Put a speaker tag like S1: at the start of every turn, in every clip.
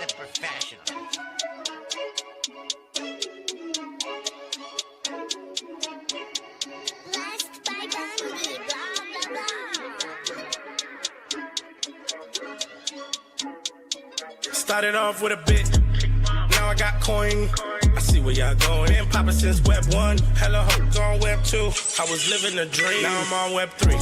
S1: the professionals.
S2: Blessed by Bundy, blah, blah, blah.
S3: Started off with a bit, now I got coin. I see where y'all going. Been poppin' since Web 1, hella hopes on Web 2. I was living a dream, now I'm on Web 3.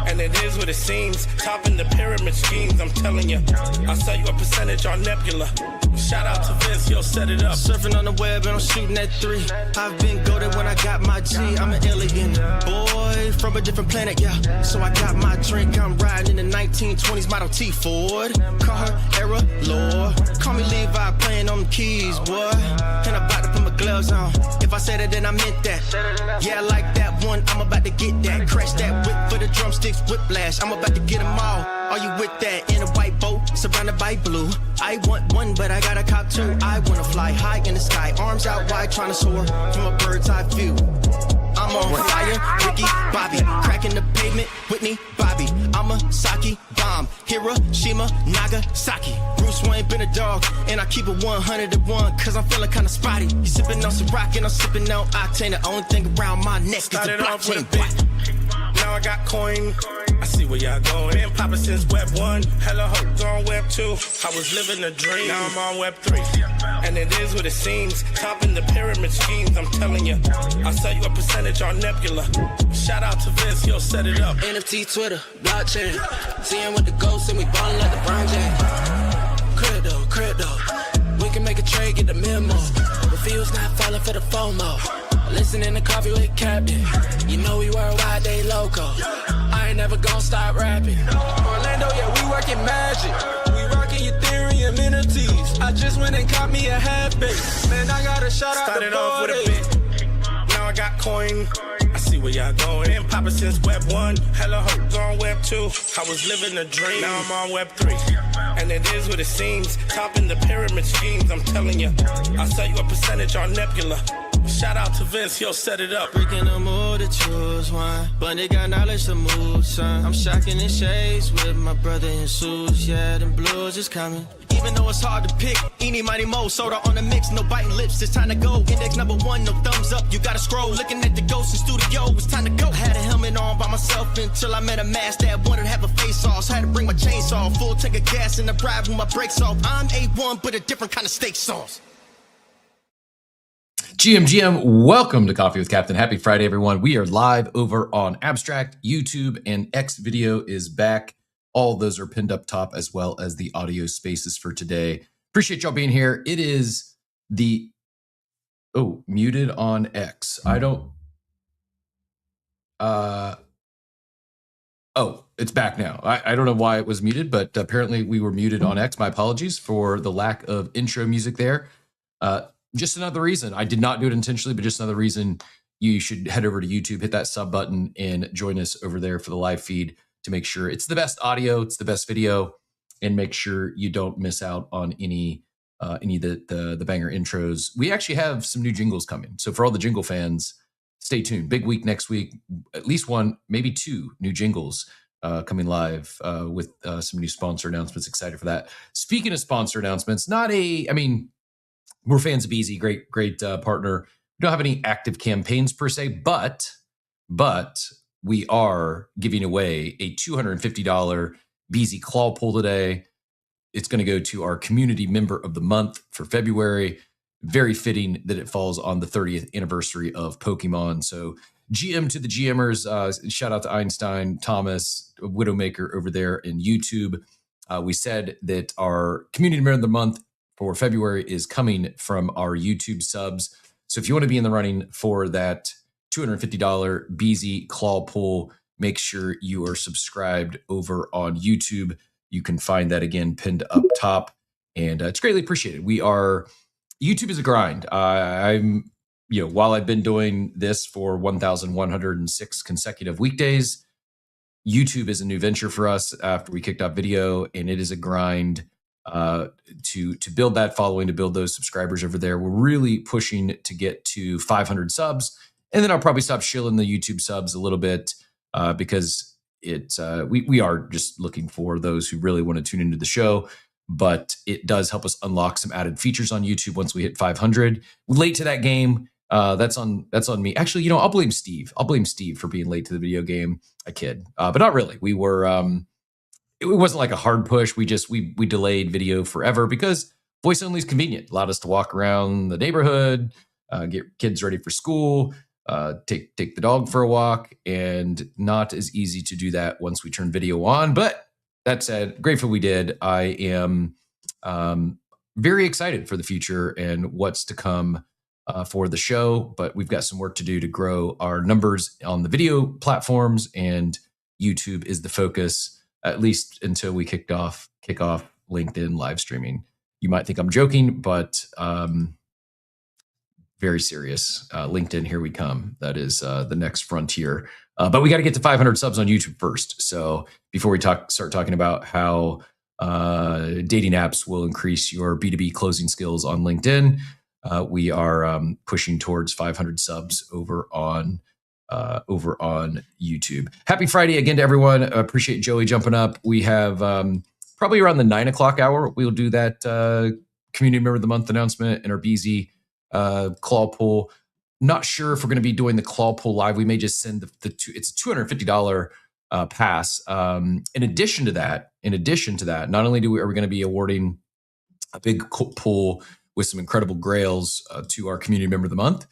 S3: And it is what it seems, topping the pyramid schemes, I'm telling you. I'll sell you a percentage on Nebula. Shout out to Vince, you'll set it up.
S4: Surfing on the web and I'm shooting at 3. I've been goated when I got my G. I'm an alien boy from a different planet, yeah. So I got my drink, I'm riding in the 1920s Model T Ford. Call her era lore. Call me Levi playing on the keys, boy. And I'm about to put my gloves on. If I said it, then I meant that. Yeah, I like that one, I'm about to get that. Crash that whip for the drumsticks, whiplash. I'm about to get them all. Are you with that? In a white boat, surrounded by blue. I want one, but I got a cop too. I wanna fly high in the sky, arms out wide, trying to soar from a bird's eye view. I'm on fire, Ricky, Bobby, cracking the pavement, Whitney, Bobby. I'm a Saki bomb, Hiroshima, Nagasaki. Bruce Wayne been a dog, and I keep it 101, cause I'm feeling kinda spotty. You sipping on some rock, and I'm sipping on octane. The only thing around my neck is the
S3: Started off with a
S4: blockchain.
S3: bit, now I got coin. I see where y'all going. Been poppin' since Web 1, hella hopes on Web 2. I was living a dream, now I'm on Web 3. And it is what it seems, topping the pyramid schemes, I'm telling you. I'll sell you a percentage on Nebula. Shout out to Vince, he'll set it up.
S4: NFT, Twitter, blockchain. Seeing with the ghosts and we ballin' like LeBron James. Crypto. We can make a trade, get the memo. The field's not falling for the FOMO. Listening to Coffee with Captain. You know we worldwide, they loco. I ain't never gonna stop rapping. Orlando, yeah, we working magic. We rocking Ethereum entities. I just went and caught me a half base. Man, I gotta shout out
S3: Started
S4: the
S3: off with a
S4: boys.
S3: bit, now I got coin. I see where y'all going. Been poppin' since Web 1, hella hopes on Web 2. I was living a dream, now I'm on Web 3. And it is what it seems, topping the pyramid schemes, I'm telling you. I'll sell you a percentage on Nebula. Shout out to Vince, he'll set it up.
S4: Breaking the mood to choose one, but they got knowledge to move, son. I'm shocking in shades with my brother in suits. Yeah, them blues is coming. Even though it's hard to pick, eeny, mighty, mo, soda on the mix, no biting lips, it's time to go. Index number 1, no thumbs up, you gotta scroll. Looking at the ghost in studio, it's time to go. I had a helmet on by myself until I met a mask that wanted to have a face off. So I had to bring my chainsaw, full tank of gas in the drive with my brakes off. I'm A1, but a different kind of steak sauce.
S5: GM, welcome to Coffee with Captain. Happy Friday, everyone. We are live over on Abstract, YouTube, and X video is back. All those are pinned up top, as well as the audio spaces for today. Appreciate y'all being here. It is the, muted on X. It's back now. I don't know why it was muted, but apparently we were muted on X. My apologies for the lack of intro music there. Just another reason. I did not do it intentionally, but just another reason you should head over to YouTube, hit that sub button, and join us over there for the live feed to make sure it's the best audio, it's the best video, and make sure you don't miss out on any of the banger intros. We actually have some new jingles coming. So for all the jingle fans, stay tuned. Big week next week, at least one, maybe 2 new jingles coming live with some new sponsor announcements. Excited for that. Speaking of sponsor announcements, we're fans of Beezy, great partner. We don't have any active campaigns per se, but we are giving away a $250 Beezy Claw Pull today. It's going to go to our community member of the month for February. Very fitting that it falls on the 30th anniversary of Pokemon. So GM to the GMers, shout out to Einstein, Thomas, Widowmaker over there in YouTube. We said that our community member of the month for February is coming from our YouTube subs. So if you want to be in the running for that $250 Beezy Claw Pull, make sure you are subscribed over on YouTube. You can find that again pinned up top, and it's greatly appreciated. YouTube is a grind. While I've been doing this for 1,106 consecutive weekdays, YouTube is a new venture for us after we kicked off video, and it is a grind to build that following, to build those subscribers over there. We're really pushing to get to 500 subs, and then I'll probably stop shilling the YouTube subs a little bit because we are just looking for those who really want to tune into the show. but it does help us unlock some added features on YouTube once we hit 500. Late to that game. That's on me. Actually, I'll blame Steve. I'll blame Steve for being late to the video game. I kid, but not really. We were. It wasn't like a hard push. We delayed video forever because voice only is convenient. Allowed us to walk around the neighborhood, get kids ready for school, take the dog for a walk, and not as easy to do that once we turn video on. But that said, grateful we did. I am very excited for the future and what's to come for the show. But we've got some work to do to grow our numbers on the video platforms, and YouTube is the focus, at least until we kick off LinkedIn live streaming. You might think I'm joking, but very serious. LinkedIn, here we come. That is the next frontier. But we got to get to 500 subs on YouTube first. So before we start talking about how dating apps will increase your B2B closing skills on LinkedIn, we are pushing towards 500 subs over on YouTube. Happy Friday again to everyone. Appreciate Joey jumping up. We have probably around the 9 o'clock hour, we'll do that Community Member of the Month announcement and our BZ claw pull. Not sure if we're going to be doing the claw pull live. We may just send it's a $250 pass. In addition to that, not only are we going to be awarding a big pull with some incredible grails to our Community Member of the Month,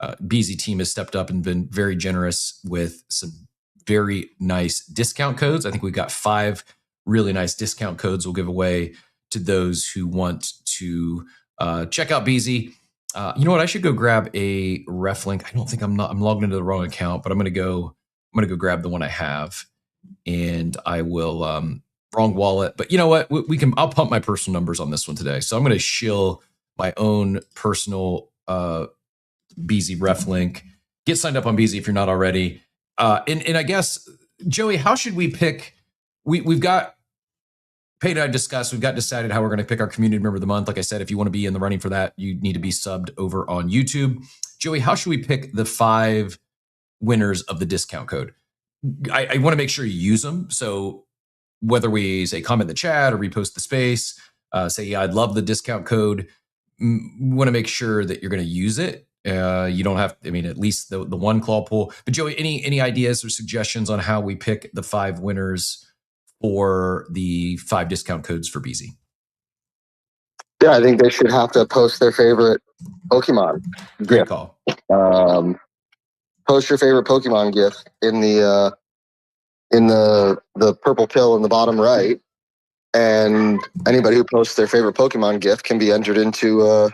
S5: BZ team has stepped up and been very generous with some very nice discount codes. I think we've got 5 really nice discount codes we'll give away to those who want to check out BZ. You know what? I should go grab a ref link. I don't think I'm logged into the wrong account, but I'm gonna go grab the one I have, and I will wrong wallet. But you know what? I'll pump my personal numbers on this one today. So I'm gonna shill my own personal BZ ref link. Get signed up on BZ if you're not already. And I guess, Joey, how should we pick? We've got Peyton and I discussed, we've got decided how we're going to pick our Community Member of the Month. Like I said, if you want to be in the running for that, you need to be subbed over on YouTube. Joey, how should we pick the 5 winners of the discount code? I want to make sure you use them. So whether we say comment in the chat or repost the space, say, yeah, I'd love the discount code. We want to make sure that you're going to use it. You don't have, at least the one claw pull. But Joey, any ideas or suggestions on how we pick the 5 winners for the 5 discount codes for BZ?
S1: Yeah, I think they should have to post their favorite Pokemon
S5: Great
S1: gift.
S5: call.
S1: Post your favorite Pokemon gift in the purple pill in the bottom right, and anybody who posts their favorite Pokemon gift can be entered into a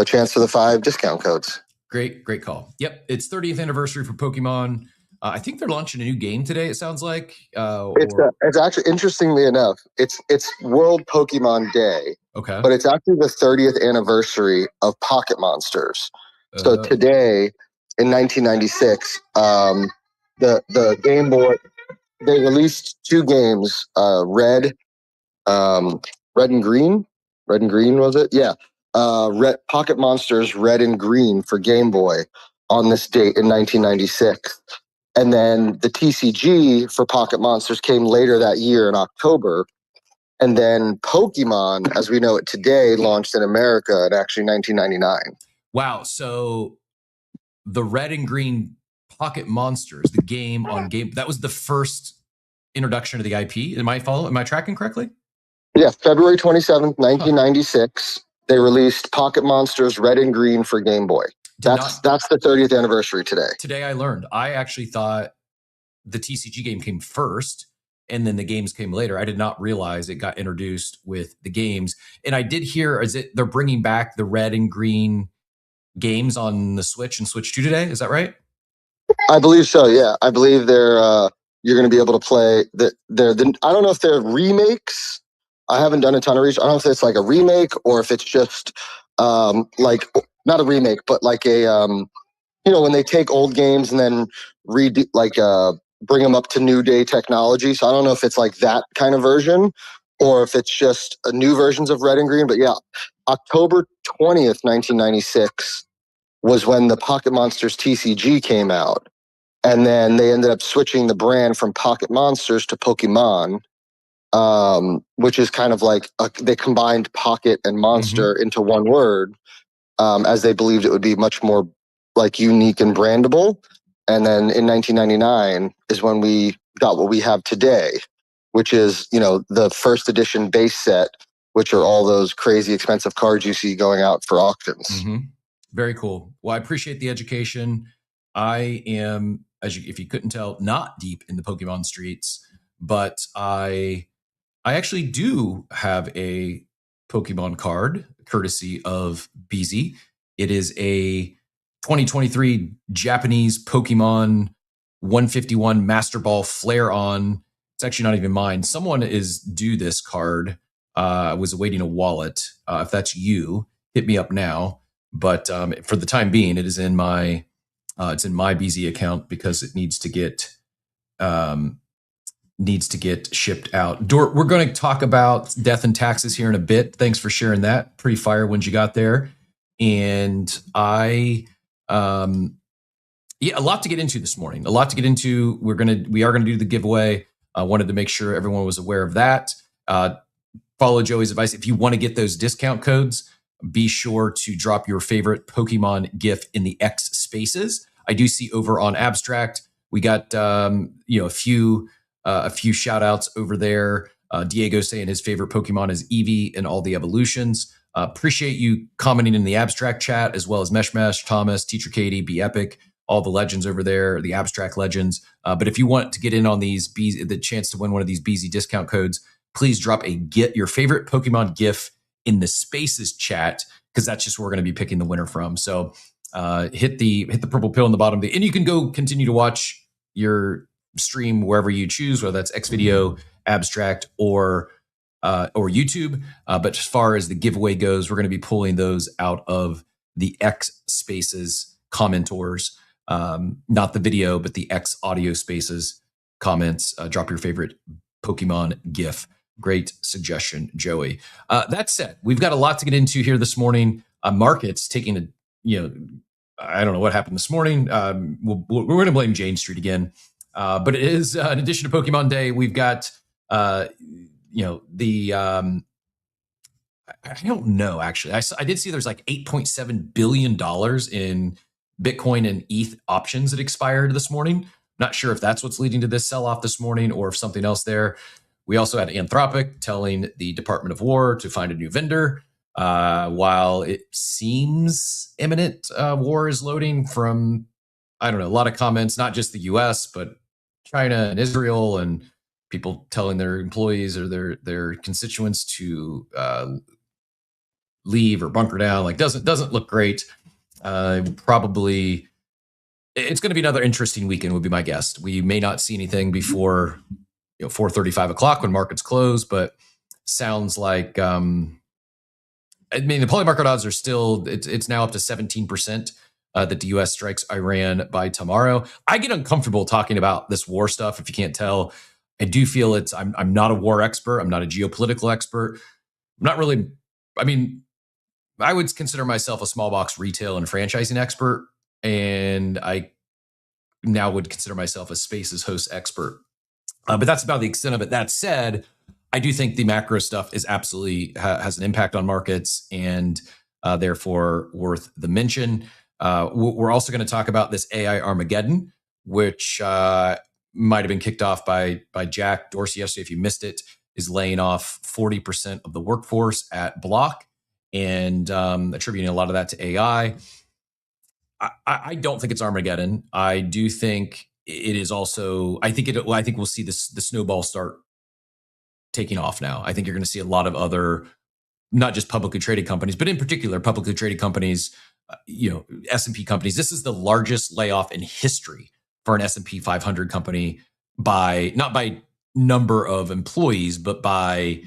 S1: chance for the 5 discount codes.
S5: Great call. Yep, it's 30th anniversary for Pokemon. I think they're launching a new game today, it sounds like.
S1: It's actually, interestingly enough, it's World Pokemon Day.
S5: Okay.
S1: But it's actually the 30th anniversary of Pocket Monsters. So today, in 1996, the Game Boy, they released 2 games, Red and Green. Red and Green, was it? Yeah. Pocket Monsters Red and Green for Game Boy on this date in 1996. And then the TCG for Pocket Monsters came later that year in October. And then Pokemon, as we know it today, launched in America in actually 1999.
S5: Wow. So the Red and Green Pocket Monsters, the game on Game, that was the first introduction to the IP. Am I tracking correctly?
S1: Yeah, February 27th, 1996, they released Pocket Monsters Red and Green for Game Boy. That's the 30th anniversary today.
S5: Today I learned. I actually thought the TCG game came first and then the games came later. I did not realize it got introduced with the games. And I did hear, they're bringing back the Red and Green games on the Switch and Switch 2 today. Is that right?
S1: I believe so, yeah. I believe you're going to be able to play I don't know if they're remakes. I haven't done a ton of research. I don't know if it's like a remake or if it's just not a remake, but like a when they take old games and then bring them up to new day technology. So I don't know if it's like that kind of version or if it's just new versions of Red and Green. But yeah, October 20th, 1996 was when the Pocket Monsters TCG came out. And then they ended up switching the brand from Pocket Monsters to Pokemon. which is kind of like they combined pocket and monster into one word, as they believed it would be much more like unique and brandable. And then in 1999 is when we got what we have today, which is, the first edition base set, which are all those crazy expensive cards you see going out for auctions.
S5: Very cool. Well, I appreciate the education. I am, if you couldn't tell, not deep in the Pokemon streets, but I actually do have a Pokemon card courtesy of BZ. It is a 2023 Japanese Pokemon 151 Master Ball Flare On. It's actually not even mine. Someone is due this card. I was awaiting a wallet. If that's you, hit me up now. But for the time being, it is in my BZ account because it needs to get shipped out. Dort, we're going to talk about death and taxes here in a bit. Thanks for sharing that. Pretty fire when you got there. And a lot to get into this morning. A lot to get into. We are going to do the giveaway. I wanted to make sure everyone was aware of that. Follow Joey's advice. If you want to get those discount codes, be sure to drop your favorite Pokemon GIF in the X spaces. I do see over on Abstract, we got a few shout outs over there. Diego saying his favorite Pokemon is Eevee and all the evolutions. Appreciate you commenting in the Abstract chat, as well as Meshmesh, Thomas, Teacher Katie, Be Epic, all the legends over there, the Abstract legends. But if you want to get in on these, the chance to win one of these BZ discount codes, please drop your favorite Pokemon GIF in the Spaces chat, because that's just where we're going to be picking the winner from. So hit the purple pill in the bottom, and you can go continue to watch your stream wherever you choose, whether that's Xvideo, Abstract, or YouTube. But as far as the giveaway goes, we're going to be pulling those out of the X Spaces commentors, not the video, but the X audio Spaces comments. Drop your favorite Pokemon GIF. Great suggestion, Joey. That said, we've got a lot to get into here this morning. Markets taking I don't know what happened this morning. We're going to blame Jane Street again. But it is, in addition to Pokemon Day, we've got, I don't know, actually. I did see there's like $8.7 billion in Bitcoin and ETH options that expired this morning. Not sure if that's what's leading to this sell-off this morning or if something else there. We also had Anthropic telling the Department of War to find a new vendor. While it seems imminent, war is loading from, I don't know, a lot of comments, not just the US, but China and Israel, and people telling their employees or their constituents to leave or bunker down. Like, doesn't look great. Probably it's going to be another interesting weekend, would be my guess. We may not see anything before 4:30, 5 o'clock when markets close, but sounds like the poly market odds are still, it's now up to 17% that the US strikes Iran by tomorrow. I get uncomfortable talking about this war stuff, if you can't tell. I do feel I'm not a war expert. I'm not a geopolitical expert. I'm not really, I would consider myself a small box retail and franchising expert, and I now would consider myself a Spaces host expert. But that's about the extent of it. That said, I do think the macro stuff is absolutely has an impact on markets, and therefore worth the mention. We're also going to talk about this AI Armageddon, which might have been kicked off by Jack Dorsey yesterday. If you missed it, is laying off 40% of the workforce at Block, and attributing a lot of that to AI. I don't think it's Armageddon. I do think it is also. I think we'll see the snowball start taking off now. I think you're going to see a lot of other, not just publicly traded companies, but in particular publicly traded companies, S&P companies. This is the largest layoff in history for an S&P 500 company not by number of employees, but by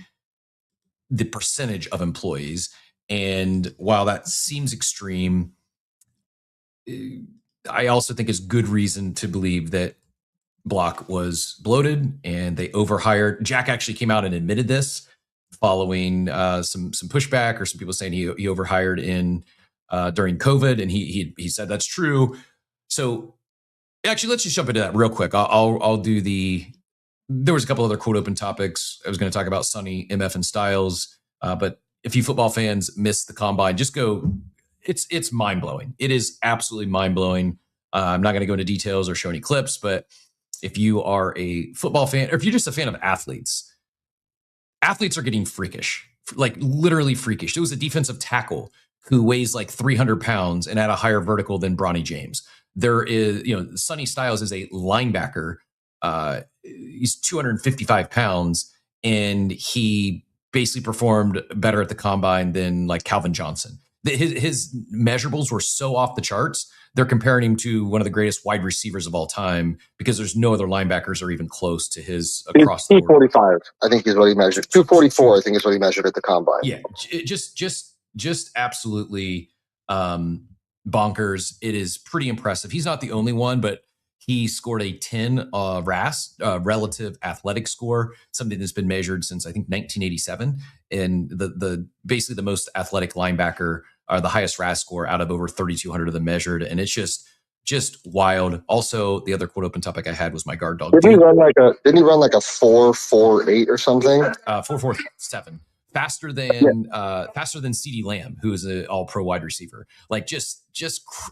S5: the percentage of employees. And while that seems extreme, I also think it's good reason to believe that Block was bloated and they overhired. Jack actually came out and admitted this following some pushback, or some people saying he overhired during COVID, and he said that's true. So actually, let's just jump into that real quick. I'll do the there was a couple other quote open topics. I was going to talk about Sonny, MF, and Styles, but if you football fans missed the combine, just go. It's mind blowing. It is absolutely mind blowing. I'm not going to go into details or show any clips, but if you are a football fan, or if you're just a fan of athletes are getting freakish, like literally freakish. There was a defensive tackle who weighs like 300 pounds and at a higher vertical than Bronny James. There is, Sonny Styles is a linebacker. He's 255 pounds, and he basically performed better at the combine than like Calvin Johnson. His measurables were so off the charts. They're comparing him to one of the greatest wide receivers of all time because there's no other linebackers are even close to his across the board.
S1: 245, I think is what he measured. 244, I think is what he measured at the combine.
S5: Yeah, just absolutely bonkers. It is pretty impressive. He's not the only one, but he scored a 10 RAS, relative athletic score, something that's been measured since I think 1987. And the basically the most athletic linebacker, the highest RAS score out of over 3,200 of them measured, and it's just wild. Also, the other quote open topic I had was my guard dog.
S1: Didn't he run like a 4.48 or something?
S5: 4.47. Faster than CeeDee Lamb, who is an all-pro wide receiver. Like just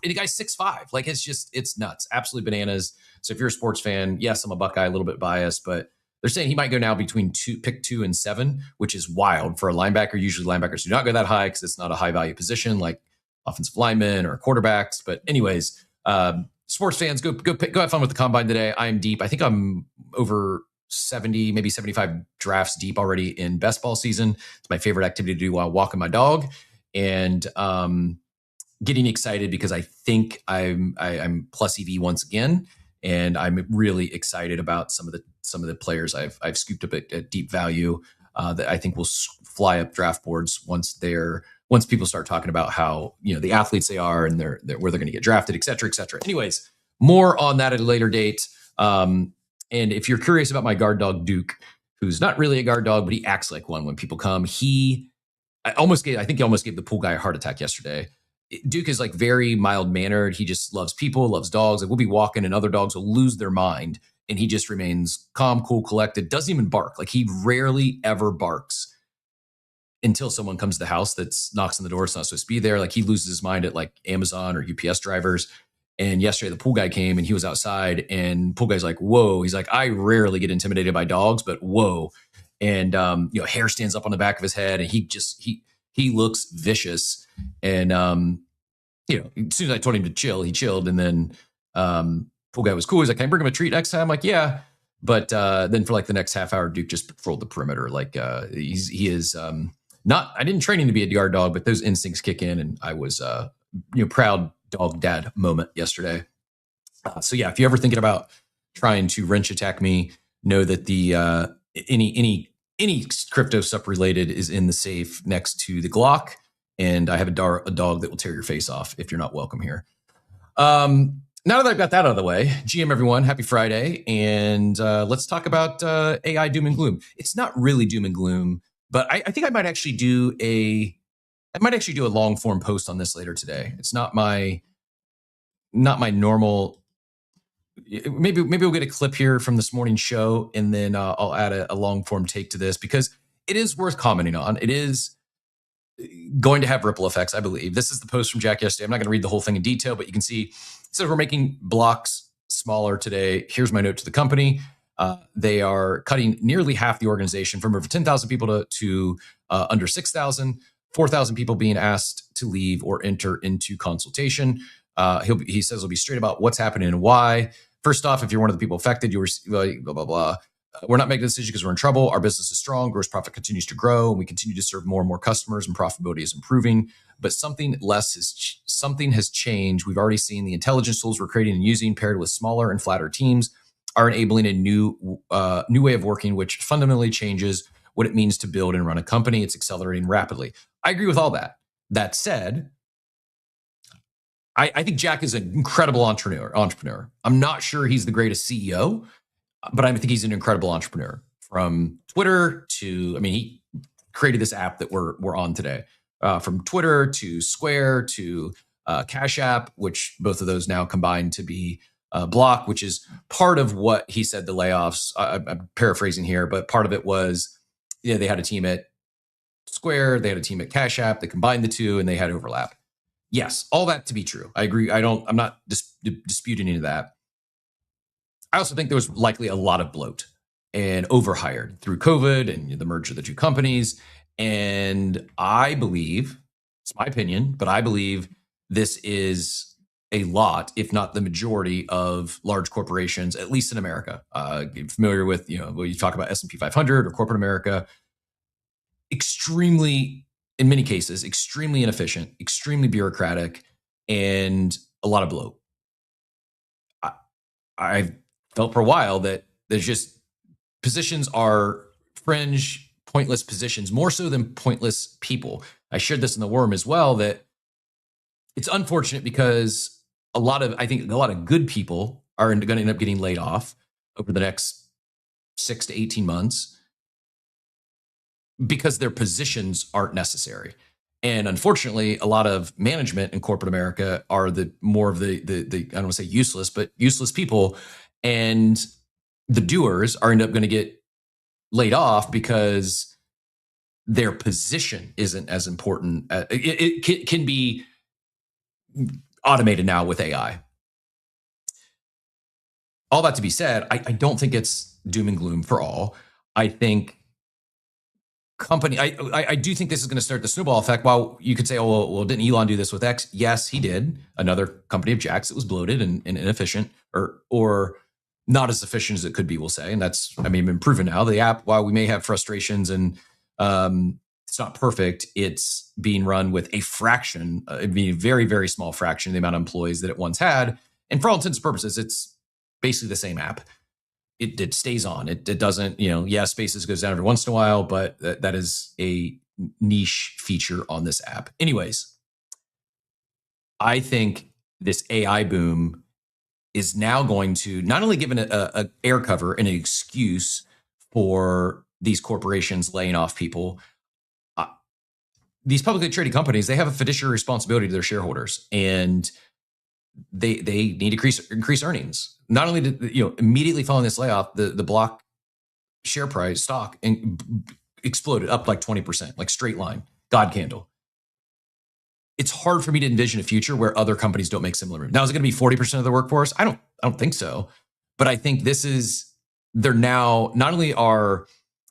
S5: and the guy's 6'5". Like it's nuts, absolutely bananas. So if you're a sports fan, yes, I'm a Buckeye, a little bit biased, but they're saying he might go now between pick 2 and 7, which is wild for a linebacker. Usually linebackers do not go that high because it's not a high value position like offensive linemen or quarterbacks. But anyways, sports fans, go have fun with the combine today. I am deep. I think I'm over 70, maybe 75 drafts deep already in best ball season. It's my favorite activity to do while walking my dog, and getting excited because I think I'm plus EV once again, and I'm really excited about some of the players I've scooped up at deep value that I think will fly up draft boards once people start talking about how the athletes they are and they're where they're going to get drafted, et cetera, et cetera. Anyways, more on that at a later date. And if you're curious about my guard dog, Duke, who's not really a guard dog, but he acts like one when people come, I think he almost gave the pool guy a heart attack yesterday. Duke is like very mild mannered. He just loves people, loves dogs. Like we'll be walking and other dogs will lose their mind. And he just remains calm, cool, collected, doesn't even bark. Like he rarely ever barks until someone comes to the house that knocks on the door. It's not supposed to be there. Like he loses his mind at like Amazon or UPS drivers. And yesterday the pool guy came and he was outside and pool guy's like, whoa. He's like, I rarely get intimidated by dogs, but whoa. And, hair stands up on the back of his head and he looks vicious. And, as soon as I told him to chill, he chilled. And then pool guy was cool. He's like, can I bring him a treat next time? I'm like, yeah. But then for like the next half hour, Duke just patrolled the perimeter. Like he is not, I didn't train him to be a guard dog, but those instincts kick in. And I was, proud dog dad moment yesterday. So yeah, if you're ever thinking about trying to wrench attack me, know that the any crypto stuff related is in the safe next to the Glock, and I have a dog that will tear your face off if you're not welcome here. Now that I've got that out of the way, GM everyone, happy Friday, and let's talk about AI doom and gloom. It's not really doom and gloom, but I think I might actually do a long form post on this later today. It's not my normal. Maybe we'll get a clip here from this morning's show, and then I'll add a long form take to this because it is worth commenting on. It is going to have ripple effects, I believe. This is the post from Jack yesterday. I'm not going to read the whole thing in detail, but you can see. So we're making blocks smaller today. Here's my note to the company. They are cutting nearly half the organization from over 10,000 people to under 6,000. 4,000 people being asked to leave or enter into consultation. He says he'll be straight about what's happening and why. First off, if you're one of the people affected, you're blah, blah, blah. We're not making a decision because we're in trouble. Our business is strong. Gross profit continues to grow. And we continue to serve more and more customers and profitability is improving. But something has changed. We've already seen the intelligence tools we're creating and using paired with smaller and flatter teams are enabling a new way of working, which fundamentally changes what it means to build and run a company. It's accelerating rapidly. I agree with all that. That said, I think Jack is an incredible entrepreneur. I'm not sure he's the greatest CEO, but I think he's an incredible entrepreneur. From Twitter to, he created this app that we're on today. From Twitter to Square to Cash App, which both of those now combine to be Block, which is part of what he said the layoffs. I'm paraphrasing here, but part of it was, they had a team at Square, they had a team at Cash App, they combined the two, and they had overlap. Yes, all that to be true. I agree. I'm not disputing any of that. I also think there was likely a lot of bloat and overhired through COVID and the merger of the two companies. And I believe, it's my opinion, but I believe this is a lot, if not the majority of large corporations, at least in America. Familiar with, when you talk about S&P 500 or corporate America, extremely, in many cases, extremely inefficient, extremely bureaucratic, and a lot of bloat. I felt for a while that there's just positions are fringe, pointless positions, more so than pointless people. I shared this in the Worm as well, that it's unfortunate because I think a lot of good people are going to end up getting laid off over the next 6 to 18 months because their positions aren't necessary. And unfortunately, a lot of management in corporate America are more of the I don't want to say useless, but useless people. And the doers are end up going to get laid off because their position isn't as important. It can be automated now with AI. All that to be said, I don't think it's doom and gloom for all. I think I do think this is going to start the snowball effect. While you could say, oh, well, didn't Elon do this with X? Yes, he did. Another company of Jack's that was bloated and inefficient, or not as efficient as it could be, we'll say. And that's, been proven now. The app, while we may have frustrations and it's not perfect, it's being run with a fraction, it'd be a very, very small fraction of the amount of employees that it once had. And for all intents and purposes, it's basically the same app. It stays on. It doesn't, Spaces goes down every once in a while, but that is a niche feature on this app. Anyways, I think this AI boom is now going to not only give a air cover and an excuse for these corporations laying off people. These publicly traded companies, they have a fiduciary responsibility to their shareholders, and they need to increase earnings. Not only did immediately following this layoff, the Block share price stock exploded up like 20%, like straight line, God candle. It's hard for me to envision a future where other companies don't make similar moves. Now, is it going to be 40% of the workforce? I don't think so. But I think they're now not only are,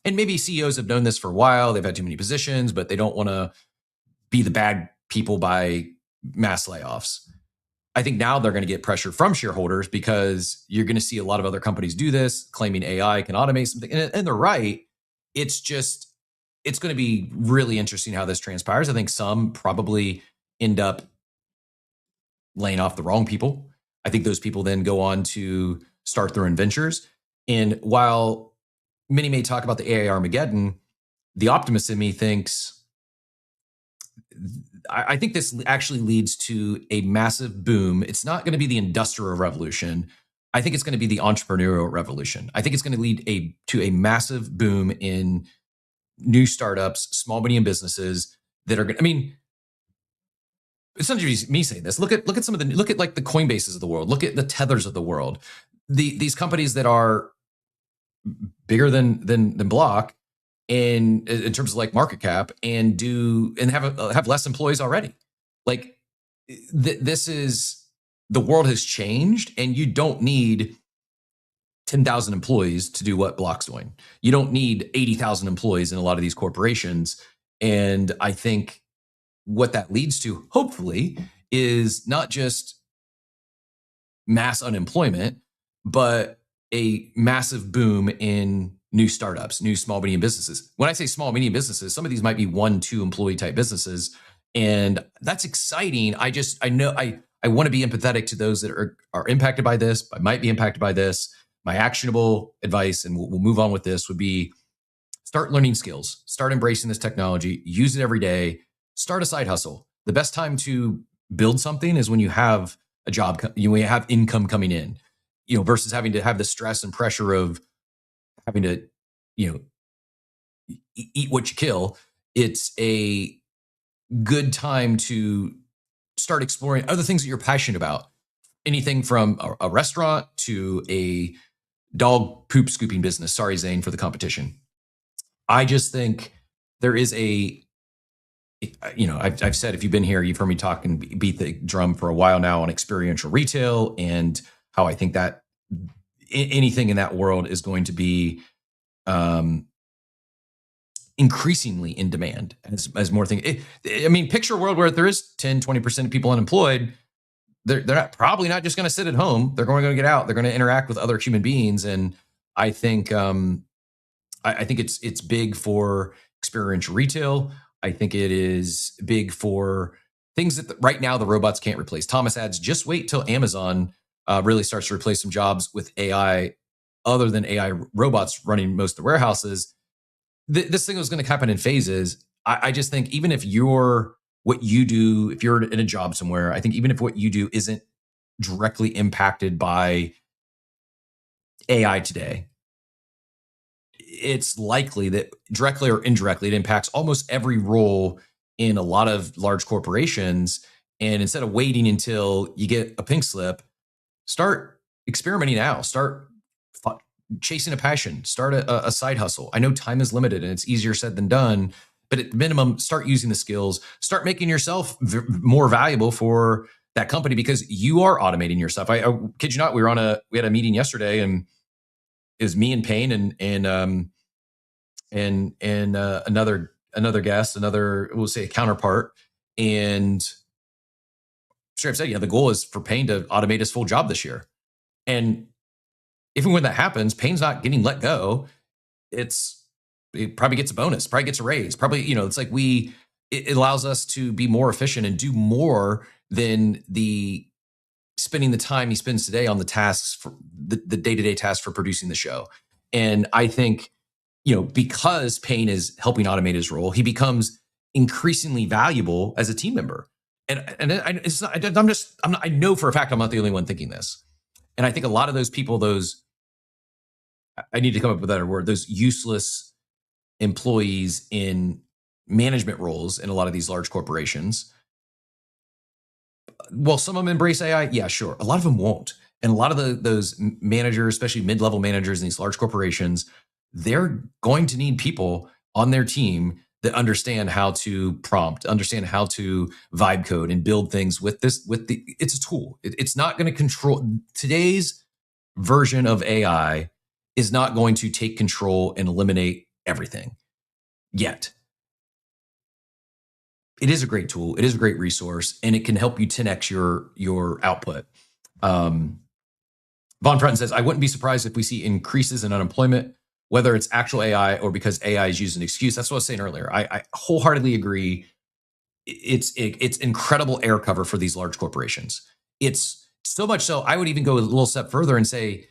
S5: and maybe CEOs have known this for a while, they've had too many positions, but they don't want to be the bad people by mass layoffs. I think now they're going to get pressure from shareholders because you're going to see a lot of other companies do this, claiming AI can automate something. And they're right. It's going to be really interesting how this transpires. I think some probably end up laying off the wrong people. I think those people then go on to start their own ventures. And while many may talk about the AI Armageddon, the optimist in me thinks, I think this actually leads to a massive boom. It's not going to be the industrial revolution. I think it's going to be the entrepreneurial revolution. I think it's going to lead to a massive boom in new startups, small, medium businesses that are going to, it's not just me saying this. Look at like the Coinbases of the world. Look at the Tethers of the world. These companies that are bigger than Block in terms of like market cap and have less employees already. Like this is, the world has changed, and you don't need 10,000 employees to do what Block's doing. You don't need 80,000 employees in a lot of these corporations. And I think what that leads to, hopefully, is not just mass unemployment, but a massive boom in new startups, new small, medium businesses. When I say small, medium businesses, some of these might be 1-2 employee type businesses. And that's exciting. I want to be empathetic to those that are impacted by this, might be impacted by this. My actionable advice, and we'll move on with this, would be start learning skills, start embracing this technology, use it every day, start a side hustle. The best time to build something is when you have a job, when you have income coming in, versus having to have the stress and pressure of having to, eat what you kill. It's a good time to start exploring other things that you're passionate about. anything from a restaurant to a dog poop scooping business. Sorry, Zane, for the competition. I just think there is I've said, if you've been here, you've heard me talk and beat the drum for a while now on experiential retail and how I think that anything in that world is going to be increasingly in demand as more things. Picture a world where there is 10, 20% of people unemployed. They're probably not just going to sit at home. They're going to get out. They're going to interact with other human beings. And I think I think it's big for experiential retail. I think it is big for things that right now the robots can't replace. Thomas adds, just wait till Amazon really starts to replace some jobs with AI, other than AI robots running most of the warehouses. This thing was going to happen in phases. I just think even if what you do, if you're in a job somewhere, I think even if what you do isn't directly impacted by AI today, it's likely that directly or indirectly it impacts almost every role in a lot of large corporations. And instead of waiting until you get a pink slip, start experimenting now. Start chasing a passion. Start a side hustle. I know time is limited and it's easier said than done, but at minimum, start using the skills. Start making yourself more valuable for that company because you are automating your stuff. I kid you not, we had a meeting yesterday, and it was me and Payne and another guest, we'll say a counterpart, and straight up said, the goal is for Payne to automate his full job this year. And if and when that happens, Payne's not getting let go. It probably gets a bonus, probably gets a raise, probably, it's like it allows us to be more efficient and do more than spending the time he spends today on the tasks for the day-to-day tasks for producing the show. And I think, because Payne is helping automate his role, he becomes increasingly valuable as a team member. And it's not, I know for a fact I'm not the only one thinking this. And I think a lot of those people, I need to come up with a better word, those useless employees in management roles in a lot of these large corporations, well, some of them embrace AI. Yeah, sure. A lot of them won't. And a lot of those managers, especially mid-level managers in these large corporations, they're going to need people on their team that understand how to prompt, understand how to vibe code and build things it's a tool. It's not going to control. Today's version of AI is not going to take control and eliminate everything yet. It is a great tool. It is a great resource, and it can help you 10x your output. Von Prutton says, I wouldn't be surprised if we see increases in unemployment, whether it's actual AI or because AI is used as an excuse. That's what I was saying earlier. I wholeheartedly agree. It's incredible air cover for these large corporations. It's so much so, I would even go a little step further and say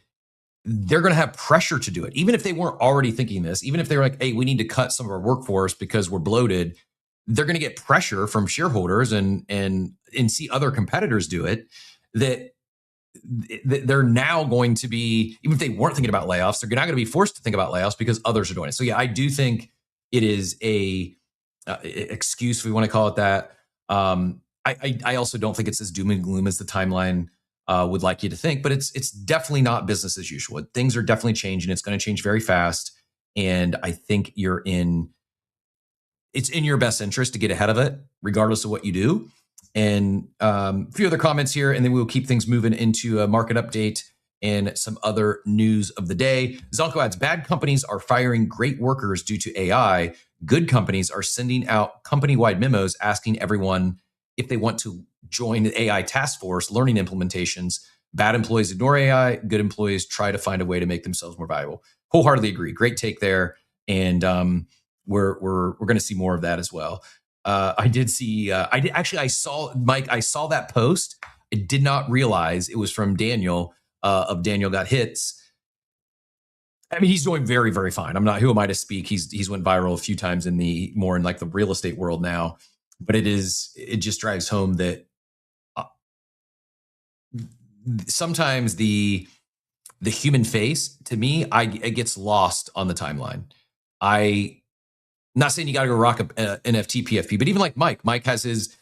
S5: they're going to have pressure to do it. Even if they weren't already thinking this, even if they were like, hey, we need to cut some of our workforce because we're bloated, they're going to get pressure from shareholders and see other competitors do it, that they're now going to be, even if they weren't thinking about layoffs, they're now going to be forced to think about layoffs because others are doing it. So yeah, I do think it is a excuse, if we want to call it that. I also don't think it's as doom and gloom as the timeline would like you to think, but it's definitely not business as usual. Things are definitely changing. It's going to change very fast. And I think it's in your best interest to get ahead of it, regardless of what you do. And a few other comments here, and then we'll keep things moving into a market update and some other news of the day. Zonko adds, bad companies are firing great workers due to AI. Good companies are sending out company-wide memos asking everyone if they want to join the AI task force learning implementations. Bad employees ignore AI. Good employees try to find a way to make themselves more valuable. Wholeheartedly agree. Great take there. And we're going to see more of that as well. I saw, Mike, I saw that post. I did not realize it was from Daniel of Daniel Got Hits. I mean, he's doing very, very fine. Who am I to speak? He's went viral a few times in the real estate world now, but it just drives home that sometimes the human face, to me, it gets lost on the timeline. Not saying you got to go rock a NFT PFP, but even like Mike has his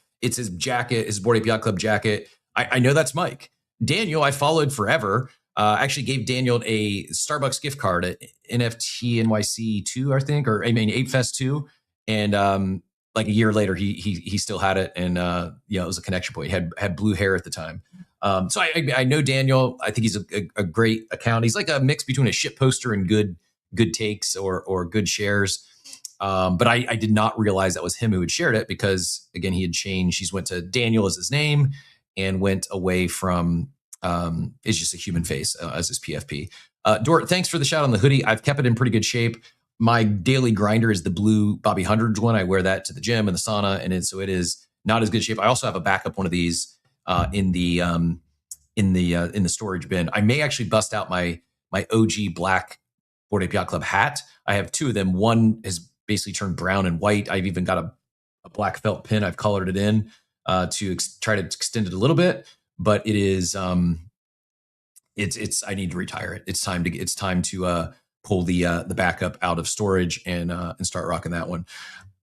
S5: jacket, his Bored Ape Yacht Club jacket. I know that's Mike. Daniel, I followed forever. Actually gave Daniel a Starbucks gift card at NFT NYC 2, I think, or I mean 8Fest 2. And like a year later, he still had it, and it was a connection point. He had blue hair at the time. So I know Daniel. I think he's a great account. He's like a mix between a shit poster and good takes or good shares. But I did not realize that was him who had shared it, because again, he had changed. He's went to Daniel as his name and went away from is just a human face as his PFP. Dort, thanks for the shout on the hoodie. I've kept it in pretty good shape. My daily grinder is the blue Bobby Hundreds one. I wear that to the gym and the sauna, and so it is not as good shape. I also have a backup one of these in the storage bin. I may actually bust out my OG black Bored Ape Yacht Club hat. I have two of them. One has basically turned brown and white. I've even got a black felt pin. I've colored it in to try to extend it a little bit, but it is it's I need to retire it. It's time to pull the backup out of storage and start rocking that one.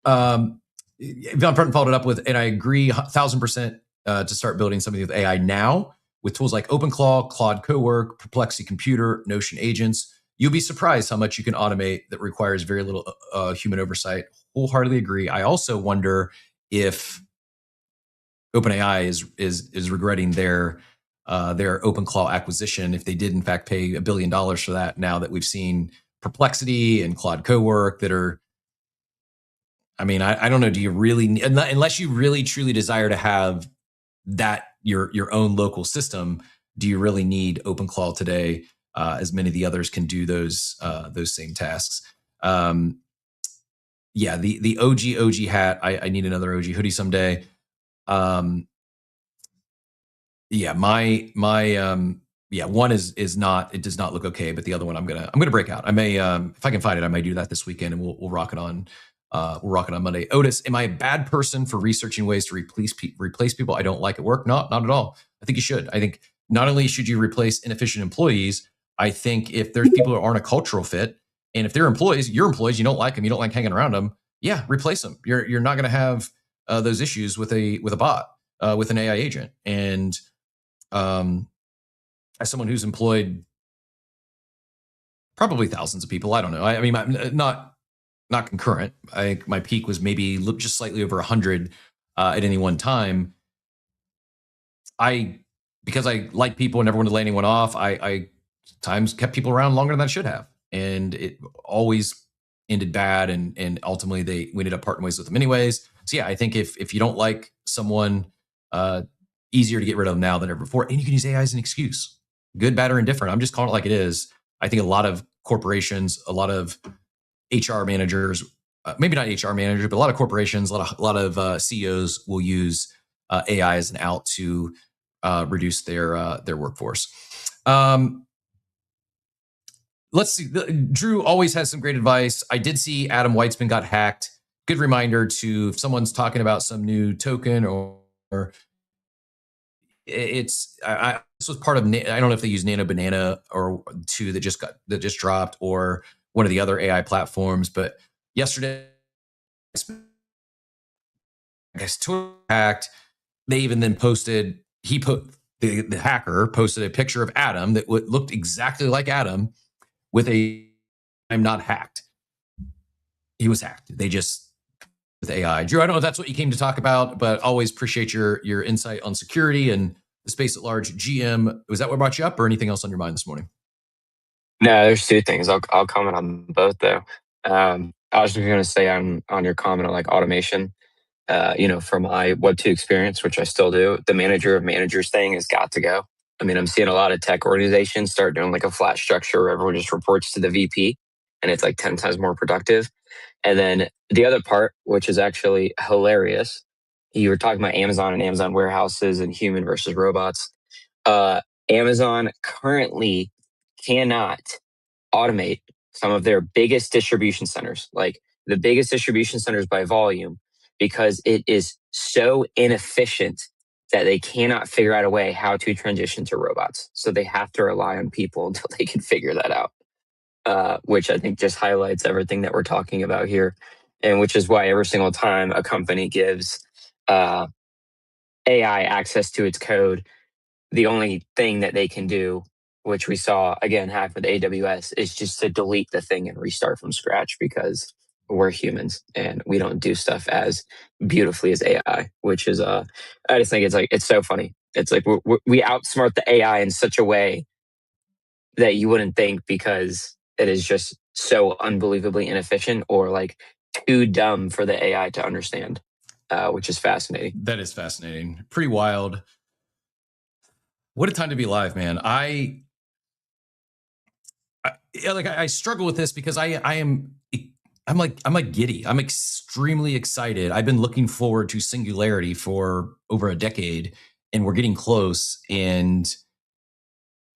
S5: Von Prunton followed it up with, and I agree 1,000% to start building something with AI now with tools like OpenClaw, Claude Cowork, Perplexity Computer, Notion agents. You'll be surprised how much you can automate that requires very little human oversight. Wholeheartedly agree. I also wonder if OpenAI is regretting their OpenClaw acquisition, if they did in fact pay $1 billion for that, now that we've seen Perplexity and Claude Cowork that are, I mean, I don't know. Do you really, unless you really truly desire to have that your own local system, do you really need OpenClaw today? As many of the others can do those same tasks. The OG hat. I need another OG hoodie someday. One is not. It does not look okay, but the other one I'm gonna break out. I may if I can find it, I may do that this weekend, and we'll rock it on. We'll rock it on Monday. Otis, am I a bad person for researching ways to replace people I don't like at work? Not at all. I think you should. I think not only should you replace inefficient employees, I think if there's people who aren't a cultural fit, and if they're employees, your employees, you don't like them, you don't like hanging around them, yeah, replace them. You're not going to have those issues with a bot, with an AI agent. And as someone who's employed probably thousands of people, I don't know. I mean, not concurrent. I think my peak was maybe just slightly over 100 at any one time. Because I like people and never wanted to lay anyone off, I times kept people around longer than I should have, and it always ended bad, and ultimately we ended up parting ways with them anyways. So yeah, I think if you don't like someone, easier to get rid of them now than ever before, and you can use AI as an excuse, good, bad, or indifferent. I'm just calling it like it is. I think a lot of corporations, a lot of HR managers, maybe not HR managers, but a lot of corporations, a lot of CEOs will use AI as an out to reduce their workforce. Let's see. Drew always has some great advice. I did see Adam Weitzman got hacked. Good reminder to, if someone's talking about some new token or this was part of, I don't know if they use Nano Banana or 2 that just dropped, or one of the other AI platforms. But yesterday, I guess Twitter hacked. They even then posted, the hacker posted a picture of Adam that looked exactly like Adam with I'm not hacked. He was hacked. They just, with AI. Drew, I don't know if that's what you came to talk about, but always appreciate your insight on security and the space at large. GM, was that what brought you up, or anything else on your mind this morning?
S6: No, there's 2 things. I'll comment on both though. I was just going to say on your comment on like automation. From my Web2 experience, which I still do, the manager of managers thing has got to go. I mean, I'm seeing a lot of tech organizations start doing like a flat structure where everyone just reports to the VP, and it's like 10 times more productive. And then the other part, which is actually hilarious, you were talking about Amazon and Amazon warehouses and human versus robots. Amazon currently cannot automate some of their biggest distribution centers, like the biggest distribution centers by volume, because it is so inefficient that they cannot figure out a way how to transition to robots. So they have to rely on people until they can figure that out, which I think just highlights everything that we're talking about here. And which is why every single time a company gives AI access to its code, the only thing that they can do, which we saw again happen with AWS, is just to delete the thing and restart from scratch because we're humans and we don't do stuff as beautifully as AI, which is I just think it's so funny. It's like we outsmart the AI in such a way that you wouldn't think because it is just so unbelievably inefficient or like too dumb for the AI to understand, which is fascinating.
S5: That is fascinating. Pretty wild. What a time to be alive, man. I struggle with this because I'm like giddy. I'm extremely excited. I've been looking forward to Singularity for over a decade, and we're getting close. And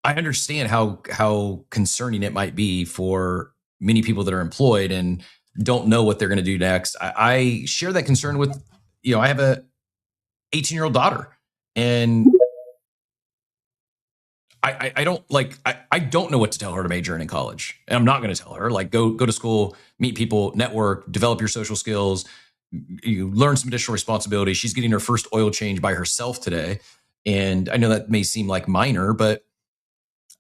S5: I understand how concerning it might be for many people that are employed and don't know what they're going to do next. I share that concern with, I have a 18-year-old daughter, and I don't know what to tell her to major in college, and I'm not going to tell her like go to school, meet people, network, develop your social skills, you learn some additional responsibility. She's getting her first oil change by herself today, and I know that may seem like minor, but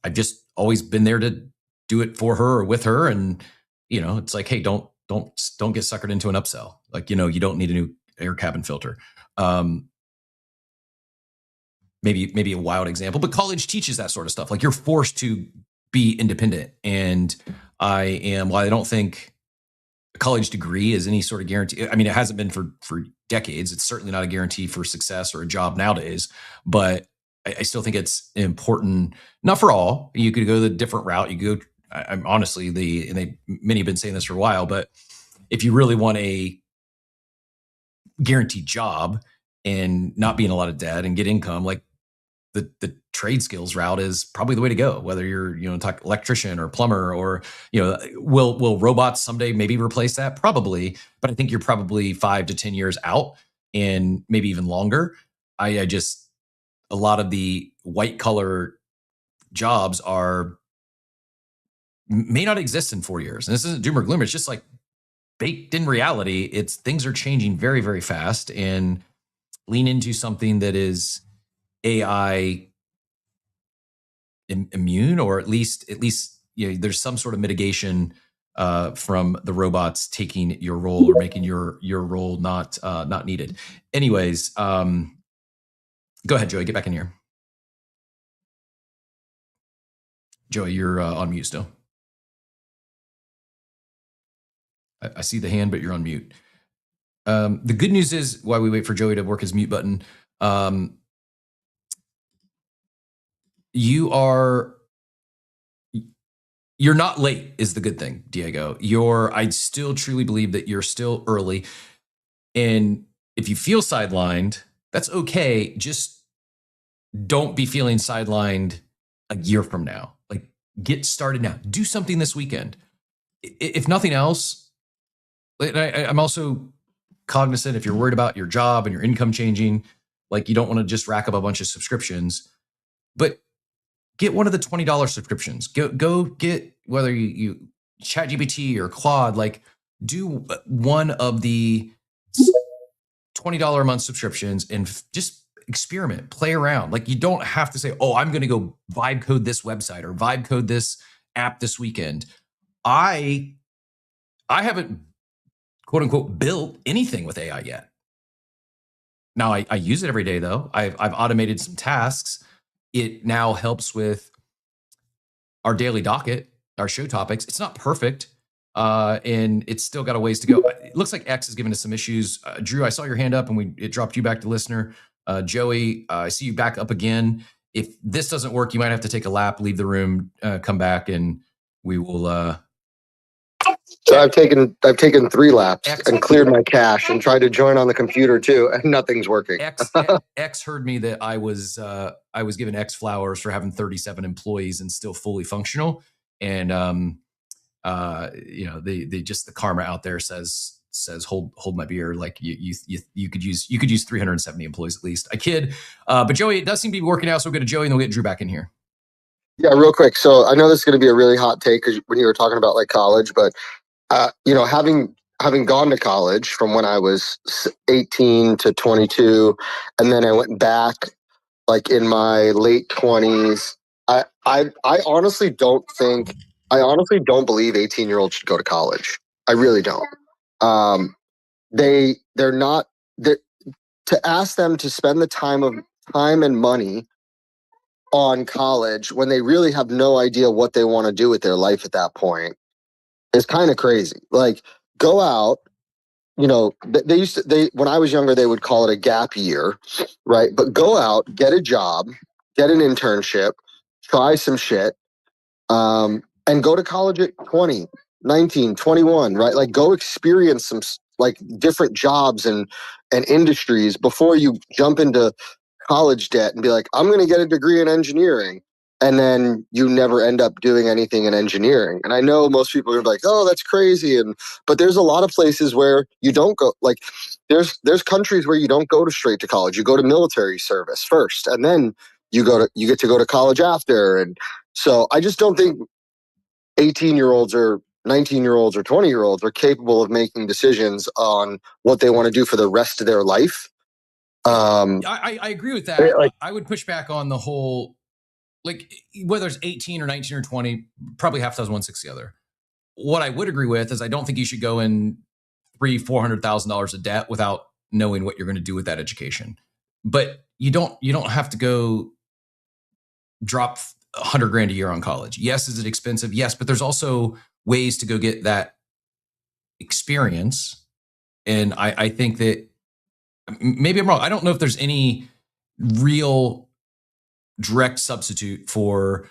S5: I've just always been there to do it for her or with her, and it's like, hey, don't get suckered into an upsell. Like, you don't need a new air cabin filter. Maybe a wild example, but college teaches that sort of stuff. Like, you're forced to be independent. And while I don't think a college degree is any sort of guarantee. I mean, it hasn't been for decades. It's certainly not a guarantee for success or a job nowadays, but I still think it's important, not for all. You could go the different route. You go, I'm honestly, many have been saying this for a while, but if you really want a guaranteed job and not be in a lot of debt and get income, like the trade skills route is probably the way to go. Whether you're, talk electrician or plumber, or, will robots someday maybe replace that? Probably, but I think you're probably 5 to 10 years out, and maybe even longer. I just, a lot of the white collar jobs may not exist in 4 years. And this isn't doom or gloom. It's just like baked in reality. Things are changing very, very fast, and lean into something that is AI immune, or at least there's some sort of mitigation from the robots taking your role or making your role not needed. Anyways, go ahead, Joey. Get back in here. Joey, you're on mute still. I see the hand, but you're on mute. The good news is, while we wait for Joey to work his mute button, you're not late is the good thing, Diego. I still truly believe that you're still early. And if you feel sidelined, that's okay. Just don't be feeling sidelined a year from now. Like, get started now. Do something this weekend. If nothing else, I'm also cognizant, if you're worried about your job and your income changing, like, you don't want to just rack up a bunch of subscriptions, but get one of the $20 subscriptions. Go get, whether you ChatGPT or Claude, like, do one of the $20 a month subscriptions and just experiment, play around. Like, you don't have to say, oh, I'm going to go vibe code this website or vibe code this app this weekend. I haven't, quote unquote, built anything with AI yet. Now I use it every day though. I've automated some tasks. It now helps with our daily docket, our show topics. It's not perfect, and it's still got a ways to go. It looks like X is giving us some issues. Drew, I saw your hand up, and it dropped you back to listener. Joey, I see you back up again. If this doesn't work, you might have to take a lap, leave the room, come back, and we will.
S1: So I've taken 3 laps and cleared my cache and tried to join on the computer too, and nothing's working.
S5: X heard me that I was giving X flowers for having 37 employees and still fully functional, and they just, the karma out there says hold my beer. Like, you could use 370 employees at least. I kid, but Joey, it does seem to be working out. So we'll get to Joey and then we'll get Drew back in here.
S1: Yeah, real quick. So I know this is going to be a really hot take because when you were talking about like college, but having gone to college from when I was 18 to 22, and then I went back like in my late 20s. I honestly don't believe 18-year-olds should go to college. I really don't. They're not they're, to ask them to spend the time and money on college when they really have no idea what they want to do with their life at that point is kind of crazy. Like, go out, they when I was younger, they would call it a gap year, right? But go out, get a job, get an internship, try some shit, and go to college at 20, 19, 21, right? Like, go experience some like different jobs and industries before you jump into college debt and be like, I'm going to get a degree in engineering. And then you never end up doing anything in engineering. And I know most people are like, oh, that's crazy. But there's a lot of places where you don't go, like there's countries where you don't go to straight to college. You go to military service first, and then you get to go to college after. And so I just don't think 18-year-olds or 19-year-olds or 20-year-olds are capable of making decisions on what they want to do for the rest of their life.
S5: I agree with that. Like, I would push back on the whole, like, whether it's 18 or 19 or 20, probably half dozen, 1/6 the other. What I would agree with is I don't think you should go in $300,000-$400,000 of debt without knowing what you're going to do with that education. But you don't have to go drop $100,000 a year on college. Yes, is it expensive? Yes, but there's also ways to go get that experience. And I think that maybe I'm wrong. I don't know if there's any real direct substitute for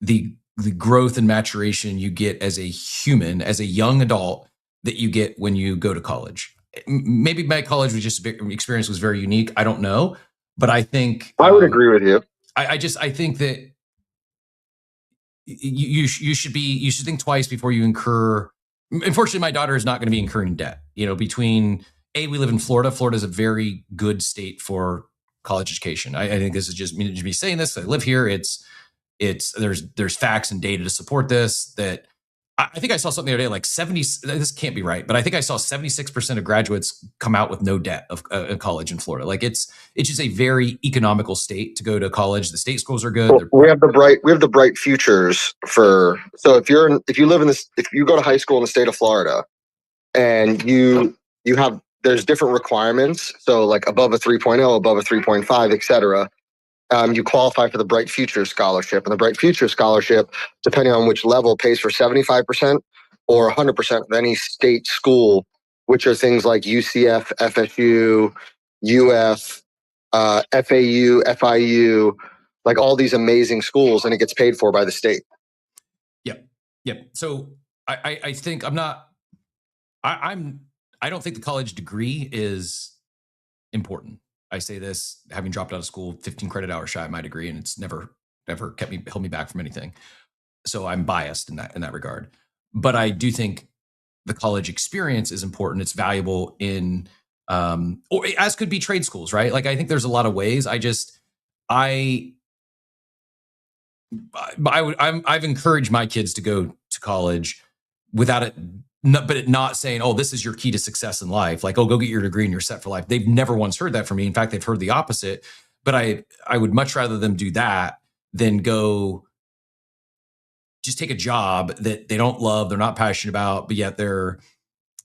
S5: the growth and maturation you get as a human, as a young adult, that you get when you go to college. Maybe my college experience was very unique. I don't know, but I think
S1: I would agree with you.
S5: I think that you should think twice before you incur. Unfortunately, my daughter is not going to be incurring debt. Between we live in Florida. Florida is a very good state for college education. I think this is just me saying this. I live here. There's facts and data to support this. That I think I saw something the other day, like 70. This can't be right, but I think I saw 76% of graduates come out with no debt of college in Florida. Like, it's just a very economical state to go to college. The state schools are good.
S1: Well, we have the bright futures for. So if you go to high school in the state of Florida, and you have, there's different requirements. So like above a 3.0, above a 3.5, et cetera. You qualify for the Bright Future Scholarship. And the Bright Future Scholarship, depending on which level, pays for 75% or 100% of any state school, which are things like UCF, FSU, UF, FAU, FIU, like all these amazing schools, and it gets paid for by the state.
S5: Yep. So I think I don't think the college degree is important. I say this having dropped out of school 15 credit hours shy of my degree, and it's never held me back from anything. So I'm biased in that regard. But I do think the college experience is important. It's valuable in, or as could be trade schools, right? Like, I think there's a lot of ways. I've encouraged my kids to go to college without it. But not saying, oh, this is your key to success in life. Like, oh, go get your degree and you're set for life. They've never once heard that from me. In fact, they've heard the opposite. But I would much rather them do that than go just take a job that they don't love, they're not passionate about, but yet they're,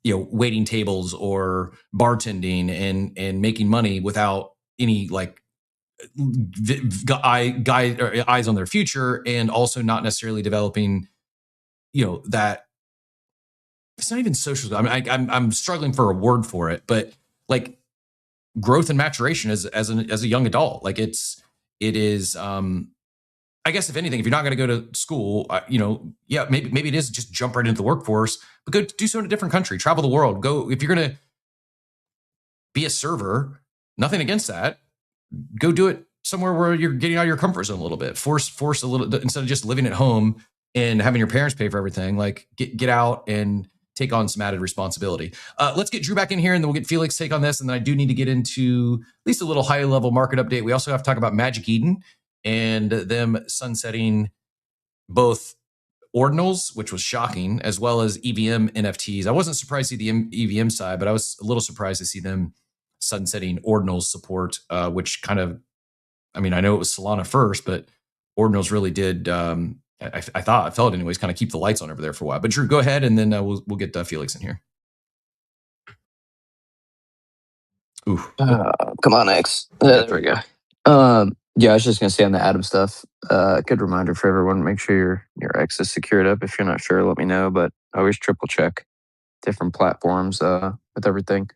S5: waiting tables or bartending and making money without any like eyes on their future, and also not necessarily developing, that. It's not even social. I mean, I'm struggling for a word for it, but like growth and maturation as a young adult, like it is. I guess if anything, if you're not going to go to school, maybe it is just jump right into the workforce, but go do so in a different country, travel the world. Go, if you're going to be a server, nothing against that. Go do it somewhere where you're getting out of your comfort zone a little bit. Force a little, instead of just living at home and having your parents pay for everything. Like get out and take on some added responsibility. Let's get Drew back in here, and then we'll get Felix take on this. And then I do need to get into at least a little high level market update. We also have to talk about Magic Eden and them sunsetting both Ordinals, which was shocking, as well as EVM NFTs. I wasn't surprised to see the EVM side, but I was a little surprised to see them sunsetting Ordinals support, which kind of I mean, I know it was Solana first, but Ordinals really did. I felt anyways, kind of keep the lights on over there for a while. But Drew, go ahead, and then we'll get Felix in here. Ooh.
S6: Come on, X. There we go. Yeah, I was just gonna say on the Atom stuff. Good reminder for everyone: make sure your X is secured up. If you're not sure, let me know. But always triple check different platforms with everything.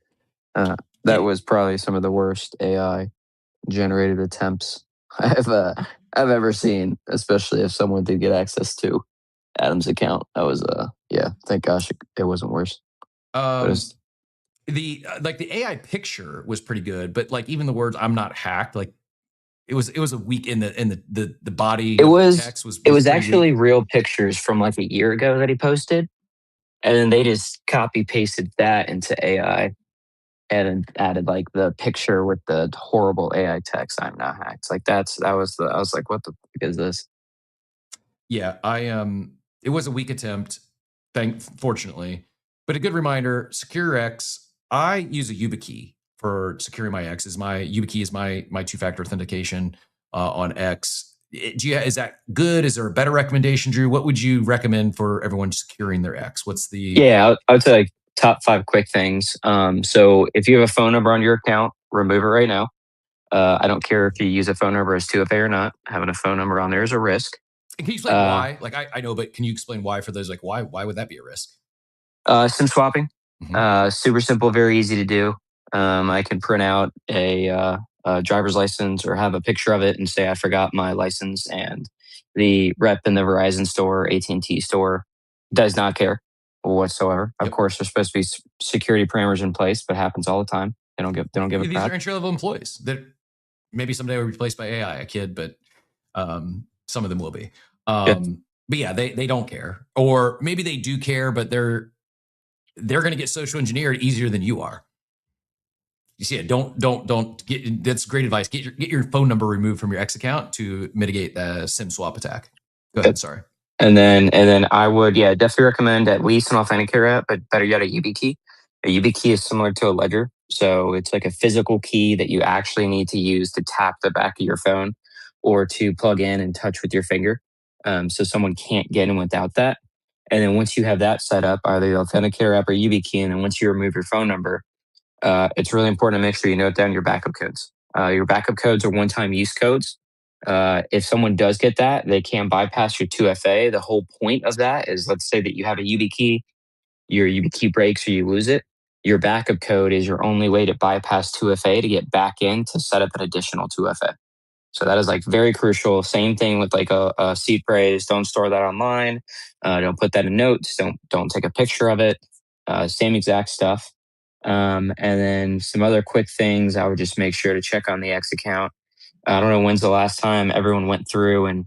S6: That was probably some of the worst AI generated attempts I've ever seen, especially if someone did get access to Adam's account. That was yeah. Thank gosh it wasn't worse.
S5: The AI picture was pretty good, but like even the words "I'm not hacked," like it was a weak in the body.
S6: It was
S5: text was
S6: it was actually
S5: weak.
S6: real pictures from like a year ago that he posted, and then they just copy pasted that into AI and added like the picture with the horrible AI text. I'm not hacked. Like I was like, what the fuck is this?
S5: Yeah, it was a weak attempt, fortunately, but a good reminder. Secure X. I use a YubiKey for securing my X. YubiKey is my two-factor authentication on X. Is that good? Is there a better recommendation, Drew? What would you recommend for everyone securing their X? What's the
S6: Yeah, I would say like top 5 quick things. So if you have a phone number on your account, remove it right now. I don't care if you use a phone number as 2FA or not. Having a phone number on there is a risk.
S5: And can you explain why? Like I know, but can you explain why for those? Like why would that be a risk?
S6: SIM swapping. Super simple, very easy to do. I can print out a driver's license or have a picture of it and say I forgot my license, and the rep in the Verizon store, AT&T store, does not care whatsoever. Of course, there's supposed to be security parameters in place, but it happens all the time. They don't give a
S5: These
S6: crap.
S5: are entry level employees that maybe someday will be replaced by AI. A kid, but some of them will be. But yeah, they don't care, or maybe they do care, but they're going to get social engineered easier than you are. You see it. Don't get. That's great advice. Get your phone number removed from your X account to mitigate the SIM swap attack. Go ahead. Sorry.
S6: And then I would definitely recommend at least an authenticator app, but better yet a YubiKey. A YubiKey is similar to a ledger, so it's like a physical key that you actually need to use to tap the back of your phone or to plug in and touch with your finger. So someone can't get in without that. And then once you have that set up, either the authenticator app or YubiKey, and then once you remove your phone number, it's really important to make sure you note down your backup codes. Your backup codes are one-time use codes. If someone does get that, they can bypass your 2FA. The whole point of that is, let's say that you have a YubiKey, your YubiKey breaks or you lose it. Your backup code is your only way to bypass 2FA to get back in to set up an additional 2FA. So that is like very crucial. Same thing with like a seed phrase. Don't store that online. Don't put that in notes. Don't take a picture of it. Same exact stuff. And then some other quick things, I would just make sure to check on the X account. I don't know when's the last time everyone went through and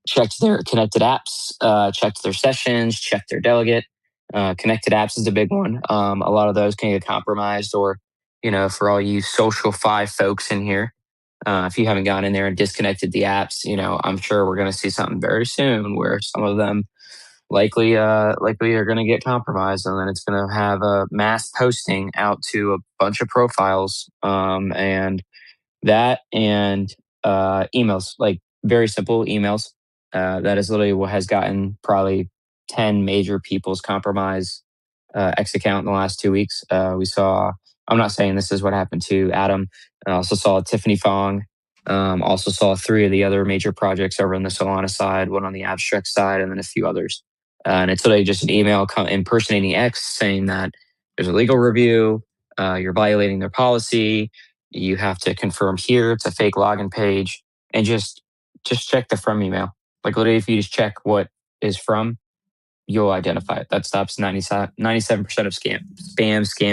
S6: checked their connected apps, checked their sessions, checked their delegate. Connected apps is a big one. A lot of those can get compromised, or, for all you social 5 folks in here, if you haven't gone in there and disconnected the apps, I'm sure we're going to see something very soon where some of them likely are going to get compromised, and then it's going to have a mass posting out to a bunch of profiles, and that and emails, like very simple emails. That is literally what has gotten probably 10 major people's compromise X account in the last 2 weeks. We saw, I'm not saying this is what happened to Adam. I also saw Tiffany Fong. Also saw 3 of the other major projects over on the Solana side, one on the abstract side, and then a few others. And it's literally just an email impersonating X saying that there's a legal review, you're violating their policy, you have to confirm here, it's a fake login page, and just check the from email. Like literally, if you just check what is from, you'll identify it. That stops 97% of scam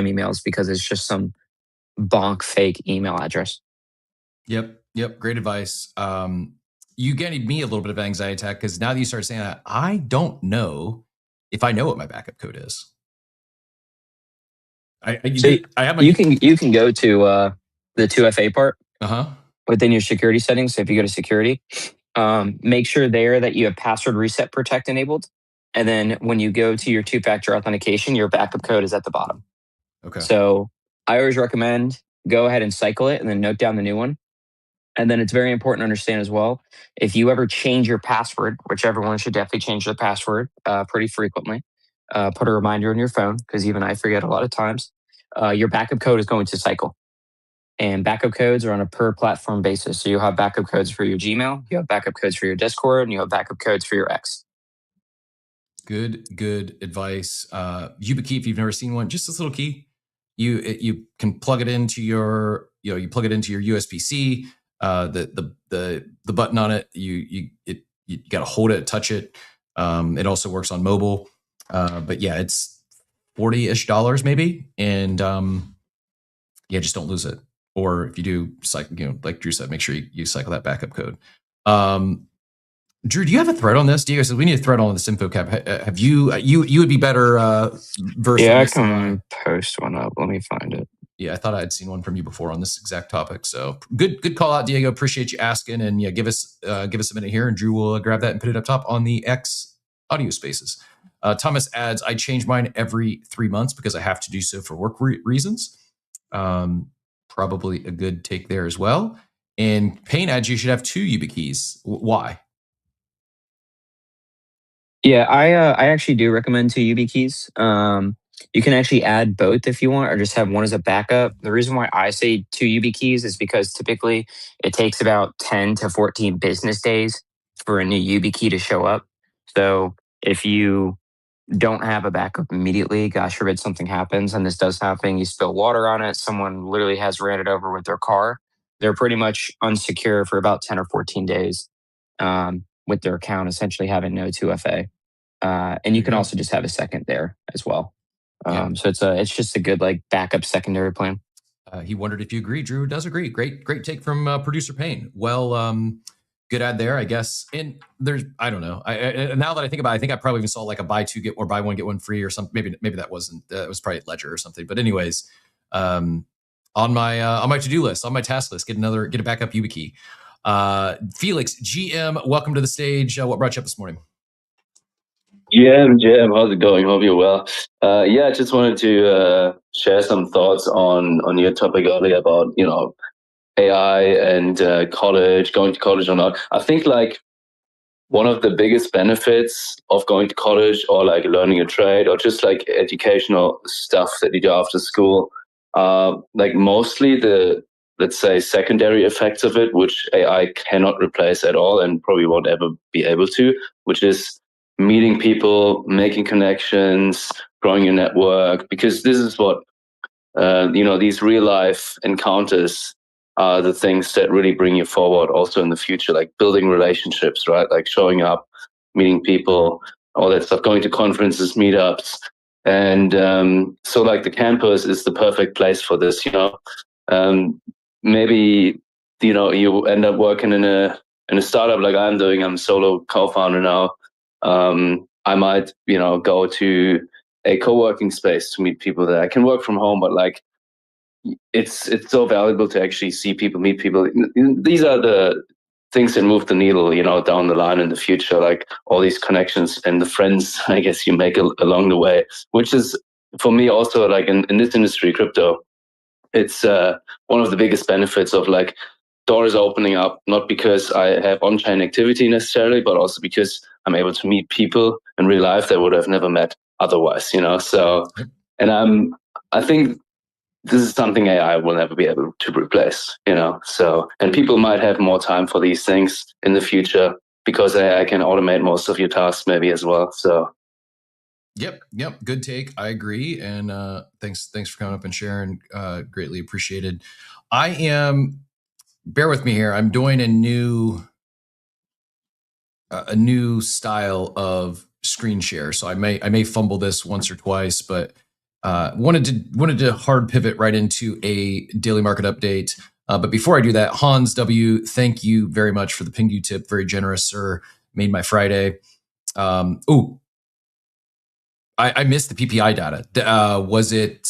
S6: emails, because it's just some bonk fake email address.
S5: Yep. Great advice. You gave me a little bit of anxiety attack, because now that you start saying that, I don't know if I know what my backup code is.
S6: You can go to the 2FA part within your security settings. So if you go to security, make sure there that you have password reset protect enabled. And then when you go to your 2-factor authentication, your backup code is at the bottom.
S5: Okay.
S6: So I always recommend go ahead and cycle it and then note down the new one. And then it's very important to understand as well, if you ever change your password, which everyone should definitely change their password pretty frequently, put a reminder on your phone, because even I forget a lot of times, your backup code is going to cycle. And backup codes are on a per platform basis. So you'll have backup codes for your Gmail, you have backup codes for your Discord, and you have backup codes for your X.
S5: Good advice. YubiKey, if you've never seen one, just this little key. You can plug it into your, you plug it into your USB-C. The button on it, you got to hold it, touch it. It also works on mobile. But yeah, it's $40-ish maybe, and yeah, just don't lose it. Or if you do, like Drew said, make sure you cycle that backup code. Drew, do you have a thread on this? Diego says we need a thread on this info cap. Have you would be better versed.
S6: Yeah, I can post one up. Let me find it.
S5: Yeah, I thought I had seen one from you before on this exact topic. So good call out, Diego. Appreciate you asking, and yeah, give us a minute here, and Drew will grab that and put it up top on the X audio spaces. Thomas adds, I change mine every 3 months because I have to do so for work reasons. Probably a good take there as well. And Payne adds, you should have 2 YubiKeys. Why?
S6: Yeah, I actually do recommend 2 YubiKeys. You can actually add both if you want, or just have one as a backup. The reason why I say 2 YubiKeys is because typically it takes about 10 to 14 business days for a new YubiKey to show up. So if you don't have a backup immediately, gosh forbid something happens, and this does happen, you spill water on it, someone literally has ran it over with their car, they're pretty much unsecure for about 10 or 14 days with their account essentially having no 2FA. And you can also just have a second there as well. So it's just a good like backup secondary plan.
S5: He wondered if you agree. Drew does agree. Great take from producer Payne. Well, good ad there, I guess. And there's, I don't know. I now that I think about it, I think I probably even saw like a buy one get one free or something. Maybe that wasn't. It was probably Ledger or something. But anyways, on my to do list, on my task list, get a backup YubiKey. Felix GM, welcome to the stage. What brought you up this morning?
S7: Jim, how's it going? Hope you're well. I just wanted to share some thoughts on your topic earlier about AI and college, going to college or not. I think like one of the biggest benefits of going to college or like learning a trade or just like educational stuff that you do after school, like mostly the, let's say, secondary effects of it, which AI cannot replace at all and probably won't ever be able to, which is meeting people, making connections, growing your network, because this is what, these real life encounters are the things that really bring you forward also in the future, like building relationships, right? Like showing up, meeting people, all that stuff, going to conferences, meetups. And so like the campus is the perfect place for this, maybe, you end up working in a startup like I'm doing. I'm a solo co-founder now. I might, go to a co-working space to meet people there. I can work from home, but like, it's so valuable to actually see people, meet people. These are the things that move the needle, down the line in the future, like all these connections and the friends, I guess, you make along the way, which is for me also like in this industry, crypto, it's one of the biggest benefits of like doors opening up, not because I have on-chain activity necessarily, but also because I'm able to meet people in real life that would have never met otherwise, so, and I think this is something AI will never be able to replace, so, and people might have more time for these things in the future because AI can automate most of your tasks maybe as well, so.
S5: Yep. Good take. I agree. And thanks for coming up and sharing. Greatly appreciated. Bear with me here. I'm doing a new style of screen share, so I may fumble this once or twice, but wanted to hard pivot right into a daily market update. But before I do that, Hans W, thank you very much for the Pingu tip. Very generous, sir. Made my Friday. I missed the PPI data. Was it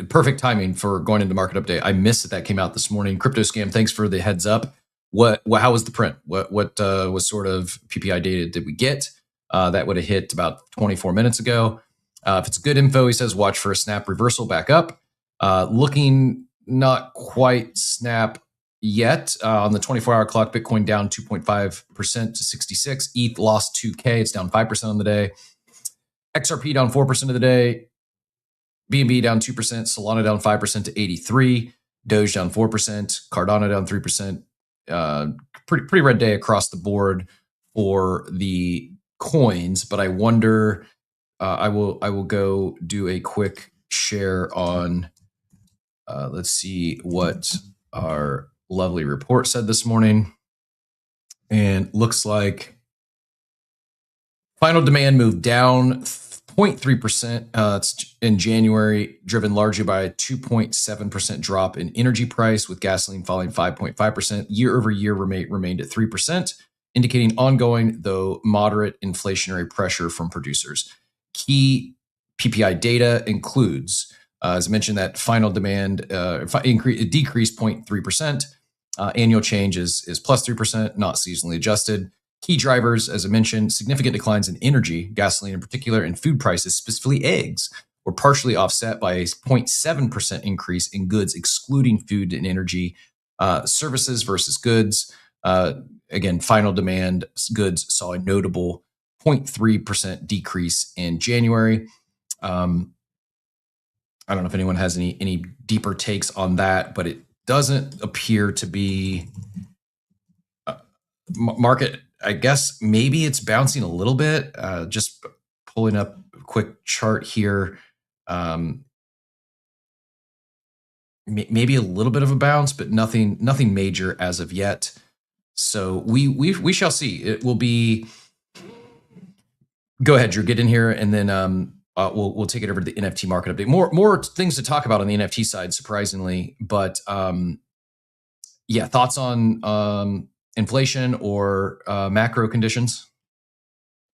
S5: perfect timing for going into market update? I missed that came out this morning. Crypto Scam, thanks for the heads up. How was the print? What was sort of PPI data did we get? That would have hit about 24 minutes ago. If it's good info, he says, watch for a snap reversal back up. Looking not quite snap yet. On the 24-hour clock, Bitcoin down 2.5% to 66. ETH lost 2K. It's down 5% on the day. XRP down 4% of the day. BNB down 2%. Solana down 5% to 83. Doge down 4%. Cardano down 3%. Pretty red day across the board for the coins, but I wonder. I will go do a quick share on. Let's see what our lovely report said this morning, and looks like final demand moved down 0.3% in January, driven largely by a 2.7% drop in energy price, with gasoline falling 5.5%. Year over year remained at 3%, indicating ongoing, though moderate, inflationary pressure from producers. Key PPI data includes, as I mentioned, that final demand decreased 0.3%. Annual change is plus 3%, not seasonally adjusted. Key drivers, as I mentioned, significant declines in energy, gasoline in particular, and food prices, specifically eggs, were partially offset by a 0.7% increase in goods, excluding food and energy. Services versus goods. Again, final demand goods saw a notable 0.3% decrease in January. I don't know if anyone has any deeper takes on that, but it doesn't appear to be market. I guess maybe it's bouncing a little bit. Just pulling up a quick chart here. Maybe a little bit of a bounce, but nothing major as of yet. So we shall see. It will be. Go ahead, Drew. Get in here, and then we'll take it over to the NFT market update. More things to talk about on the NFT side, surprisingly, but yeah, thoughts on inflation or macro conditions?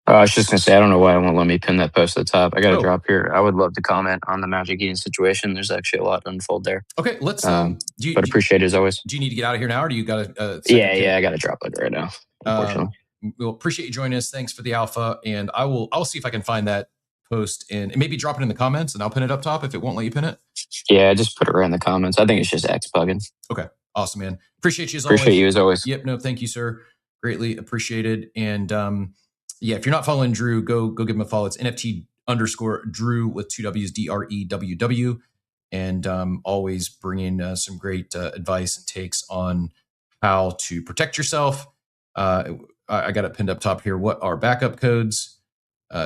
S6: I was just going to say, I don't know why it won't let me pin that post at the top. I got to drop here. I would love to comment on the Magic Eden situation. There's actually a lot to unfold there.
S5: Okay, let's.
S6: But appreciate it as always.
S5: Do you need to get out of here now, or do you got to?
S6: Yeah, I got to drop it right now, unfortunately.
S5: We'll appreciate you joining us. Thanks for the alpha, and I'll see if I can find that post and maybe drop it in the comments, and I'll pin it up top if it won't let you pin it.
S6: Yeah, just put it right in the comments. I think it's just X bugging.
S5: Okay, awesome, man. Appreciate you as
S6: always. Appreciate you as always.
S5: Yep, no, thank you, sir. Greatly appreciated. And yeah, if you're not following Drew, go give him a follow. It's NFT_Drew with 2 W's, DREWW, and always bringing some great advice and takes on how to protect yourself. I got it pinned up top here. What are backup codes?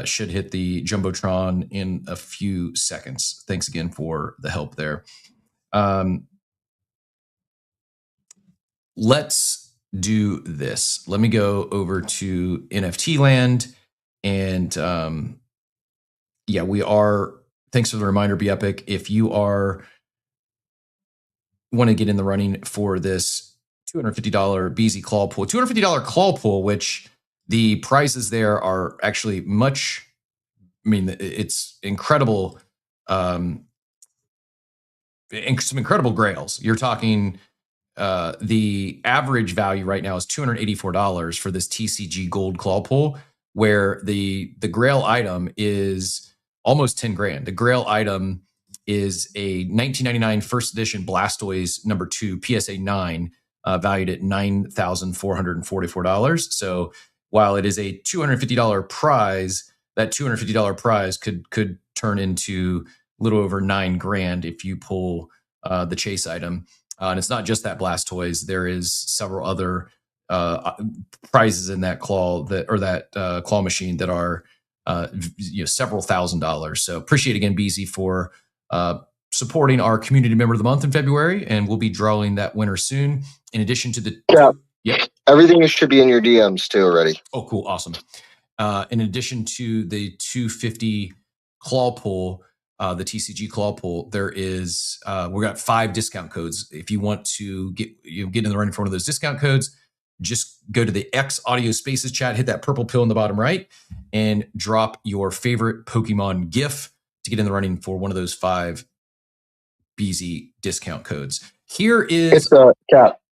S5: Should hit the Jumbotron in a few seconds. Thanks again for the help there. Let's do this. Let me go over to NFT land. And yeah, we are. Thanks for the reminder, Be Epic. If you want to get in the running for this $250 BZ claw pool, $250 claw pool, which the prizes there are actually much. I mean, it's incredible. Some incredible grails. You're talking. The average value right now is $284 for this TCG gold claw pool, where the grail item is almost 10 grand. The grail item is a 1999 first edition Blastoise #2 PSA 9, valued at $9,444. So while it is a $250 prize, that $250 prize could turn into a little over 9 grand if you pull the chase item. And it's not just that Blastoise. There is several other prizes in that claw claw machine that are several $1,000s. So appreciate again, BZ, for supporting our community member of the month in February, and we'll be drawing that winner soon. In addition to the
S1: everything should be in your DMs too already.
S5: Oh, cool, awesome. In addition to the 250 claw pool. The TCG claw pool, there is we got 5 discount codes. If you want to get in the running for one of those discount codes, just go to the X Audio Spaces chat, hit that purple pill in the bottom right, and drop your favorite Pokemon GIF to get in the running for one of those 5 BZ discount codes. Here is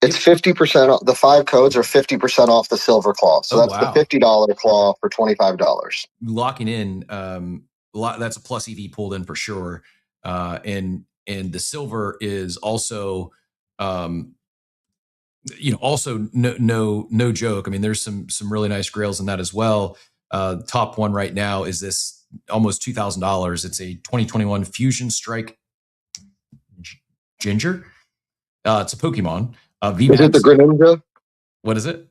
S1: it's 50% off. The 5 codes are 50% off the silver claw. So that's the $50 claw for $25.
S5: Locking in. That's a plus EV pulled in for sure, and the silver is also Also no joke. I mean, there's some really nice grails in that as well. Top one right now is this almost $2,000. It's a 2021 Fusion Strike Ginger. It's a Pokemon.
S1: Is it the Greninja?
S5: What is it?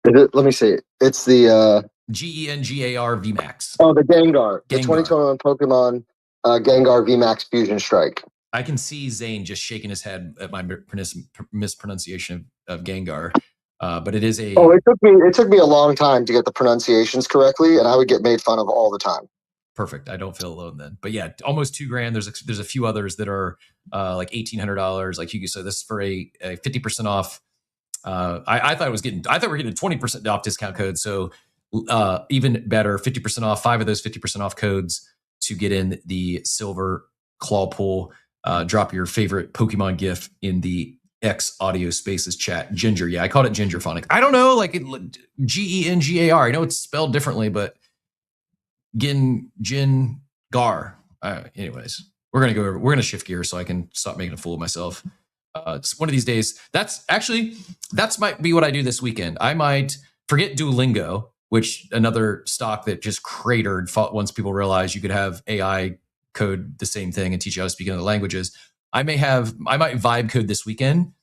S1: Let me see. It's the
S5: Gengar VMAX.
S1: Oh, the Gengar. The 2021 Pokemon Gengar VMAX Fusion Strike.
S5: I can see Zane just shaking his head at my mispronunciation of Gengar. But it is a.
S1: Oh, it took me a long time to get the pronunciations correctly, and I would get made fun of all the time.
S5: Perfect. I don't feel alone then. But yeah, almost $2,000. There's a few others that are like $1,800. Like Hugo said, this is for a 50% off. I thought we were getting a 20% off discount code. So even better, 50% off. 5 of those 50% off codes to get in the silver claw pool. Drop your favorite Pokemon GIF in the X Audio Spaces chat. Ginger. Yeah, I called it Ginger Phonics. I don't know, like Gengar. I know it's spelled differently, but Gar. Anyways, we're gonna shift gears so I can stop making a fool of myself. It's one of these days. That's might be what I do this weekend. I might forget Duolingo, which another stock that just cratered once people realized you could have AI code the same thing and teach you how to speak in other languages. I might vibe code this weekend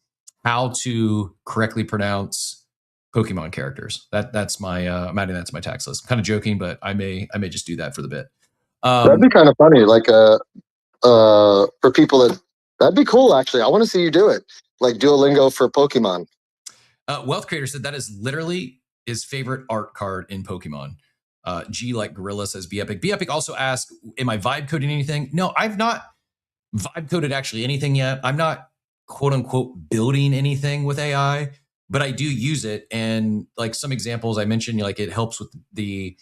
S5: how to correctly pronounce Pokemon characters. That's my I'm adding that to my tax list. I'm kind of joking, but I may just do that for the bit.
S1: That'd be kind of funny. Like for people that'd be cool. Actually, I want to see you do it. Like Duolingo for Pokemon.
S5: Wealth Creator said that is literally his favorite art card in Pokemon. G like Gorilla says Be Epic. Be Epic also asked, am I vibe coding anything? No, I've not vibe coded actually anything yet. I'm not quote unquote building anything with AI, but I do use it. And like some examples I mentioned, like it helps with the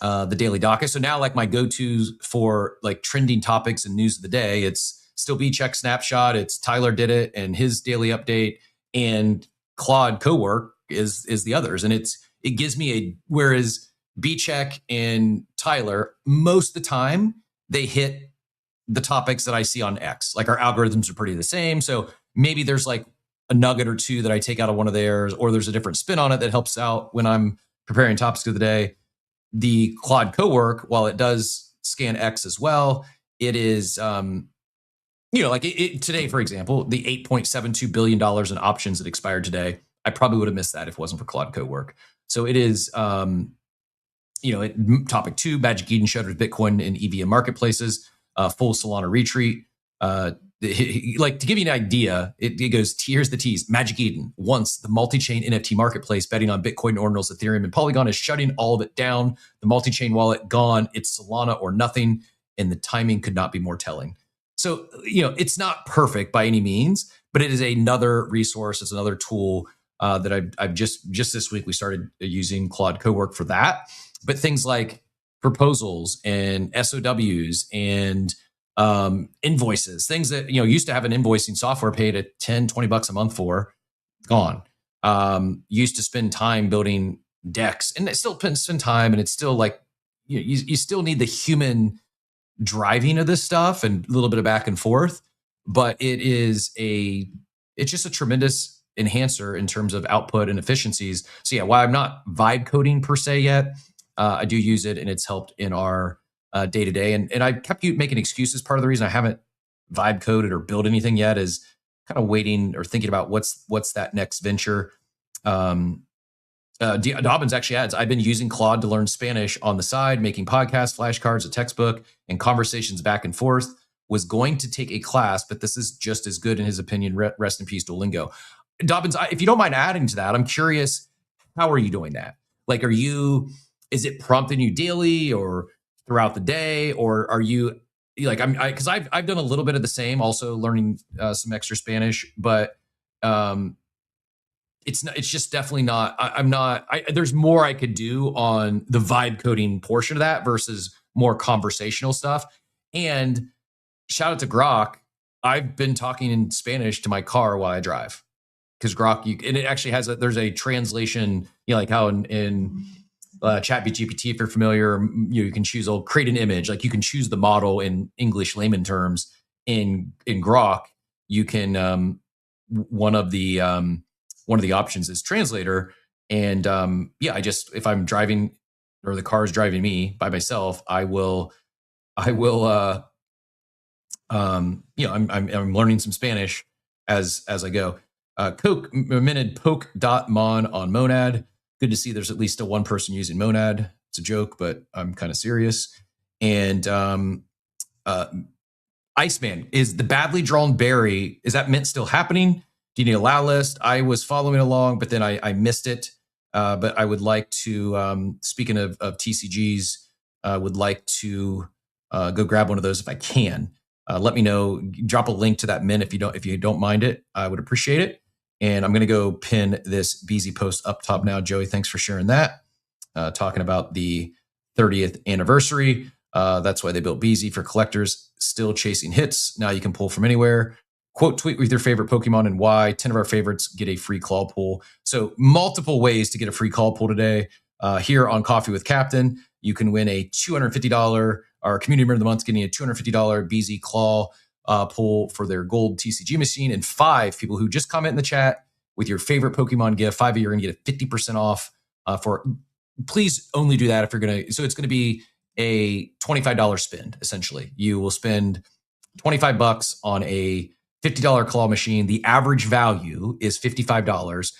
S5: daily docket. So now like my go-tos for like trending topics and news of the day, it's still B-Check Snapshot. It's Tyler did it and his daily update, and Claude Cowork is the others. And it gives me whereas B-Check and Tyler, most of the time they hit the topics that I see on X. Like our algorithms are pretty the same. So maybe there's like a nugget or two that I take out of one of theirs, or there's a different spin on it that helps out when I'm preparing topics of the day. The Claude Cowork, while it does scan X as well, it is, like today, for example, the $8.72 billion in options that expired today, I probably would have missed that if it wasn't for Claude Cowork. So it is, topic 2, Magic Eden shutters Bitcoin and EVM marketplaces, full Solana retreat. Like to give you an idea, it goes, here's the tease. Magic Eden, once the multi-chain NFT marketplace betting on Bitcoin, Ordinals, Ethereum, and Polygon is shutting all of it down. The multi-chain wallet gone. It's Solana or nothing. And the timing could not be more telling. So, it's not perfect by any means, but it is another resource. It's another tool that I've just this week, we started using Claude Cowork for that. But things like proposals and SOWs and invoices, things that used to have an invoicing software paid at $10-20 a month for, gone. Used to spend time building decks, and it still spend time, and it's still like you still need the human driving of this stuff and a little bit of back and forth, but it's just a tremendous enhancer in terms of output and efficiencies. So yeah, while I'm not vibe coding per se yet, I do use it, and it's helped in our day-to-day. And I kept making excuses. Part of the reason I haven't vibe coded or built anything yet is kind of waiting or thinking about what's that next venture. Dobbins actually adds, I've been using Claude to learn Spanish on the side, making podcasts, flashcards, a textbook, and conversations back and forth. Was going to take a class, but this is just as good in his opinion. Rest in peace, Duolingo. Dobbins, if you don't mind adding to that, I'm curious, how are you doing that? Like, is it prompting you daily or throughout the day, or are you like, because I've done a little bit of the same, also learning some extra Spanish, but it's just definitely not. There's more I could do on the vibe coding portion of that versus more conversational stuff. And shout out to Grok. I've been talking in Spanish to my car while I drive, because Grok, and it actually has there's a translation, like how in ChatGPT, if you're familiar, you can choose, create an image. Like you can choose the model in English layman terms. In Grok, you can one of the one of the options is translator. And yeah, if I'm driving or the car is driving me by myself, I will I'm learning some Spanish as I go. Coke minted poke.mon on Monad. Good to see there's at least still one person using Monad. It's a joke, but I'm kind of serious. And Iceman, is the badly drawn berry, is that mint still happening? Do you need a allow list? I was following along, but then I missed it. But I would like to, speaking of TCGs, would like to go grab one of those if I can. Let me know. Drop a link to that mint if you don't mind it. I would appreciate it. And I'm going to go pin this BZ post up top now. Joey, thanks for sharing that. Talking about the 30th anniversary. That's why they built BZ for collectors. Still chasing hits. Now you can pull from anywhere. Quote tweet with your favorite Pokemon and why. 10 of our favorites get a free claw pull. So multiple ways to get a free claw pull today. Here on Coffee with Captain, you can win a $250, our community member of the month getting a $250 BZ claw pull for their gold TCG machine, and 5 people who just comment in the chat with your favorite Pokemon gift. 5 of you are going to get a 50% off for. Please only do that if you're going to. So it's going to be a $25 spend. Essentially, you will spend $25 on a $50 claw machine. The average value is $55.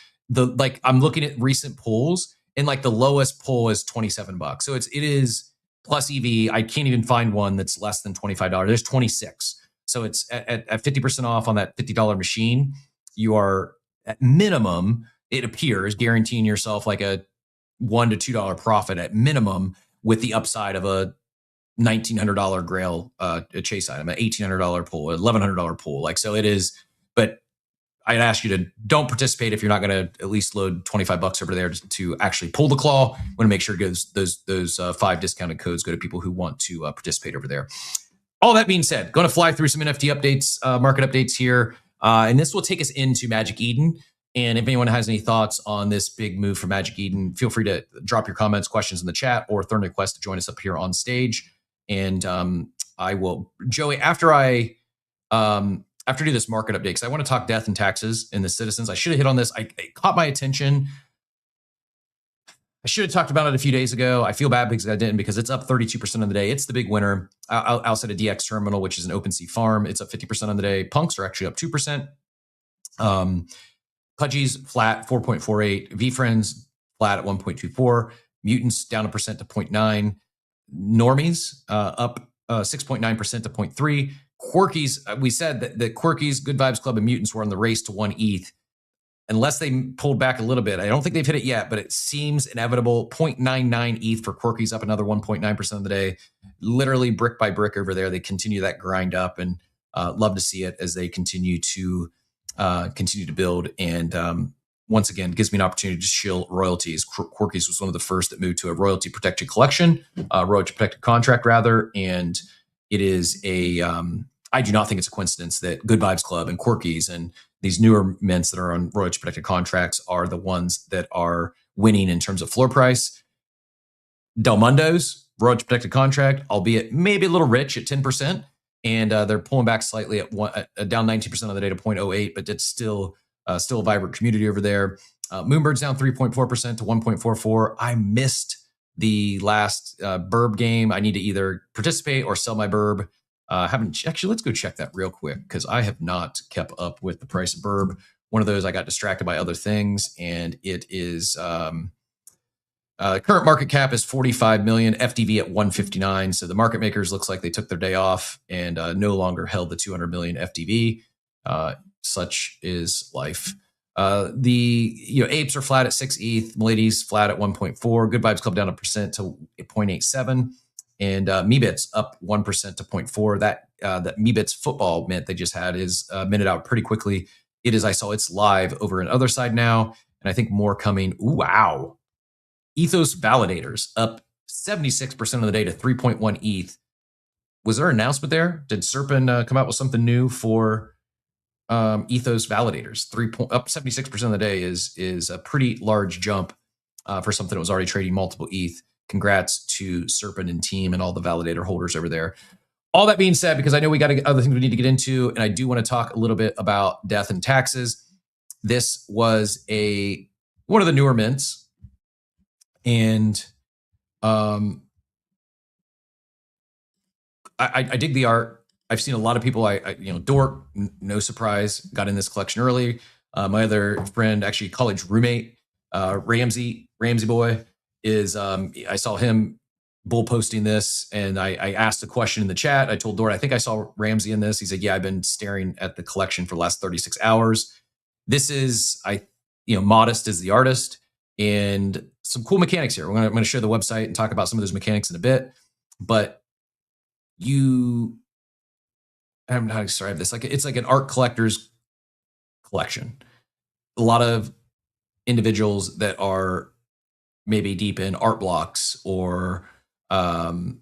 S5: I'm looking at recent pulls, and like the lowest pull is $27. So it is plus EV. I can't even find one that's less than $25. There's 26. So it's at 50% off on that $50 machine. You are at minimum, it appears, guaranteeing yourself like a $1 to $2 profit at minimum, with the upside of a $1,900 Grail chase item, an $1,800 pull, an $1,100 pull. Like, so it is. But I'd ask you to don't participate if you're not going to at least load $25 over there to actually pull the claw. Want to make sure those 5 discounted codes go to people who want to participate over there. All that being said, going to fly through some NFT updates, market updates here, and this will take us into Magic Eden. And if anyone has any thoughts on this big move for Magic Eden, feel free to drop your comments, questions in the chat, or throw a request to join us up here on stage. And I will, Joey, after I do this market update, because I want to talk death and taxes and the citizens. I should have hit on this. It caught my attention. I should have talked about it a few days ago. I feel bad because I didn't, because it's up 32% of the day. It's the big winner outside of DX Terminal, which is an OpenSea farm. It's up 50% on the day. Punks are actually up 2%. Pudgy's flat 4.48. VFriends flat at 1.24. Mutants down 1% to 0.9. Normies up 6.9% to 0.3. Quirkies, we said that Quirkies, Good Vibes Club, and Mutants were on the race to 1 ETH. Unless they pulled back a little bit. I don't think they've hit it yet, but it seems inevitable. 0.99 ETH for Quirkies, up another 1.9% of the day. Literally brick by brick over there. They continue that grind up, and love to see it as they continue to build. And once again, gives me an opportunity to shill royalties. Quirkies was one of the first that moved to a royalty protected collection, royalty protected contract rather. And it is I do not think it's a coincidence that Good Vibes Club and Quirkies and these newer mints that are on royalty protected contracts are the ones that are winning in terms of floor price. Del Mundo's royalty protected contract, albeit maybe a little rich at 10%, and they're pulling back slightly at down 19% of the day to 0.08, but it's still a vibrant community over there. Moonbird's down 3.4% to 1.44. I missed the last Burb game. I need to either participate or sell my Burb. Actually, let's go check that real quick, because I have not kept up with the price of Burb. One of those, I got distracted by other things, and it is current market cap is 45 million, FDV at 159. So the market makers looks like they took their day off and no longer held the 200 million FDV. Such is life. The apes are flat at 6 ETH, Milady's flat at 1.4, Good Vibes Club down 1% to 0.87. And Meebits up 1% to 0.4. That Meebits football mint they just had is minted out pretty quickly. It is, I saw it's live over on the other side now, and I think more coming. Ooh, wow. Ethos Validators up 76% of the day to 3.1 ETH. Was there an announcement there? Did Serpent come out with something new for Ethos Validators? Up 76% of the day is a pretty large jump for something that was already trading multiple ETH. Congrats to Serpent and team and all the validator holders over there. All that being said, because I know we got other things we need to get into, and I do want to talk a little bit about death and taxes. This was one of the newer mints, and I dig the art. I've seen a lot of people. Dork, no surprise, got in this collection early. My other friend, actually college roommate, Ramsey Boy, is. I saw him bull posting this, and I asked a question in the chat. I told Dort, I think I saw Ramsey in this. He said, "Yeah, I've been staring at the collection for the last 36 hours." This is, Modest is the artist, and some cool mechanics here. I'm going to share the website and talk about some of those mechanics in a bit. But I don't know how to describe this. It's like an art collector's collection. A lot of individuals that are maybe deep in art blocks or the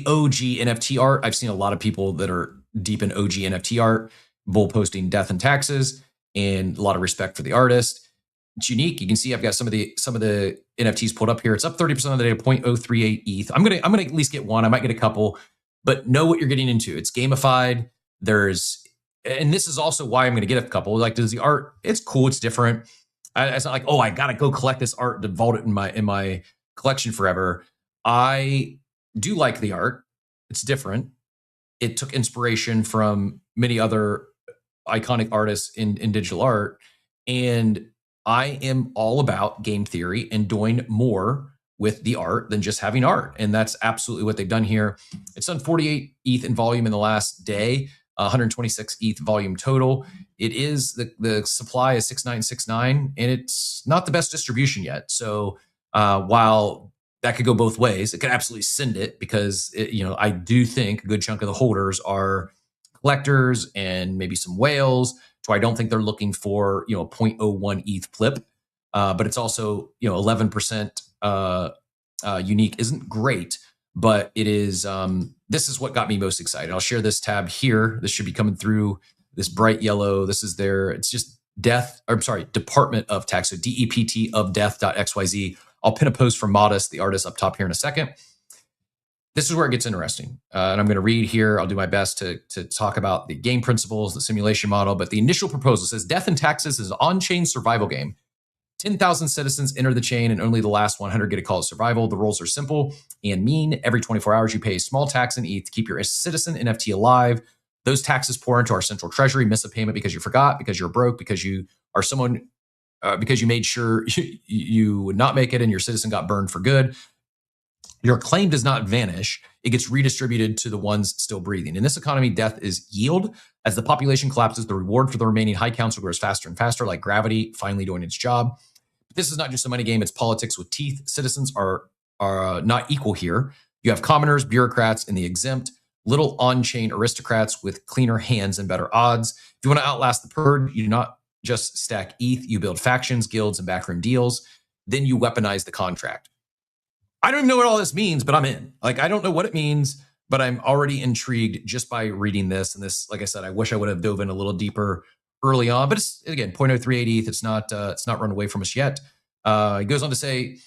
S5: OG NFT art. I've seen a lot of people that are deep in OG NFT art, bull posting death and taxes, and a lot of respect for the artist. It's unique. You can see I've got some of the NFTs pulled up here. It's up 30% of the day to 0.038 ETH. I'm gonna at least get one. I might get a couple, but know what you're getting into. It's gamified. And this is also why I'm gonna get a couple. Like, does the art? It's cool. It's different. It's not like, oh, I gotta go collect this art to vault it in my collection forever. I do like the art. It's different. It took inspiration from many other iconic artists in digital art, and I am all about game theory and doing more with the art than just having art. And that's absolutely what they've done here. It's done 48 ETH in volume in the last day, 126 ETH volume total. It is the supply is 6969, and it's not the best distribution yet. So while that could go both ways, it could absolutely send it, because I do think a good chunk of the holders are collectors and maybe some whales. So I don't think they're looking for 0.01 ETH flip, but it's also 11% unique isn't great, but it is. This is what got me most excited. I'll share this tab here. This should be coming through. This bright yellow. This is it's just Department of Tax. So DEPT of death.xyz. I'll pin a post from Modest, the artist, up top here in a second. This is where it gets interesting. And I'm going to read here. I'll do my best to talk about the game principles, the simulation model. But the initial proposal says Death and Taxes is an on-chain survival game. 10,000 citizens enter the chain, and only the last 100 get a call to survival. The rules are simple and mean. Every 24 hours, you pay a small tax in ETH to keep your citizen NFT alive. Those taxes pour into our central treasury. Miss a payment because you forgot, because you're broke, because you are someone, because you made sure you would not make it and your citizen got burned for good. Your claim does not vanish. It gets redistributed to the ones still breathing. In this economy, death is yield. As the population collapses, the reward for the remaining high council grows faster and faster, like gravity finally doing its job. But this is not just a money game. It's politics with teeth. Citizens are not equal here. You have commoners, bureaucrats, and the exempt, little on-chain aristocrats with cleaner hands and better odds. If you want to outlast the purge, you do not just stack ETH. You build factions, guilds, and backroom deals. Then you weaponize the contract. I don't even know what all this means, but I'm in. I don't know what it means, but I'm already intrigued just by reading this. And this, like I said, I wish I would have dove in a little deeper early on, but it's, again, 0.038 ETH. It's not run away from us yet. It goes on to say,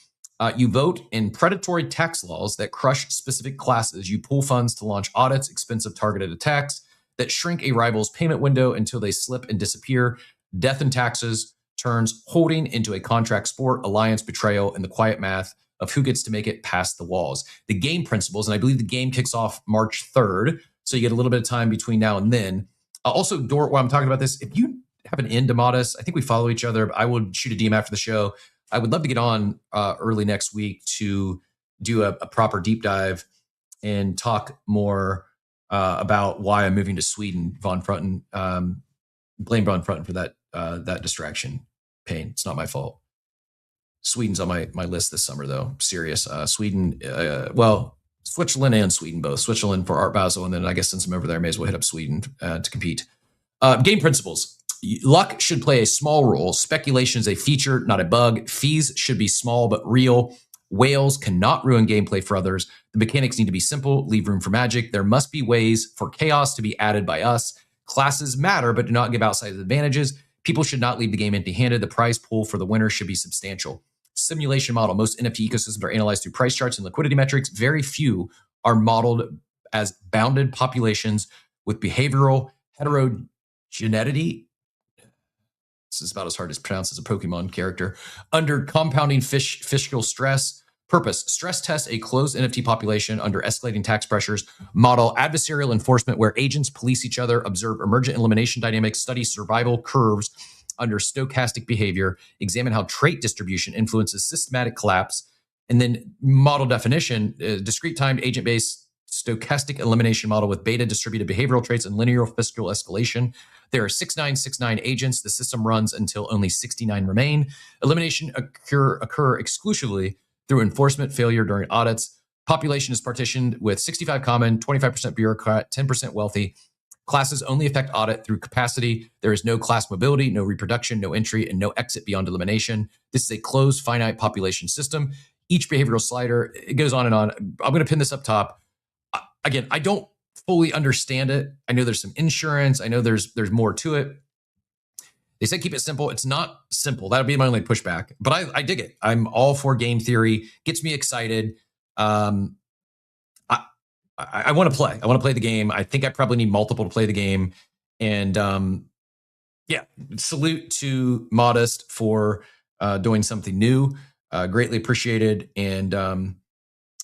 S5: you vote in predatory tax laws that crush specific classes. You pool funds to launch audits, expensive targeted attacks that shrink a rival's payment window until they slip and disappear. Death and Taxes turns holding into a contract sport, alliance, betrayal, and the quiet math of who gets to make it past the walls. The game principles, and I believe the game kicks off March 3rd, so you get a little bit of time between now and then. Also, Dort, while I'm talking about this, if you have an end to Modest, I think we follow each other, but I will shoot a DM after the show. I would love to get on early next week to do a proper deep dive and talk more about why I'm moving to Sweden. Von Frunten, blame Von Frunten for that distraction pain. It's not my fault. Sweden's on my list this summer, though. Serious. Sweden, Switzerland and Sweden both. Switzerland for Art Basel, and then I guess since I'm over there, I may as well hit up Sweden to compete. Game principles. Luck should play a small role. Speculation is a feature, not a bug. Fees should be small but real. Whales cannot ruin gameplay for others. The mechanics need to be simple, leave room for magic. There must be ways for chaos to be added by us. Classes matter, but do not give outside advantages. People should not leave the game empty-handed. The prize pool for the winner should be substantial. Simulation model. Most NFT ecosystems are analyzed through price charts and liquidity metrics. Very few are modeled as bounded populations with behavioral Genetity. This is about as hard to pronounce as a Pokemon character. Under compounding fiscal stress. Purpose, stress test a closed NFT population under escalating tax pressures, model adversarial enforcement where agents police each other, observe emergent elimination dynamics, study survival curves under stochastic behavior, examine how trait distribution influences systematic collapse, and then model definition, discrete timed agent-based stochastic elimination model with beta distributed behavioral traits and linear fiscal escalation. There are 6969 agents. The system runs until only 69 remain. Elimination occur exclusively through enforcement failure during audits. Population is partitioned with 65 common, 25% bureaucrat, 10% wealthy. Classes only affect audit through capacity. There is no class mobility, no reproduction, no entry, and no exit beyond elimination. This is a closed, finite population system. Each behavioral slider, it goes on and on. I'm going to pin this up top. Again, I don't fully understand it. I know there's some insurance. I know there's more to it. They said keep it simple. It's not simple. That'll be my only pushback. But I dig it. I'm all for game theory. Gets me excited. I want to play. I want to play the game. I think I probably need multiple to play the game. And yeah, salute to Modest for doing something new. Greatly appreciated. And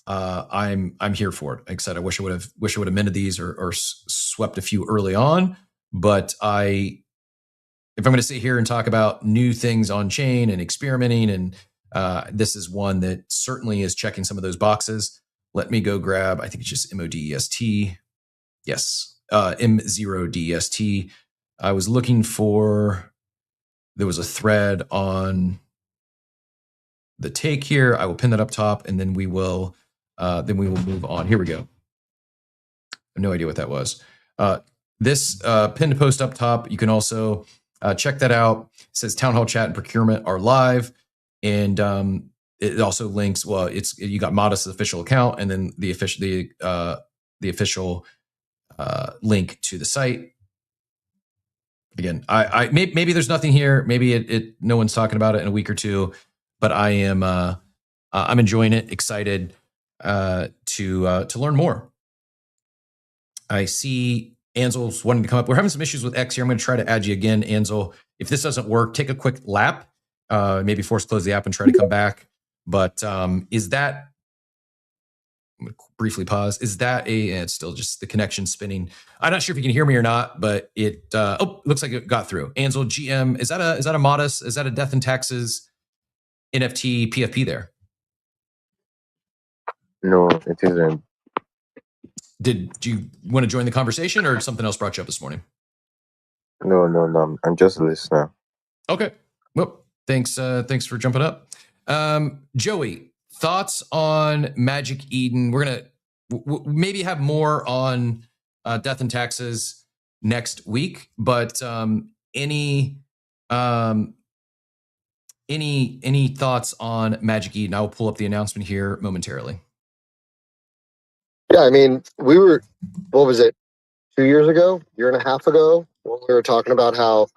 S5: I'm here for it. Like I said, I wish I would have minted these or swept a few early on. But if I'm going to sit here and talk about new things on chain and experimenting, and this is one that certainly is checking some of those boxes. Let me go grab, I think it's just MODEST. Yes, M0DEST. I was looking for, there was a thread on the take here. I will pin that up top, and then we will move on. Here we go. I have no idea what that was. This pinned post up top, you can also check that out. It says Town Hall Chat and Procurement are live. And it also links, well, you got Modest's official account and then the official link to the site. Again, maybe there's nothing here. Maybe no one's talking about it in a week or two, but I'm enjoying it, excited to learn more. I see Ansel's wanting to come up. We're having some issues with X here. I'm going to try to add you again, Ansel. If this doesn't work, take a quick lap. Maybe force close the app and try to come back. But is that, I'm going to briefly pause. Is that it's still just the connection spinning. I'm not sure if you can hear me or not, but it looks like it got through. Ansel, GM, is that a Modest? Is that a Death and Taxes NFT PFP there?
S8: No, it isn't.
S5: Did you want to join the conversation or something else brought you up this morning?
S8: No. I'm just a listener.
S5: Okay. Well, thanks for jumping up. Joey, thoughts on Magic Eden? We're going to maybe have more on Death and Taxes next week, but any thoughts on Magic Eden? I will pull up the announcement here momentarily.
S1: Yeah, I mean, we were, what was it, 2 years ago, year and a half ago, when we were talking about how,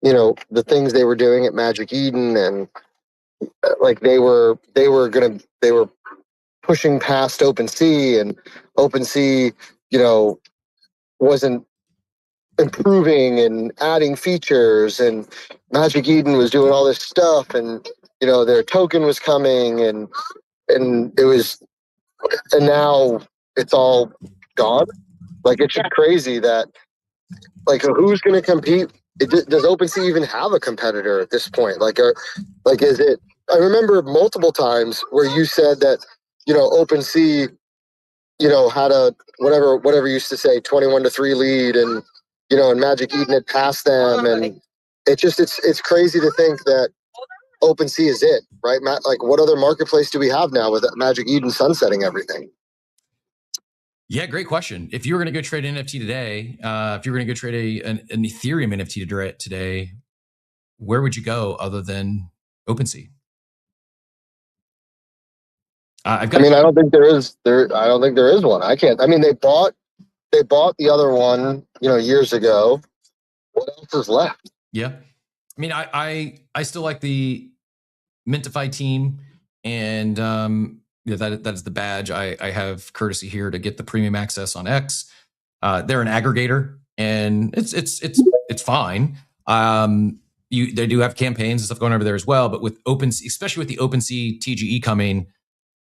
S1: the things they were doing at Magic Eden, and like they were pushing past OpenSea, and OpenSea, wasn't improving and adding features, and Magic Eden was doing all this stuff, and their token was coming, and it was. And now it's all gone. Like, it's just crazy that, like, who's going to compete? Does OpenSea even have a competitor at this point? Is it? I remember multiple times where you said that, OpenSea, had a whatever you used to say 21-3 lead, and and Magic Eden had passed them, and it's crazy to think that OpenSea is it, right, Matt? Like, what other marketplace do we have now with Magic Eden sunsetting everything?
S5: Yeah, great question. If you were going to go trade an NFT today, if you were going to go trade an Ethereum NFT today, where would you go other than OpenSea? I
S1: don't think there is. I don't think there is one. I can't. I mean, they bought the other one, years ago. What else is left?
S5: Yeah. I mean, I still like the Mintify team, and that is the badge. I have courtesy here to get the premium access on X. They're an aggregator, and it's fine. They do have campaigns and stuff going over there as well, but with OpenSea, especially with the OpenSea TGE coming,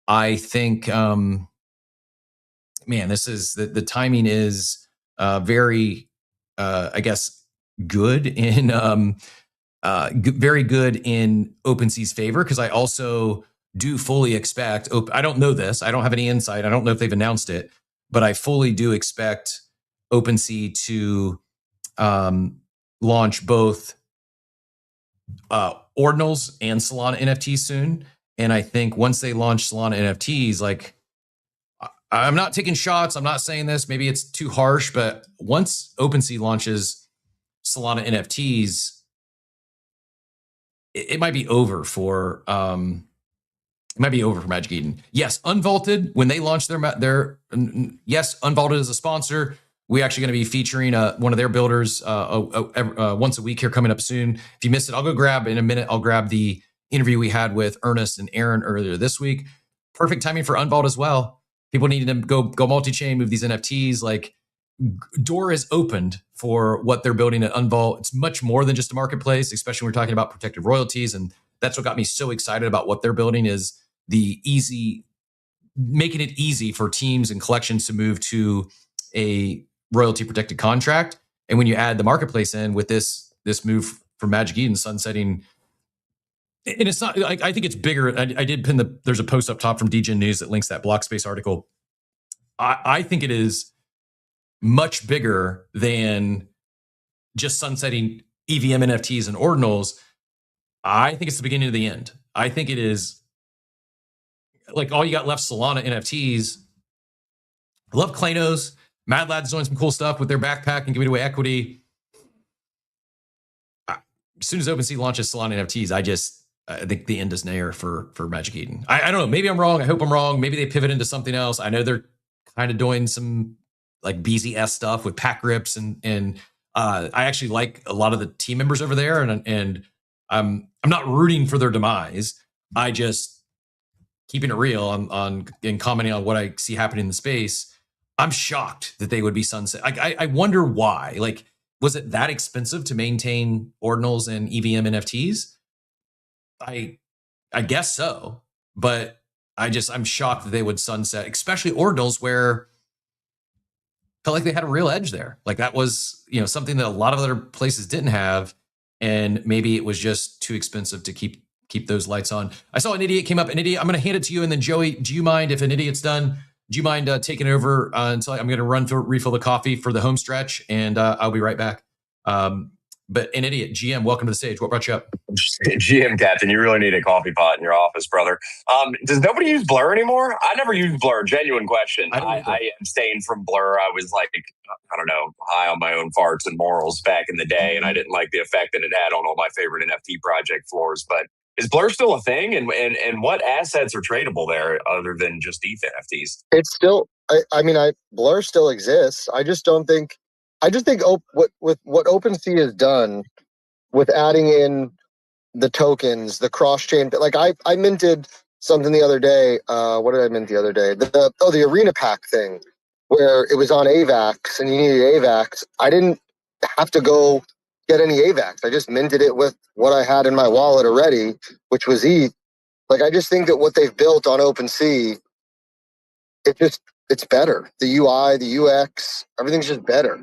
S5: I think, man, this is the timing is very, I guess, good in very good in OpenSea's favor, because I also do fully expect. I don't know this. I don't have any insight. I don't know if they've announced it, but I fully do expect OpenSea to launch both Ordinals and Solana NFTs soon. And I think once they launch Solana NFTs, like, I'm not taking shots, I'm not saying this, maybe it's too harsh, but once OpenSea launches Solana NFTs, it might be over for Magic Eden. Yes, Unvaulted, when they launch yes, Unvaulted is a sponsor. We're actually going to be featuring one of their builders once a week here coming up soon. If you missed it, I'll grab the interview we had with Ernest and Aaron earlier this week. Perfect timing for Unvault as well. People needing to go multi-chain, move these NFTs. Like, door is opened for what they're building at Unvault. It's much more than just a marketplace, especially when we're talking about protected royalties. And that's what got me so excited about what they're building, is making it easy for teams and collections to move to a royalty protected contract. And when you add the marketplace in with this move for Magic Eden sunsetting, and it's not, I think it's bigger. I did pin there's a post up top from DGen News that links that Blockspace article. I think it is much bigger than just sunsetting EVM NFTs and Ordinals. I think it's the beginning of the end. I think it is like all you got left Solana NFTs. I love Klanos. Mad Lad's doing some cool stuff with their backpack and giving away equity. As soon as OpenSea launches Solana NFTs, I think the end is near for Magic Eden. I don't know. Maybe I'm wrong. I hope I'm wrong. Maybe they pivot into something else. I know they're kind of doing some like BZS stuff with pack grips, and I actually like a lot of the team members over there, and I'm not rooting for their demise. I just keeping it real on and commenting on what I see happening in the space. I'm shocked that they would be sunset. I wonder why. Like, was it that expensive to maintain Ordinals and EVM NFTs? I guess so, but I'm shocked that they would sunset, especially Ordinals, where felt like they had a real edge there. Like, that was, something that a lot of other places didn't have, and maybe it was just too expensive to keep those lights on. I saw an idiot came up. An idiot, I'm going to hand it to you, and then Joey, do you mind if an idiot's done? Do you mind taking over until I'm going to refill the coffee for the home stretch, and I'll be right back. But an idiot, GM, welcome to the stage. What brought you up?
S9: GM Captain, you really need a coffee pot in your office, brother. Does nobody use Blur anymore? I never used Blur. Genuine question. I abstained from Blur. I was like, I don't know, high on my own farts and morals back in the day, and I didn't like the effect that it had on all my favorite NFT project floors. But is Blur still a thing? And what assets are tradable there other than just ETH NFTs?
S1: It's still, Blur still exists. I just think what OpenSea has done with adding in the tokens, the cross-chain, like I minted something the other day. What did I mint the other day? The arena pack thing, where it was on AVAX and you needed AVAX. I didn't have to go get any AVAX. I just minted it with what I had in my wallet already, which was ETH. Like, I just think that what they've built on OpenSea, it's better. The UI, the UX, everything's just better.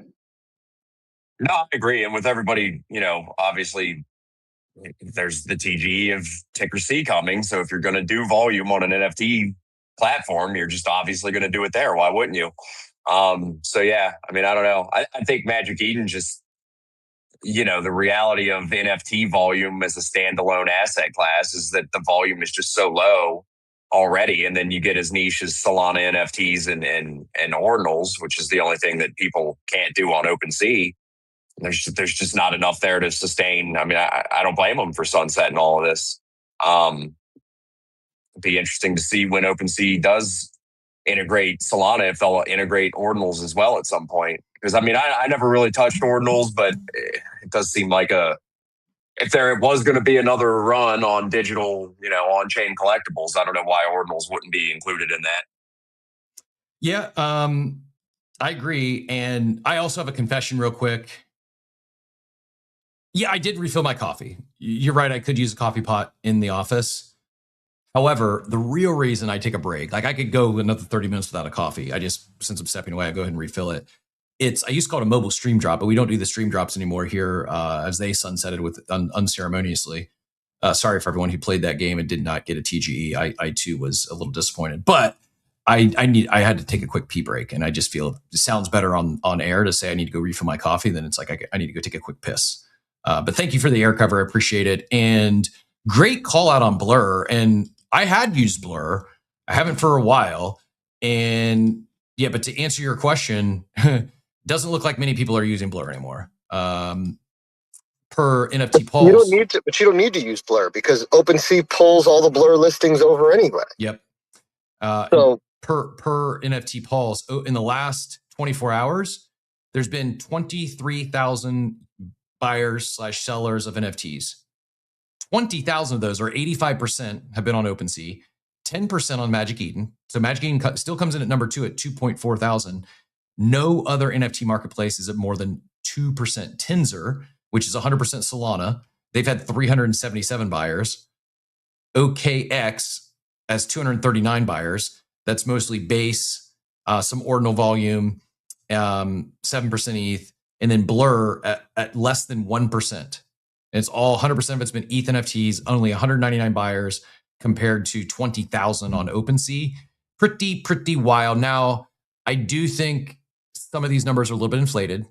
S9: No, I agree. And with everybody, obviously there's the TG of ticker C coming. So if you're going to do volume on an NFT platform, you're just obviously going to do it there. Why wouldn't you? So yeah, I don't know. I think Magic Eden just, the reality of NFT volume as a standalone asset class is that the volume is just so low already. And then you get as niche as Solana NFTs and Ordinals, which is the only thing that people can't do on OpenSea. There's just not enough there to sustain. I don't blame them for sunsetting all of this. It'd be interesting to see when OpenSea does integrate Solana, if they'll integrate Ordinals as well at some point. Because I never really touched Ordinals, but it does seem like if there was going to be another run on digital, on-chain collectibles, I don't know why Ordinals wouldn't be included in that.
S5: Yeah. I agree. And I also have a confession real quick. Yeah, I did refill my coffee. You're right. I could use a coffee pot in the office. However, the real reason I take a break, like I could go another 30 minutes without a coffee. Since I'm stepping away, I go ahead and refill it. I used to call it a mobile stream drop, but we don't do the stream drops anymore here as they sunsetted with unceremoniously. Sorry for everyone who played that game and did not get a TGE. I too was a little disappointed, but I had to take a quick pee break, and I just feel it sounds better on air to say I need to go refill my coffee than it's like I need to go take a quick piss. But thank you for the air cover. I appreciate it. And great call out on Blur. And I had used Blur. I haven't for a while. And yeah, but to answer your question, doesn't look like many people are using Blur anymore. Per NFT Pulse.
S1: You don't need to use Blur because OpenSea pulls all the Blur listings over anyway.
S5: Yep.
S1: So
S5: per NFT Pulse, in the last 24 hours, there's been 23,000 buyers / sellers of NFTs. 20,000 of those, or 85%, have been on OpenSea, 10% on Magic Eden. So Magic Eden still comes in at number 2 at 2.4 thousand. No other NFT marketplace is at more than 2%. Tinzer, which is 100% Solana, they've had 377 buyers. OKX has 239 buyers. That's mostly base, some ordinal volume, 7% ETH, and then Blur at less than 1%. And it's all 100% of it's been ETH NFTs, only 199 buyers compared to 20,000 on OpenSea. Pretty wild. Now, I do think some of these numbers are a little bit inflated.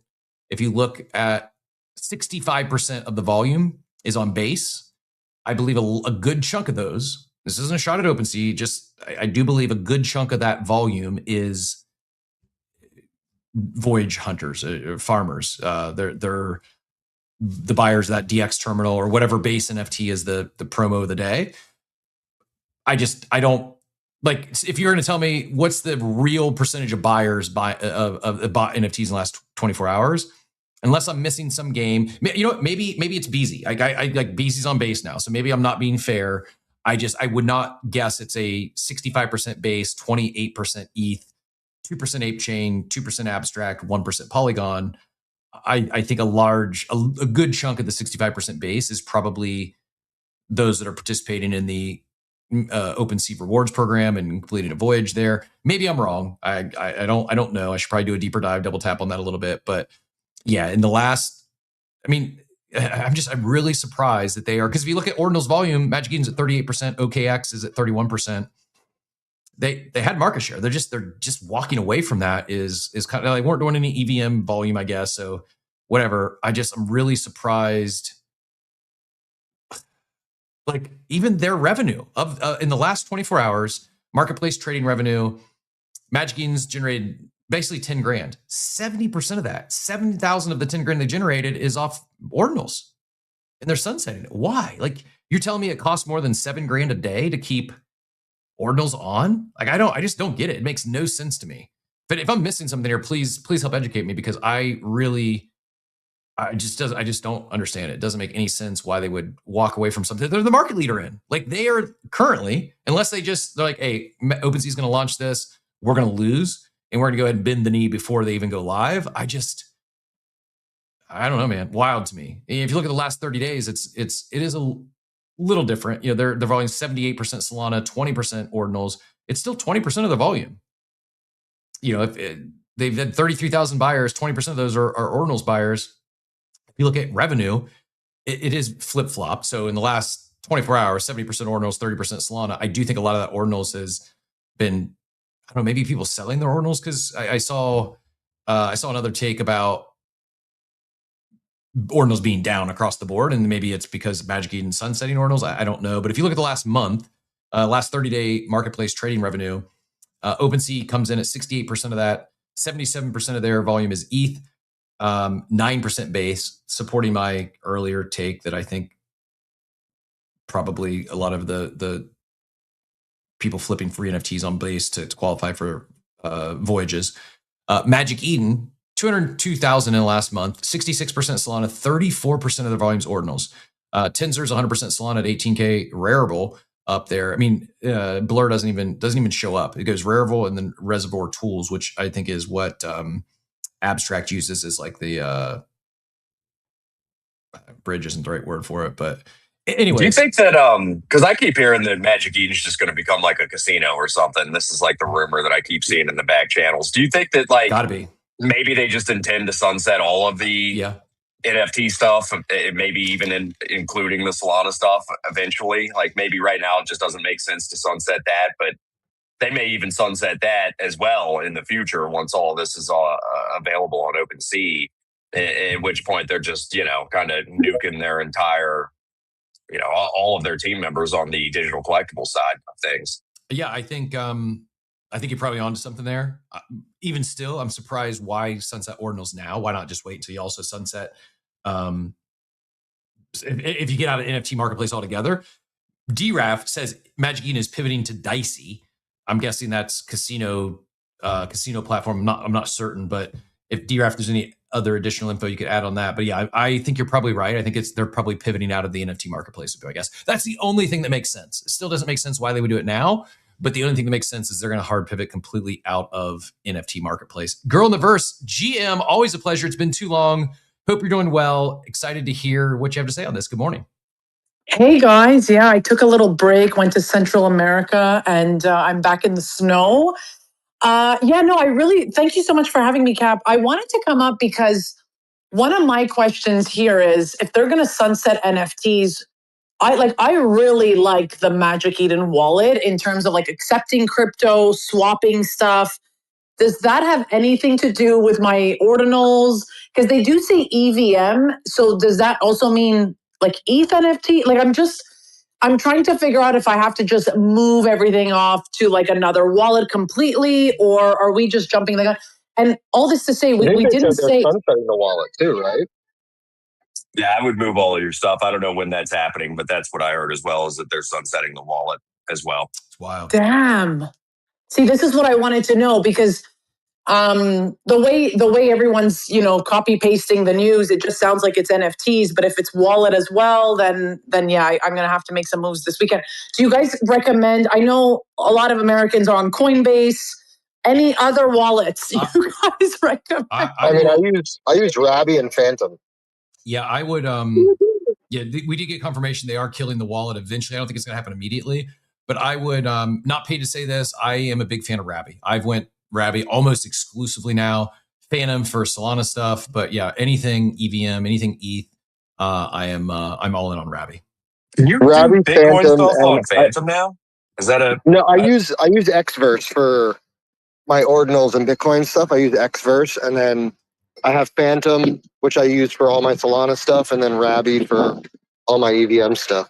S5: If you look at 65% of the volume is on base, I believe a good chunk of those, this isn't a shot at OpenSea, I do believe a good chunk of that volume is voyage hunters, farmers. They're the buyers of that DX terminal or whatever base NFT is the promo of the day. I don't like, if you're going to tell me what's the real percentage of buyers bought NFTs in the last 24 hours, unless I'm missing some game, you know what, maybe it's BZ. I like BZ's on base now, so maybe I'm not being fair. I would not guess it's a 65% base, 28% ETH, 2% ape chain, 2% abstract, 1% polygon. I think a good chunk of the 65% base is probably those that are participating in the OpenSea rewards program and completing a voyage there. Maybe I'm wrong. I don't know. I should probably do a deeper dive, double tap on that a little bit. But yeah, in the last, I'm really surprised that they are, because if you look at Ordinals volume, Magic Eden's at 38%, OKX is at 31%. They had market share. They're just walking away from that is kind of, they weren't doing any EVM volume, I guess. So whatever. I'm really surprised. Like even their revenue of in the last 24 hours, marketplace trading revenue, Magic Eden's generated basically 10 grand. 70% of that, 7,000 of the 10 grand they generated is off Ordinals, and they're sunsetting it. Why? Like, you're telling me it costs more than 7 grand a day to keep Ordinals on? Like, I just don't get it. It makes no sense to me. But if I'm missing something here, please help educate me, because I just don't understand it. It doesn't make any sense why they would walk away from something they're the market leader in. Like, they are currently, unless they're like, hey, OpenSea's going to launch this, we're going to lose, and we're going to go ahead and bend the knee before they even go live. I don't know, man. Wild to me. If you look at the last 30 days, it is a little different. You know, their volume 78% Solana, 20% Ordinals. It's still 20% of the volume. You know, if they've had 33,000 buyers, 20% of those are Ordinals buyers. If you look at revenue, it is flip-flop. So in the last 24 hours, 70% Ordinals, 30% Solana. I do think a lot of that Ordinals has been, I don't know, maybe people selling their Ordinals, because I saw another take about Ordinals being down across the board, and maybe it's because Magic Eden sunsetting Ordinals. I don't know. But if you look at the last month, last 30-day marketplace trading revenue, OpenSea comes in at 68% of that. 77% of their volume is ETH, 9% base, supporting my earlier take that I think probably a lot of the people flipping free NFTs on base to qualify for voyages. Magic Eden, 202,000 in the last month, 66% Solana, 34% of their volume's Ordinals. Tinzer's 100% Solana at 18K, Rareable, up there. I mean, Blur doesn't even show up. It goes Rarible and then Reservoir Tools, which I think is what Abstract uses as like the bridge isn't the right word for it, but anyway.
S9: Do you think that because I keep hearing that Magic Eden's just going to become like a casino or something? This is like the rumor that I keep seeing in the back channels. Do you think that like
S5: gotta be
S9: maybe they just intend to sunset all of the NFT stuff, maybe even including the Solana stuff eventually? Like maybe right now it just doesn't make sense to sunset that, but they may even sunset that as well in the future once all this is available on OpenSea. At which point they're just, kind of nuking their entire, all of their team members on the digital collectible side of things.
S5: Yeah, I think you're probably onto something there. Even still, I'm surprised why sunset Ordinals now. Why not just wait until you also sunset? If you get out of NFT marketplace altogether, DRAF says Magic Eden is pivoting to Dicey. I'm guessing that's casino platform. I'm not certain, but if DRAF, there's any other additional info you could add on that. But yeah, I think you're probably right. I think they're probably pivoting out of the NFT marketplace. I guess that's the only thing that makes sense. It still doesn't make sense why they would do it now, but the only thing that makes sense is they're going to hard pivot completely out of NFT marketplace. Girl in the Verse, GM, always a pleasure. It's been too long. Hope you're doing well. Excited to hear what you have to say on this. Good morning.
S10: Hey guys, yeah, I took a little break, went to Central America, and I'm back in the snow. I really thank you so much for having me, Cap. I wanted to come up because one of my questions here is if they're going to sunset NFTs, I really like the Magic Eden wallet in terms of like accepting crypto, swapping stuff. Does that have anything to do with my ordinals? Because they do say EVM. So does that also mean like ETH NFT? Like I'm trying to figure out if I have to just move everything off to like another wallet completely, or are we just jumping the gun? And all this to say, we didn't say
S1: sunsetting the wallet too, right?
S9: Yeah, I would move all of your stuff. I don't know when that's happening, but that's what I heard as well, is that they're sunsetting the wallet as well.
S5: It's wild.
S10: Damn. See, this is what I wanted to know because the way everyone's copy pasting the news, it just sounds like it's NFTs. But if it's wallet as well, then yeah, I'm gonna have to make some moves this weekend. Do you guys recommend? I know a lot of Americans are on Coinbase. Any other wallets you guys recommend?
S1: I use Rabby and Phantom.
S5: Yeah, I would. We did get confirmation they are killing the wallet eventually. I don't think it's going to happen immediately, but I would not pay to say this. I am a big fan of Rabby. I've went Rabby almost exclusively now. Phantom for Solana stuff, but yeah, anything EVM, anything ETH, I'm all in on Rabby.
S9: Can you
S1: Rabby,
S9: do Bitcoin
S1: Phantom,
S9: stuff on Phantom now? Is that a
S1: no? I use Xverse for my ordinals and Bitcoin stuff. I use Xverse, and then I have Phantom, which I use for all my Solana stuff, and then Rabby for all my EVM stuff.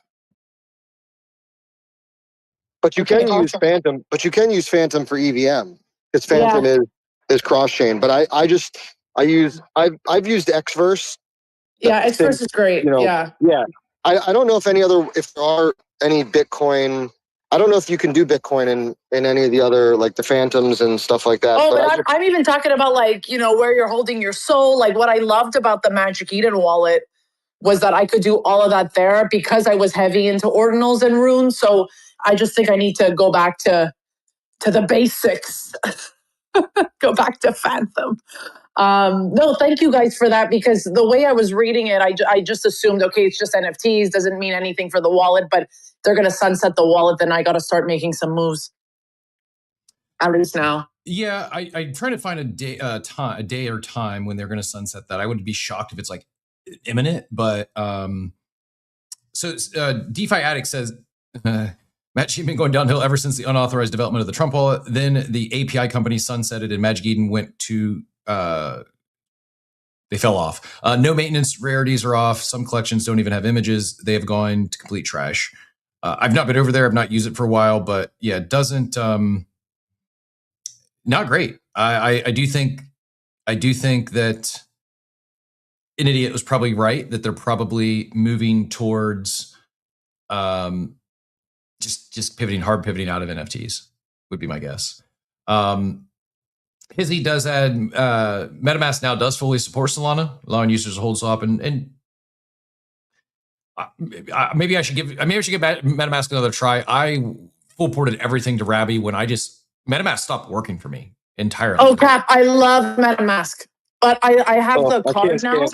S1: But you can use Phantom. But you can use Phantom for EVM because Phantom is cross chain. But I've used Xverse.
S10: Yeah, Xverse is great. Yeah.
S1: I don't know if there are any Bitcoin. I don't know if you can do Bitcoin in any of the other, like the Phantoms and stuff like that.
S10: Oh, but I'm even talking about like, where you're holding your soul. Like what I loved about the Magic Eden wallet was that I could do all of that there because I was heavy into ordinals and runes. So I just think I need to go back to the basics, go back to Phantom. No, thank you guys for that, because the way I was reading it, I just assumed, okay, it's just NFTs, doesn't mean anything for the wallet, but they're going to sunset the wallet, then I got to start making some moves. At least now.
S5: Yeah, I'm trying to find a day or time when they're going to sunset that. I would be shocked if it's like imminent, but DeFi Addict says, Matt, you've been going downhill ever since the unauthorized development of the Trump wallet. Then the API company sunsetted and Magic Eden went to they fell off. No maintenance, rarities are off. Some collections don't even have images. They have gone to complete trash. I've not been over there. I've not used it for a while, but yeah, it doesn't. Not great. I do think that an idiot was probably right that they're probably moving towards just hard pivoting out of NFTs would be my guess. Hizzy does add MetaMask now does fully support Solana, allowing users to hold swap and maybe I should give MetaMask another try. I full ported everything to Rabby when MetaMask stopped working for me entirely.
S10: Oh, Cap, I love MetaMask, but I have the card now.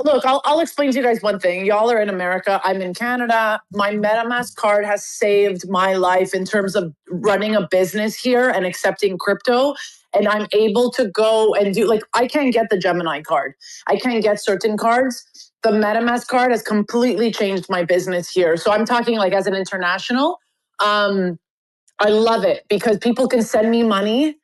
S10: Look, I'll explain to you guys one thing. Y'all are in America. I'm in Canada. My MetaMask card has saved my life in terms of running a business here and accepting crypto. And I'm able to go and do, like, I can't get the Gemini card. I can't get certain cards. The MetaMask card has completely changed my business here. So I'm talking like as an international. I love it because people can send me money,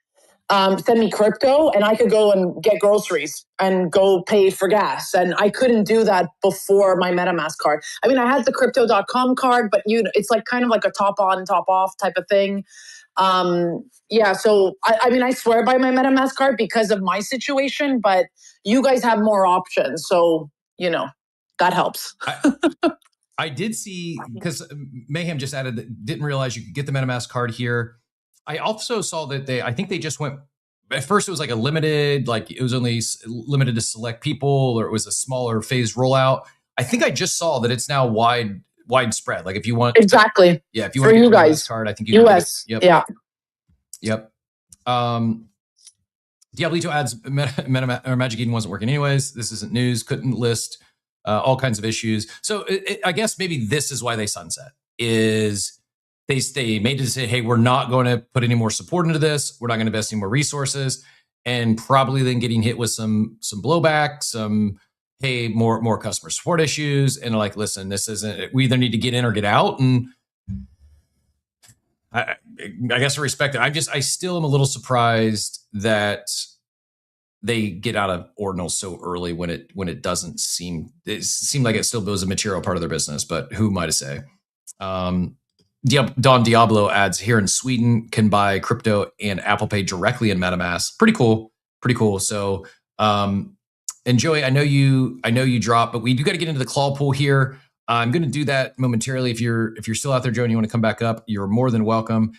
S10: send me crypto, and I could go and get groceries and go pay for gas. And I couldn't do that before my MetaMask card. I mean, I had the crypto.com card, but it's like kind of like a top on, top off type of thing. Yeah, so I mean, I swear by my MetaMask card because of my situation, but you guys have more options. So, that helps.
S5: I did see, because Mayhem just added that, didn't realize you could get the MetaMask card here. I also saw that I think they just went, at first it was like a limited, like it was only limited to select people, or it was a smaller phased rollout. I think I just saw that it's now widespread. Like if you want.
S10: Exactly.
S5: Yeah. If you want to get the MetaMask card, I think you
S10: US.
S5: Yep.
S10: Yeah.
S5: Yep. Diablito adds Magic Eden wasn't working anyways. This isn't news. Couldn't list all kinds of issues. So I guess maybe this is why they sunset, is they made it say, hey, we're not going to put any more support into this. We're not going to invest any more resources, and probably then getting hit with some blowback, hey, more customer support issues, and like, listen, this isn't. We either need to get in or get out, and I guess I respect it. I still am a little surprised that they get out of Ordinals so early when it doesn't seem. It seemed like it still was a material part of their business, but who am I to say? Don Diablo adds, here in Sweden can buy crypto and Apple Pay directly in MetaMask. Pretty cool. So, and Joey, I know you dropped, but we do got to get into the claw pool here. I'm going to do that momentarily. If you're still out there, Joey, and you want to come back up, you're more than welcome.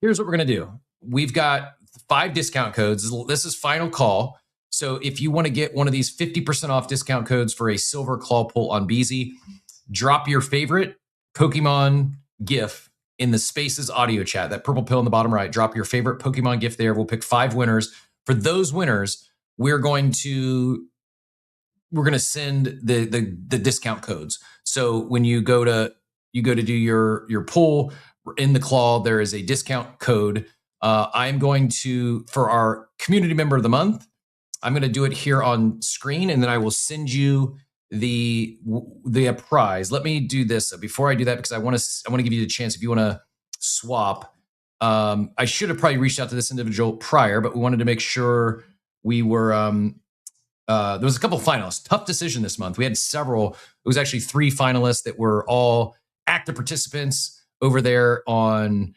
S5: Here's what we're going to do. We've got 5 discount codes. This is final call. So if you want to get one of these 50% off discount codes for a silver claw pool on Beezy, drop your favorite Pokemon GIF in the Spaces audio chat, that purple pill in the bottom right. Drop your favorite Pokemon GIF there. We'll pick 5 winners. For those winners, we're going to send the discount codes. So when you go to do your poll in the claw, there is a discount code. I'm going to, for our community member of the month, I'm going to do it here on screen, and then I will send you the prize. Let me do this before I do that, because I want to give you the chance if you want to swap. I should have probably reached out to this individual prior, but we wanted to make sure we were. There was a couple of finalists. Tough decision this month. We had several. It was actually 3 finalists that were all active participants over there on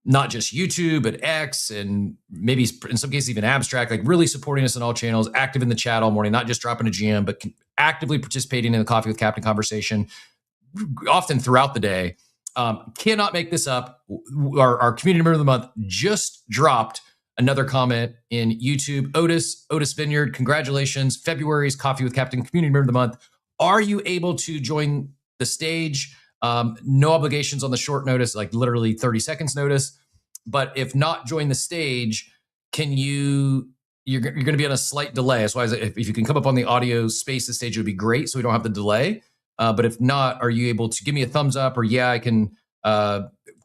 S5: not just YouTube, but X, and maybe in some cases even Abstract, like really supporting us on all channels, active in the chat all morning, not just dropping a GM, but actively participating in the Coffee with Captain conversation, often throughout the day. Cannot make this up. Our community member of the month just dropped another comment in YouTube. Otis Vineyard, congratulations. February's Coffee with Captain community member of the month. Are you able to join the stage? No obligations on the short notice, like literally 30 seconds notice. But if not, join the stage. You're going to be on a slight delay. That's why if you can come up on the audio Spaces stage, it would be great, so we don't have the delay. But if not, are you able to give me a thumbs up, or I can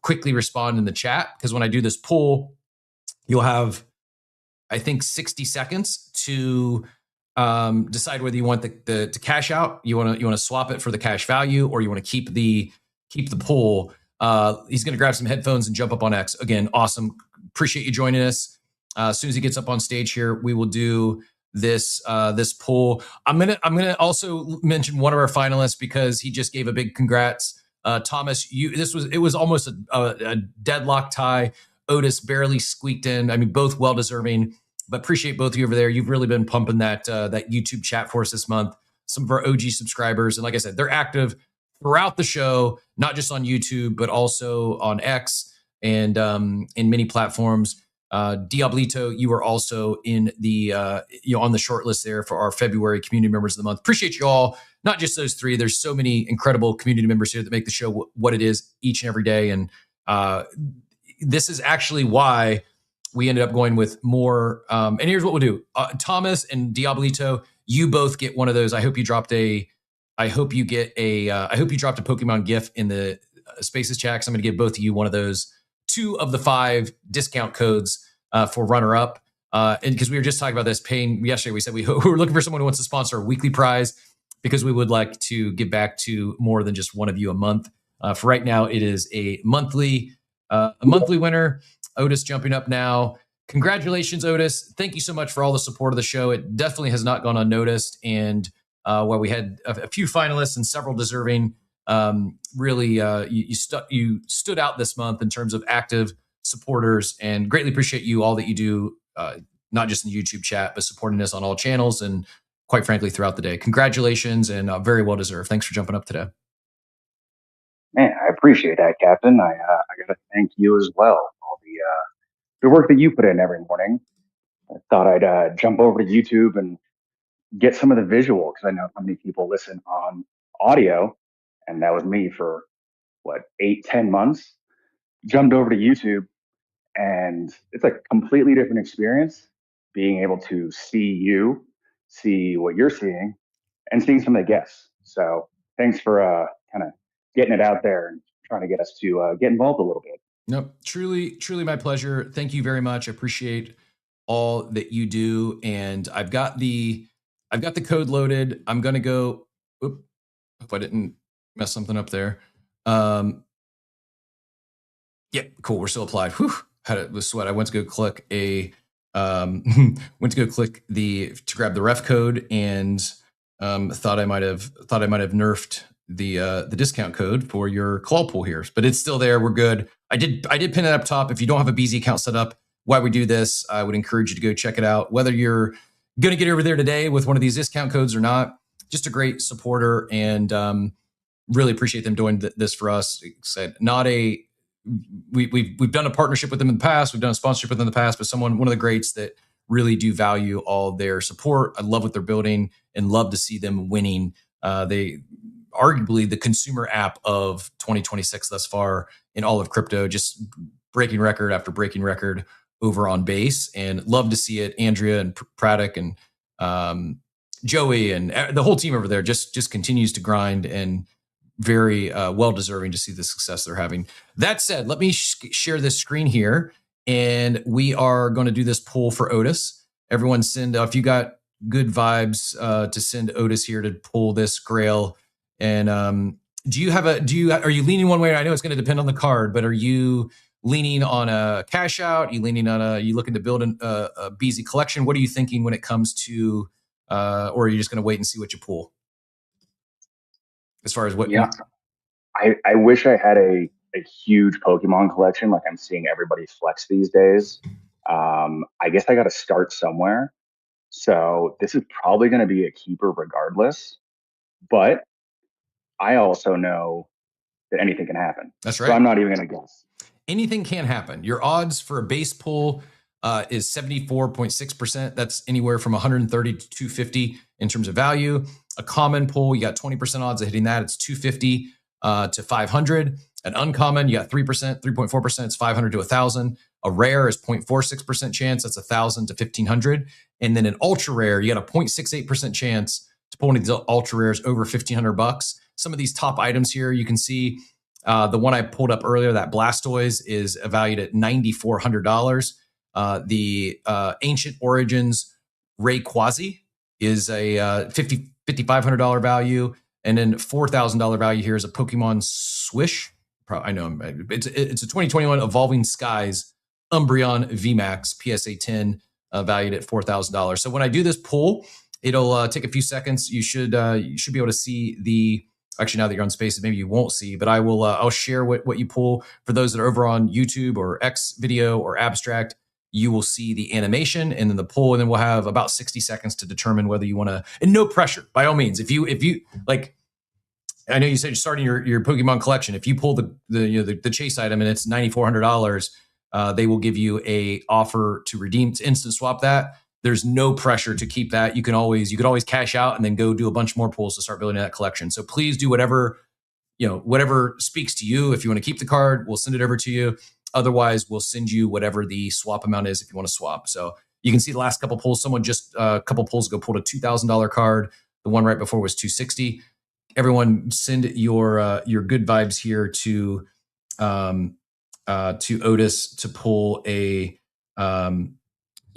S5: quickly respond in the chat? Because when I do this poll, you'll have, I think, 60 seconds to decide whether you want the cash out, you want to swap it for the cash value, or you want to keep the pool. He's going to grab some headphones and jump up on X. Again, awesome. Appreciate you joining us. As soon as he gets up on stage here, we will do this poll. I'm gonna also mention one of our finalists, because he just gave a big congrats. Thomas, it was almost a deadlock tie. Otis barely squeaked in. I mean, both well deserving. But appreciate both of you over there. You've really been pumping that YouTube chat for us this month. Some of our OG subscribers, and like I said, they're active throughout the show, not just on YouTube, but also on X and in many platforms. Diablito, you are also in the on the short list there for our February community members of the month. Appreciate you all. not just those three. There's so many incredible community members here that make the show what it is each and every day. And this is actually why we ended up going with more. And here's what we'll do. Thomas and Diablito, you both get one of those. I hope you dropped a Pokemon GIF in the Spaces chat, because I'm going to give both of you one of those. 2 of the 5 discount codes for runner-up. And because we were just talking about this, yesterday we said we were looking for someone who wants to sponsor a weekly prize, because we would like to give back to more than just one of you a month. For right now, it is a monthly winner. Otis jumping up now. Congratulations, Otis. Thank you so much for all the support of the show. It definitely has not gone unnoticed. And while we had a few finalists and several deserving, really, you stood out this month in terms of active supporters, and greatly appreciate you, all that you do, not just in the YouTube chat, but supporting us on all channels and quite frankly throughout the day. Congratulations, and very well deserved. Thanks for jumping up today.
S11: Man, I appreciate that, Captain. I got to thank you as well. All the work that you put in every morning. I thought I'd jump over to YouTube and get some of the visual, because I know how many people listen on audio, and that was me for 8-10 months. Jumped over to YouTube, and it's a completely different experience being able to see what you're seeing, and seeing some of the guests. So thanks for kind of getting it out there and trying to get us to get involved a little bit.
S5: Nope, truly my pleasure. Thank you very much. I appreciate all that you do, and I've got the code loaded. I'm gonna go. Hope I didn't mess something up there. Yeah, cool. We're still applied. Whew, had it with sweat. I went to go click to grab the ref code, and thought I might have nerfed the discount code for your claw pool here, but it's still there. We're good. I did pin it up top. If you don't have a BZ account set up while we do this, I would encourage you to go check it out. Whether you're going to get over there today with one of these discount codes or not, just a great supporter, and really appreciate them doing this for us. We've done a partnership with them in the past. We've done a sponsorship with them in the past, but one of the greats that really do value all their support. I love what they're building and love to see them winning. They arguably the consumer app of 2026 thus far in all of crypto, just breaking record after breaking record over on base, and love to see it. Andrea and Praddock and Joey and the whole team over there just continues to grind, and very well deserving to see the success they're having. That said, let me share this screen here, and we are going to do this poll for Otis. Everyone send, if you got good vibes, to send Otis here to pull this grail. And are you leaning one way? I know it's going to depend on the card, but are you leaning on a cash out? You looking to build a BZ collection? What are you thinking when it comes to, or are you just going to wait and see what you pull? As far as what?
S11: Yeah, I wish I had a huge Pokemon collection like I'm seeing everybody flex these days. I guess I got to start somewhere. So this is probably going to be a keeper regardless, but I also know that anything can happen.
S5: That's right.
S11: So I'm not even going to guess.
S5: Anything can happen. Your odds for a base pull is 74.6%. That's anywhere from 130 to 250 in terms of value. A common pull, you got 20% odds of hitting that. It's 250 to 500. An uncommon, you got 3%, 3.4%. It's 500 to 1,000. A rare is 0.46% chance. That's 1,000 to 1,500. And then an ultra rare, you got a 0.68% chance to pull one of these ultra rares over $1,500. Some of these top items here, you can see the one I pulled up earlier, that Blastoise, is valued at $9,400. The Ancient Origins Rayquaza is a $5,500 value, and then $4,000 value here is a Pokemon Swish. I know it's a 2021 Evolving Skies Umbreon VMAX PSA 10, valued at $4,000. So when I do this pull, it'll take a few seconds. You should be able to see the. Actually, now that you're on Spaces, maybe you won't see, but I will. I'll share what you pull for those that are over on YouTube or X Video or Abstract. You will see the animation and then the pull, and then we'll have about 60 seconds to determine whether you want to. And no pressure, by all means. If you like, I know you said you're starting your Pokemon collection. If you pull the chase item and it's $9,400, they will give you a offer to redeem, to instant swap that. there's no pressure to keep that. You could always cash out and then go do a bunch more pulls to start building that collection. So please do whatever speaks to you. If you want to keep the card, we'll send it over to you. Otherwise, we'll send you whatever the swap amount is if you want to swap. So you can see the last couple pulls. Someone just a couple pulls ago pulled a $2,000 card. The one right before was $260. Everyone, send your good vibes here to Otis to pull a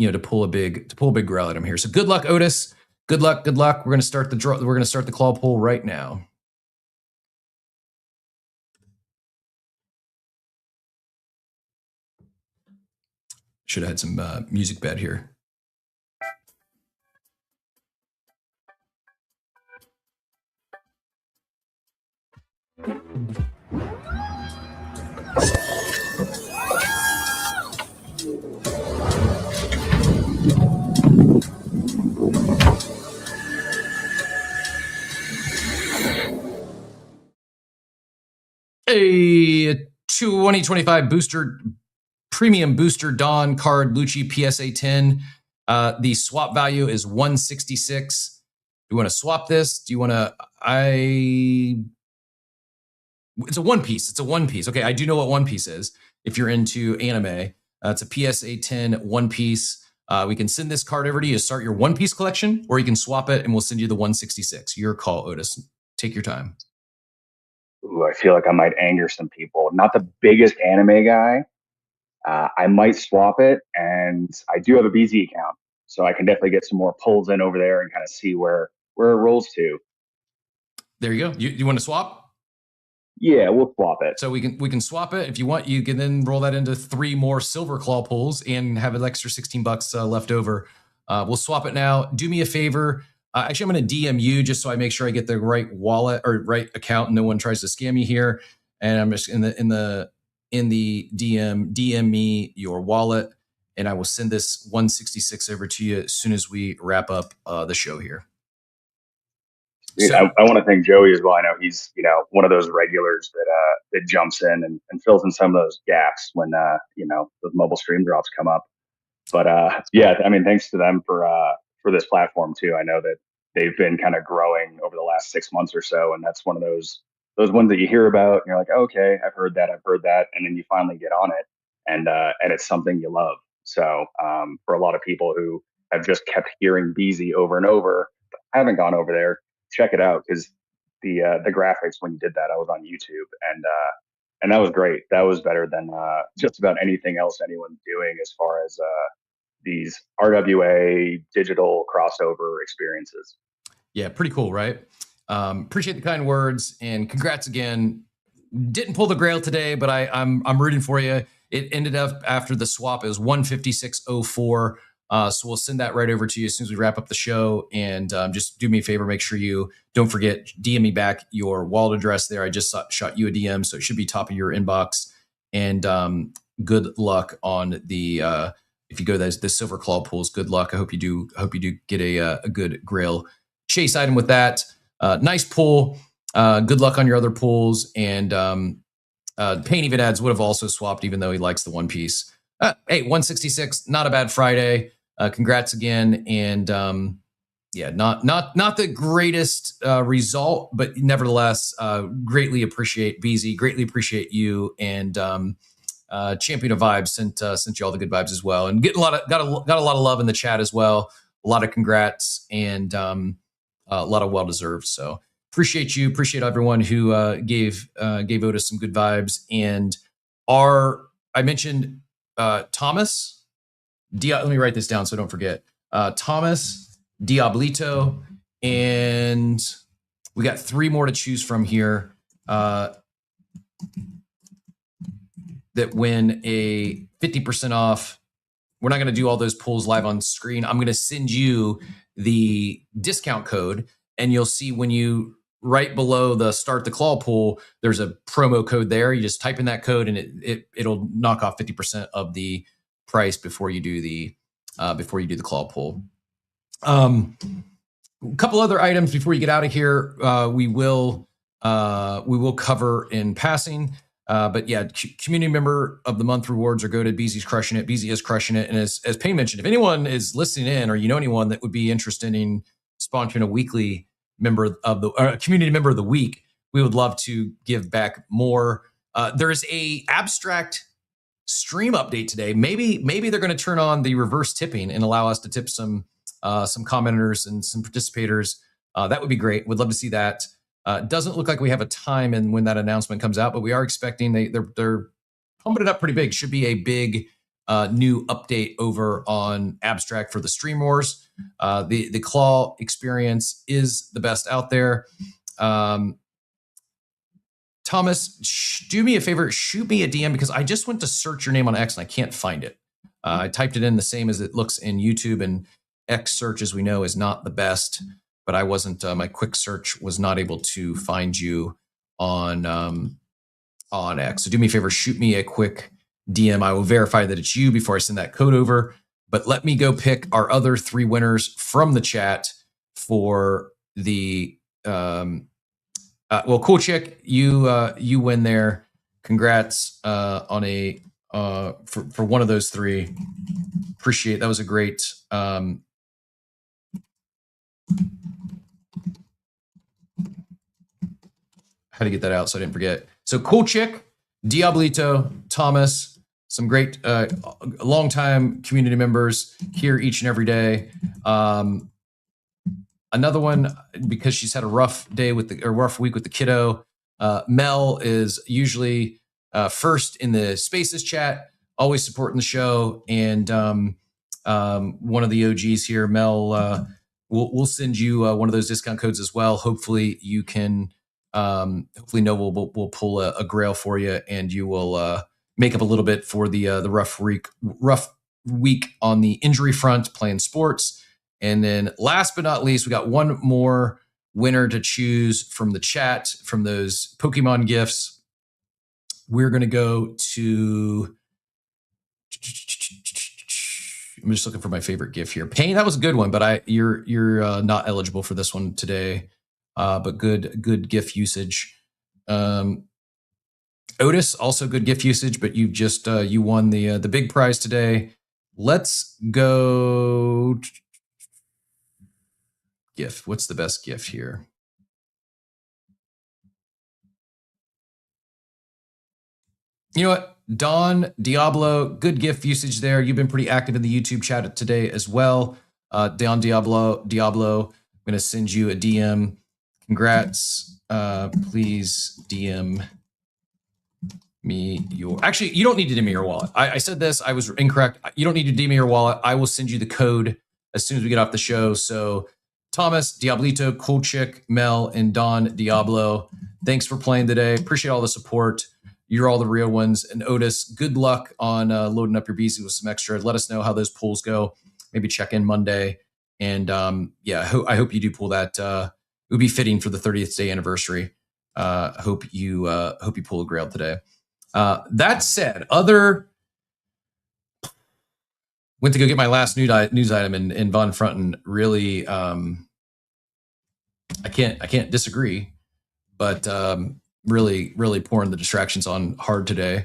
S5: to pull a big grail item here. So good luck, Otis. Good luck. We're gonna start the draw. We're gonna start the claw pull right now. Should have had some music bed here. A 2025 booster, premium booster Dawn card, Lucci PSA 10. The swap value is 166. Do you want to swap this? Do you want to? It's a one piece. It's a one piece. Okay, I do know what one piece is. If you're into anime, it's a PSA 10 one piece. We can send this card over to you to start your one piece collection, or you can swap it and we'll send you the 166. Your call, Otis. Take your time.
S11: Ooh, I feel like I might anger some people. Not the biggest anime guy. I might swap it, and I do have a BZ account, so I can definitely get some more pulls in over there and kind of see where it rolls to.
S5: There you go. You want to swap?
S11: Yeah, we'll swap it.
S5: So we can swap it. If you want, you can then roll that into 3 more silver claw pulls and have an extra $16 left over. We'll swap it now. Do me a favor. Actually, I'm going to DM you just so I make sure I get the right wallet or right account and no one tries to scam me here. And I'm just in the DM me your wallet, and I will send this 166 over to you as soon as we wrap up the show here.
S11: Dude, I want to thank Joey as well. I know he's one of those regulars that jumps in and fills in some of those gaps when those mobile stream drops come up. But yeah, I mean, thanks to them for this platform too. I know that they've been kind of growing over the last 6 months or so, and that's one of those ones that you hear about and you're like, oh, okay, I've heard that, and then you finally get on it, and it's something you love. So for a lot of people who have just kept hearing BZ over and over, but haven't gone over there, check it out, because the graphics when you did that, I was on YouTube, and that was great. That was better than just about anything else anyone's doing as far as these RWA digital crossover experiences.
S5: Yeah, pretty cool, right? Appreciate the kind words, and congrats again. Didn't pull the grail today, but I'm rooting for you. It ended up after the swap, it was 156.04. So we'll send that right over to you as soon as we wrap up the show. And just do me a favor, make sure you don't forget, DM me back your wallet address there. I just shot you a DM, so it should be top of your inbox. And good luck on the if you go to the silver claw pools. Good luck. I hope you do get a good grail chase item with that. Nice pull. Good luck on your other pulls. And Payne even adds would have also swapped, even though he likes the one piece. Hey, 166, not a bad Friday. Congrats again. And yeah, not the greatest result, but nevertheless, greatly appreciate BZ, greatly appreciate you, and Champion of Vibes sent you all the good vibes as well, and getting got a lot of love in the chat as well. A lot of congrats, and a lot of well deserved. So appreciate you, appreciate everyone who gave Otis some good vibes. And I mentioned Thomas. Let me write this down so I don't forget. Thomas, Diablito, and we got 3 more to choose from here that win a 50% off. We're not going to do all those pulls live on screen. I'm going to send you the discount code, and you'll see when you right below the start the claw pull, there's a promo code there. You just type in that code, and it'll knock off 50% of the price before you do the claw pull. A couple other items before you get out of here. We will cover in passing. But yeah, community member of the month rewards are good. BZ's crushing it. BZ is crushing it. And as Payne mentioned, if anyone is listening in or you know anyone that would be interested in sponsoring a weekly member of the community member of the week, we would love to give back more. There is a abstract stream update today. Maybe they're going to turn on the reverse tipping and allow us to tip some commenters and some participators. That would be great. Would love to see that. Doesn't look like we have a time and when that announcement comes out, but we are expecting they're pumping it up pretty big. Should be a big new update over on Abstract for the Stream Wars. The Claw experience is the best out there. Thomas, do me a favor, shoot me a DM because I just went to search your name on X and I can't find it. I typed it in the same as it looks in YouTube, and X search, as we know, is not the best. But I wasn't. My quick search was not able to find you on X. So do me a favor, shoot me a quick DM. I will verify that it's you before I send that code over. But let me go pick our other 3 winners from the chat for the. Well, Cool Chick, you win there. Congrats on a for one of those 3. Appreciate that was a great. How to get that out so I didn't forget. So Cool Chick, Diablito, Thomas, some great longtime community members here each and every day. Another one, because she's had a rough day with a rough week with the kiddo. Mel is usually first in the Spaces chat, always supporting the show, and one of the OGs here, Mel. We'll send you one of those discount codes as well. Hopefully you can. Hopefully Noah will pull a grail for you, and you will make up a little bit for the rough week on the injury front playing sports. And then last but not least, we got one more winner to choose from the chat from those Pokemon gifts. We're going to go to. I'm just looking for my favorite gift here. Payne, that was a good one, but you're not eligible for this one today. But good gift usage. Otis, also good gift usage, but you just you won the big prize today. Let's go. Gift. What's the best gift here? You know what? Don Diablo, good gift usage there. You've been pretty active in the YouTube chat today as well. Don Diablo, I'm going to send you a DM. Congrats. Please DM me your. Actually, you don't need to DM me your wallet. I said this. I was incorrect. You don't need to DM me your wallet. I will send you the code as soon as we get off the show. So Thomas, Diablito, Cool Chick, Mel, and Don Diablo, thanks for playing today. Appreciate all the support. You're all the real ones. And Otis, good luck on loading up your BC with some extra. Let us know how those pulls go. Maybe check in Monday. And yeah, I hope you do pull that. It would be fitting for the 30th day anniversary. Hope you pull a grail today. That said, went to go get my last news item in Von Frunten. Really, I can't disagree, but really pouring the distractions on hard today.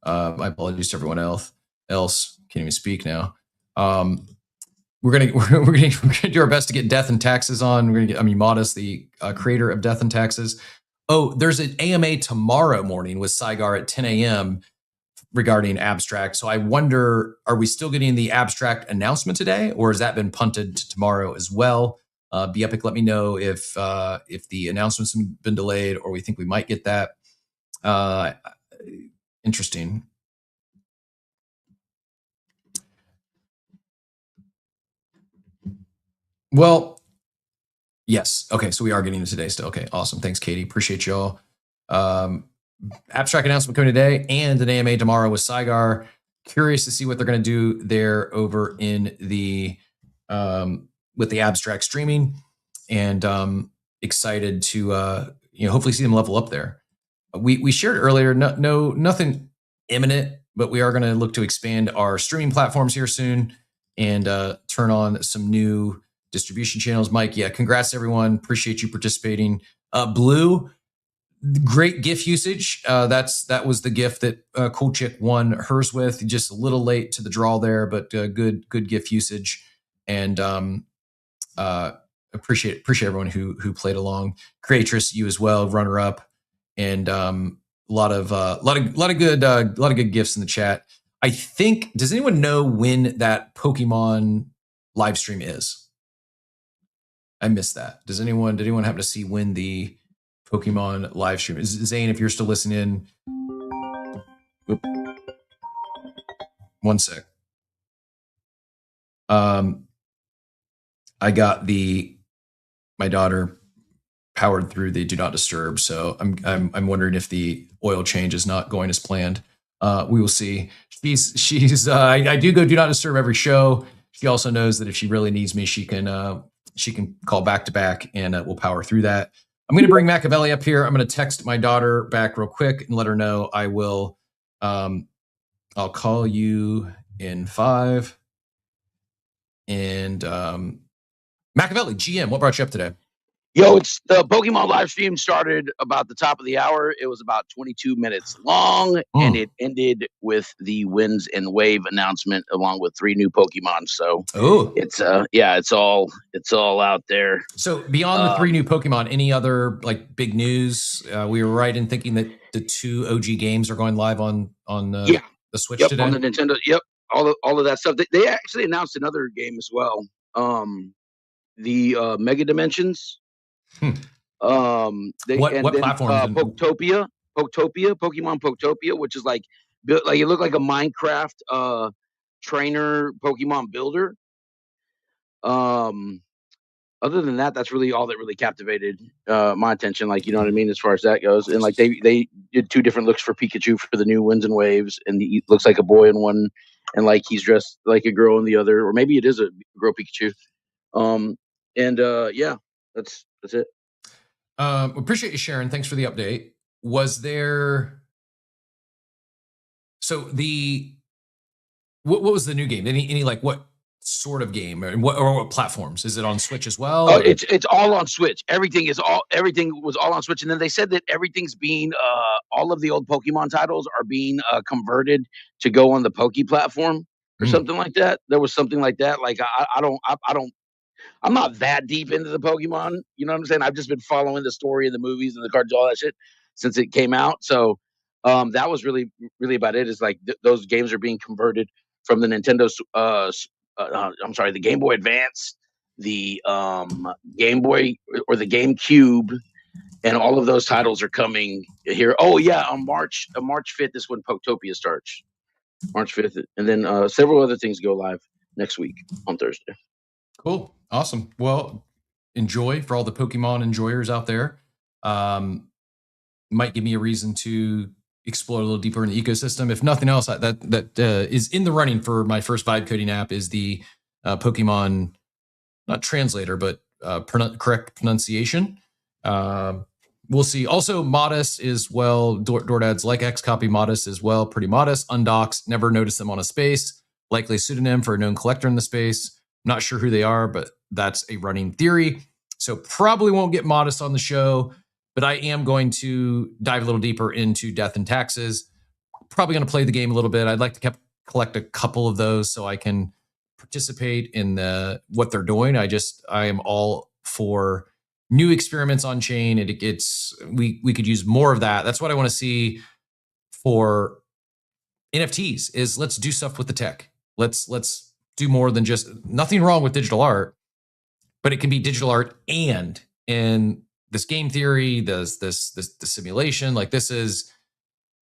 S5: My apologies to everyone else. Can't even speak now. We're gonna do our best to get Death and Taxes on. We're gonna get Modest, the creator of Death and Taxes. Oh, there's an AMA tomorrow morning with Saigar at 10 a.m. regarding Abstract. So I wonder, are we still getting the Abstract announcement today, or has that been punted to tomorrow as well? Be Epic, let me know if the announcement's been delayed, or we think we might get that. Interesting. Well, yes. Okay, so we are getting it today still. Okay, awesome. Thanks, Katie. Appreciate y'all. Abstract announcement coming today and an AMA tomorrow with Saigar. Curious to see what they're going to do there over in the with the Abstract streaming, and excited to hopefully see them level up there. We shared earlier, nothing imminent, but we are going to look to expand our streaming platforms here soon and turn on some new distribution channels. Mike, yeah, congrats everyone. Appreciate you participating. Blue, great GIF usage. That was the GIF that Cool Chick won hers with. Just a little late to the draw there, but good GIF usage. And appreciate everyone who played along. Creatress, you as well, runner up, and a lot of good gifts in the chat. I think. Does anyone know when that Pokemon live stream is? I missed that. Did anyone happen to see when the Pokemon live stream is? Zane, if you're still listening, oop, one sec. I got my daughter powered through the do not disturb, so I'm wondering if the oil change is not going as planned. We will see. She's I do go do not disturb every show. She also knows that if she really needs me, she can call back to back, and we'll power through that. I'm going to bring Machiavelli up here. I'm going to text my daughter back real quick and let her know I will. I'll call you in 5. And Machiavelli, GM, what brought you up today?
S12: Yo, it's the Pokemon live stream started about the top of the hour. It was about 22 minutes long, and it ended with the Winds and Wave announcement along with 3 new Pokemon. So it's it's all out there.
S5: So beyond the 3 new Pokemon, any other like big news? We were right in thinking that the 2 OG games are going live on the Switch today.
S12: On the Nintendo. Yep, all of that stuff. They actually announced another game as well. The Mega Dimensions.
S5: What platform?
S12: Pokemon Poketopia, which is like it looked like a Minecraft trainer Pokemon builder. Other than that, that's really all that really captivated my attention. Like, you know what I mean, as far as that goes. And like they did 2 different looks for Pikachu for the new Winds and Waves, and he looks like a boy in one, and like he's dressed like a girl in the other, or maybe it is a girl Pikachu. That's it.
S5: Appreciate you sharing. Thanks for the update. Was there? So what was the new game? Any like what sort of game, or what platforms? Is it on Switch as well?
S12: It's all on Switch. Everything was all on Switch, and then they said that everything's being all of the old Pokemon titles are being converted to go on the Poke platform or something like that. There was something like that. Like I'm not that deep into the Pokemon. You know what I'm saying? I've just been following the story and the movies and the cards, all that shit since it came out. So that was really, really about it. Is like those games are being converted from the Nintendo. The Game Boy Advance, the Game Boy or the GameCube, and all of those titles are coming here. Oh yeah, on March 5th is when Poketopia starts. March 5th, and then several other things go live next week on Thursday.
S5: Cool. Awesome. Well, enjoy for all the Pokemon enjoyers out there. Might give me a reason to explore a little deeper in the ecosystem. If nothing else, that is in the running for my first vibe coding app is the Pokemon, not translator, but correct pronunciation. We'll see. Also, Modest is well. Doordads like Xcopy Modest as well. Pretty modest. Undocs. Never noticed them on a space. Likely a pseudonym for a known collector in the space. Not sure who they are, but that's a running theory. So probably won't get Modest on the show, but I am going to dive a little deeper into Death and Taxes. Probably going to play the game a little bit. I'd like to collect a couple of those so I can participate in what they're doing. I am all for new experiments on chain. We could use more of that. That's what I want to see for NFTs. Is let's do stuff with the tech. Let's do more than just, nothing wrong with digital art, but it can be digital art and this game theory, this simulation. Like this is,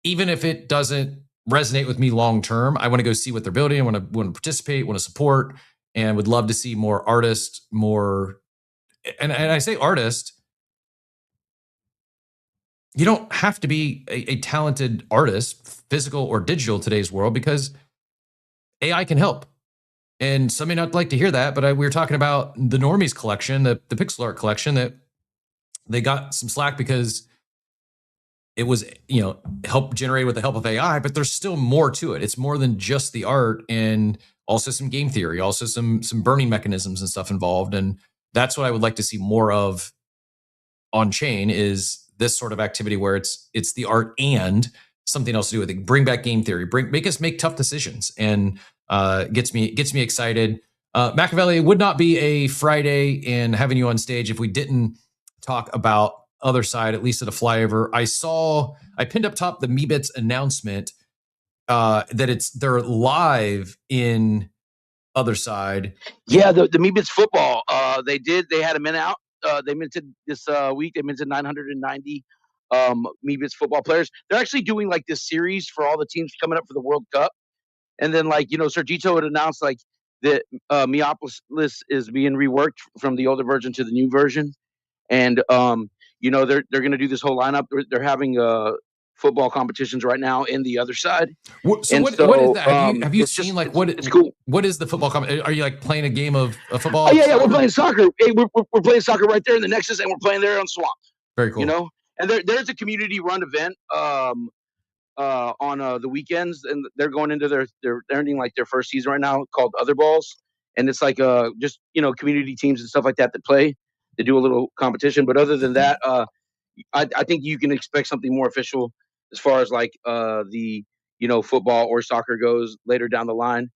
S5: even if it doesn't resonate with me long term, I want to go see what they're building. I want to participate, want to support, and would love to see more artists, more. And I say artist, you don't have to be a talented artist, physical or digital, today's world, because AI can help. And some may not like to hear that, but we were talking about the Normies collection, the pixel art collection, that they got some slack because it was, help generated with the help of AI, but there's still more to it. It's more than just the art, and also some game theory, also some burning mechanisms and stuff involved. And that's what I would like to see more of on chain, is this sort of activity where it's the art and something else to do with it. Bring back game theory. Make us make tough decisions, and gets me excited. Machiavelli, it would not be a Friday and having you on stage if we didn't talk about Other Side, at least at a flyover. I pinned up top the Meebits announcement that they're live in Other Side.
S12: Yeah, the Meebits football. They had a mint out. They minted this week. They minted 990 Meebits football players. They're actually doing like this series for all the teams coming up for the World Cup. And then Sergito had announced that Meopolis is being reworked from the older version to the new version. And they're going to do this whole lineup. They're having football competitions right now in the Other Side.
S5: What is that? Have you seen
S12: it's cool.
S5: What is the football are you like playing a game of football?
S12: Oh, yeah, we're playing soccer. Hey, we're playing soccer right there in the Nexus, and we're playing there on Swamp.
S5: Very cool.
S12: And there's a community run event on the weekends, and they're going into they're ending like their first season right now, called Other Balls, and it's like just community teams and stuff like that play. They do a little competition, but other than that, I think you can expect something more official as far as like the football or soccer goes later down the line.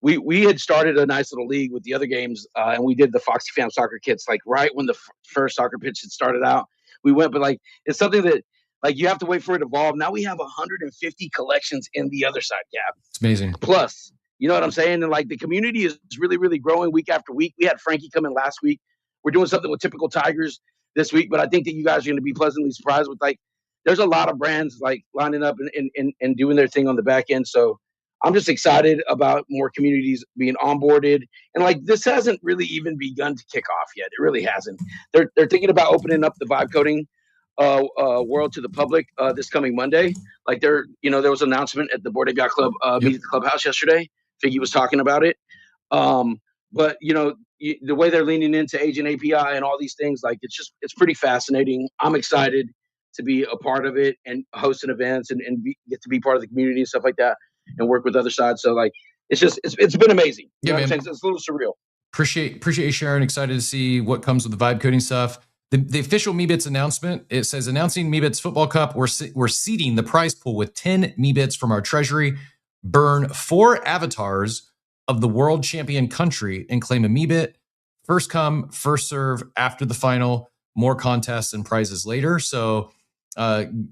S12: We had started a nice little league with the other games, and we did the Foxy Fam soccer kits like right when the first soccer pitch had started out. We went, but like it's something that like you have to wait for it to evolve. Now we have 150 collections in the Other Side, Gab.
S5: It's amazing.
S12: Plus, you know what I'm saying? And like the community is really, really growing week after week. We had Frankie come in last week. We're doing something with Typical Tigers this week, but I think that you guys are going to be pleasantly surprised with like there's a lot of brands like lining up and doing their thing on the back end. So I'm just excited about more communities being onboarded. And like this hasn't really even begun to kick off yet. It really hasn't. They're thinking about opening up the vibe coding world to the public this coming Monday. Like there was an announcement at the Board Ape Yacht Club meeting at the clubhouse yesterday. Figgy was talking about it. But the way they're leaning into Agent API and all these things, like it's pretty fascinating. I'm excited to be a part of it and hosting events and get to be part of the community and stuff like that and work with Other Side. So like it's been amazing. You know what I'm saying? It's a little surreal.
S5: Appreciate you, Sharon. Excited to see what comes with the vibe coding stuff. The official Meebits announcement, it says, announcing Meebits Football Cup, we're seeding the prize pool with 10 Meebits from our treasury. Burn 4 avatars of the world champion country and claim a Meebit. First come, first serve after the final. More contests and prizes later. So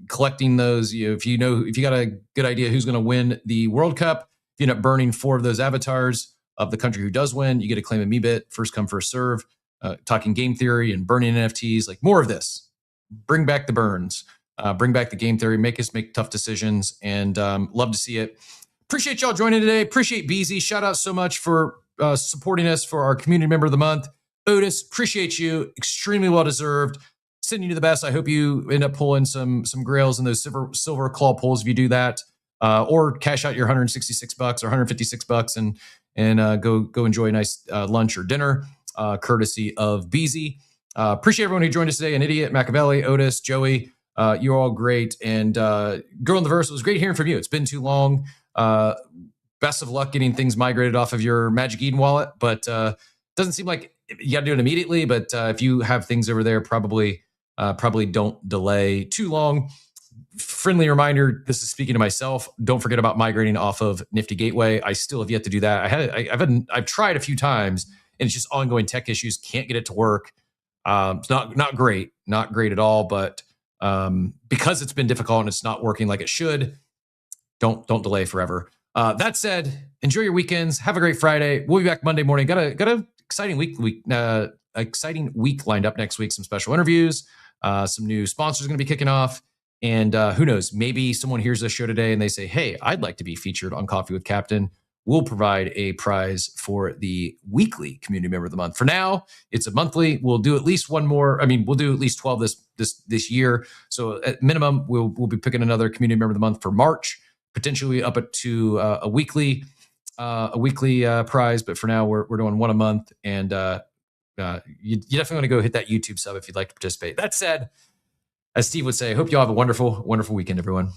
S5: collecting those, if you got a good idea who's going to win the World Cup, if you end up burning 4 of those avatars of the country who does win, you get to claim a Meebit. First come, first serve. Talking game theory and burning NFTs, like more of this. Bring back the burns, bring back the game theory, make us make tough decisions, and love to see it. Appreciate y'all joining today. Appreciate BZ. Shout out so much for supporting us for our community member of the month. Otis, appreciate you. Extremely well deserved. Sending you the best. I hope you end up pulling some grails in those silver claw pulls if you do that, or cash out your $166 or $156 and go enjoy a nice lunch or dinner. Courtesy of BZ. Appreciate everyone who joined us today. An Idiot, Machiavelli, Otis, Joey. You're all great. And Girl in the Verse, it was great hearing from you. It's been too long. Best of luck getting things migrated off of your Magic Eden wallet. But doesn't seem like you got to do it immediately. But if you have things over there, probably don't delay too long. Friendly reminder, this is speaking to myself. Don't forget about migrating off of Nifty Gateway. I still have yet to do that. I've tried a few times. And it's just ongoing tech issues. Can't get it to work. It's not great at all. But because it's been difficult and it's not working like it should, don't delay forever. That said, enjoy your weekends. Have a great Friday. We'll be back Monday morning. Got a exciting week lined up next week. Some special interviews. Some new sponsors are going to be kicking off. And who knows? Maybe someone hears this show today and they say, "Hey, I'd like to be featured on Coffee with Captain." We'll provide a prize for the weekly community member of the month. For now, it's a monthly. We'll do at least one more. I mean, we'll do at least 12 this year. So at minimum, we'll be picking another community member of the month for March, potentially up to a weekly prize. But for now, we're doing one a month. And you definitely want to go hit that YouTube sub if you'd like to participate. That said, as Steve would say, I hope you all have a wonderful, wonderful weekend, everyone.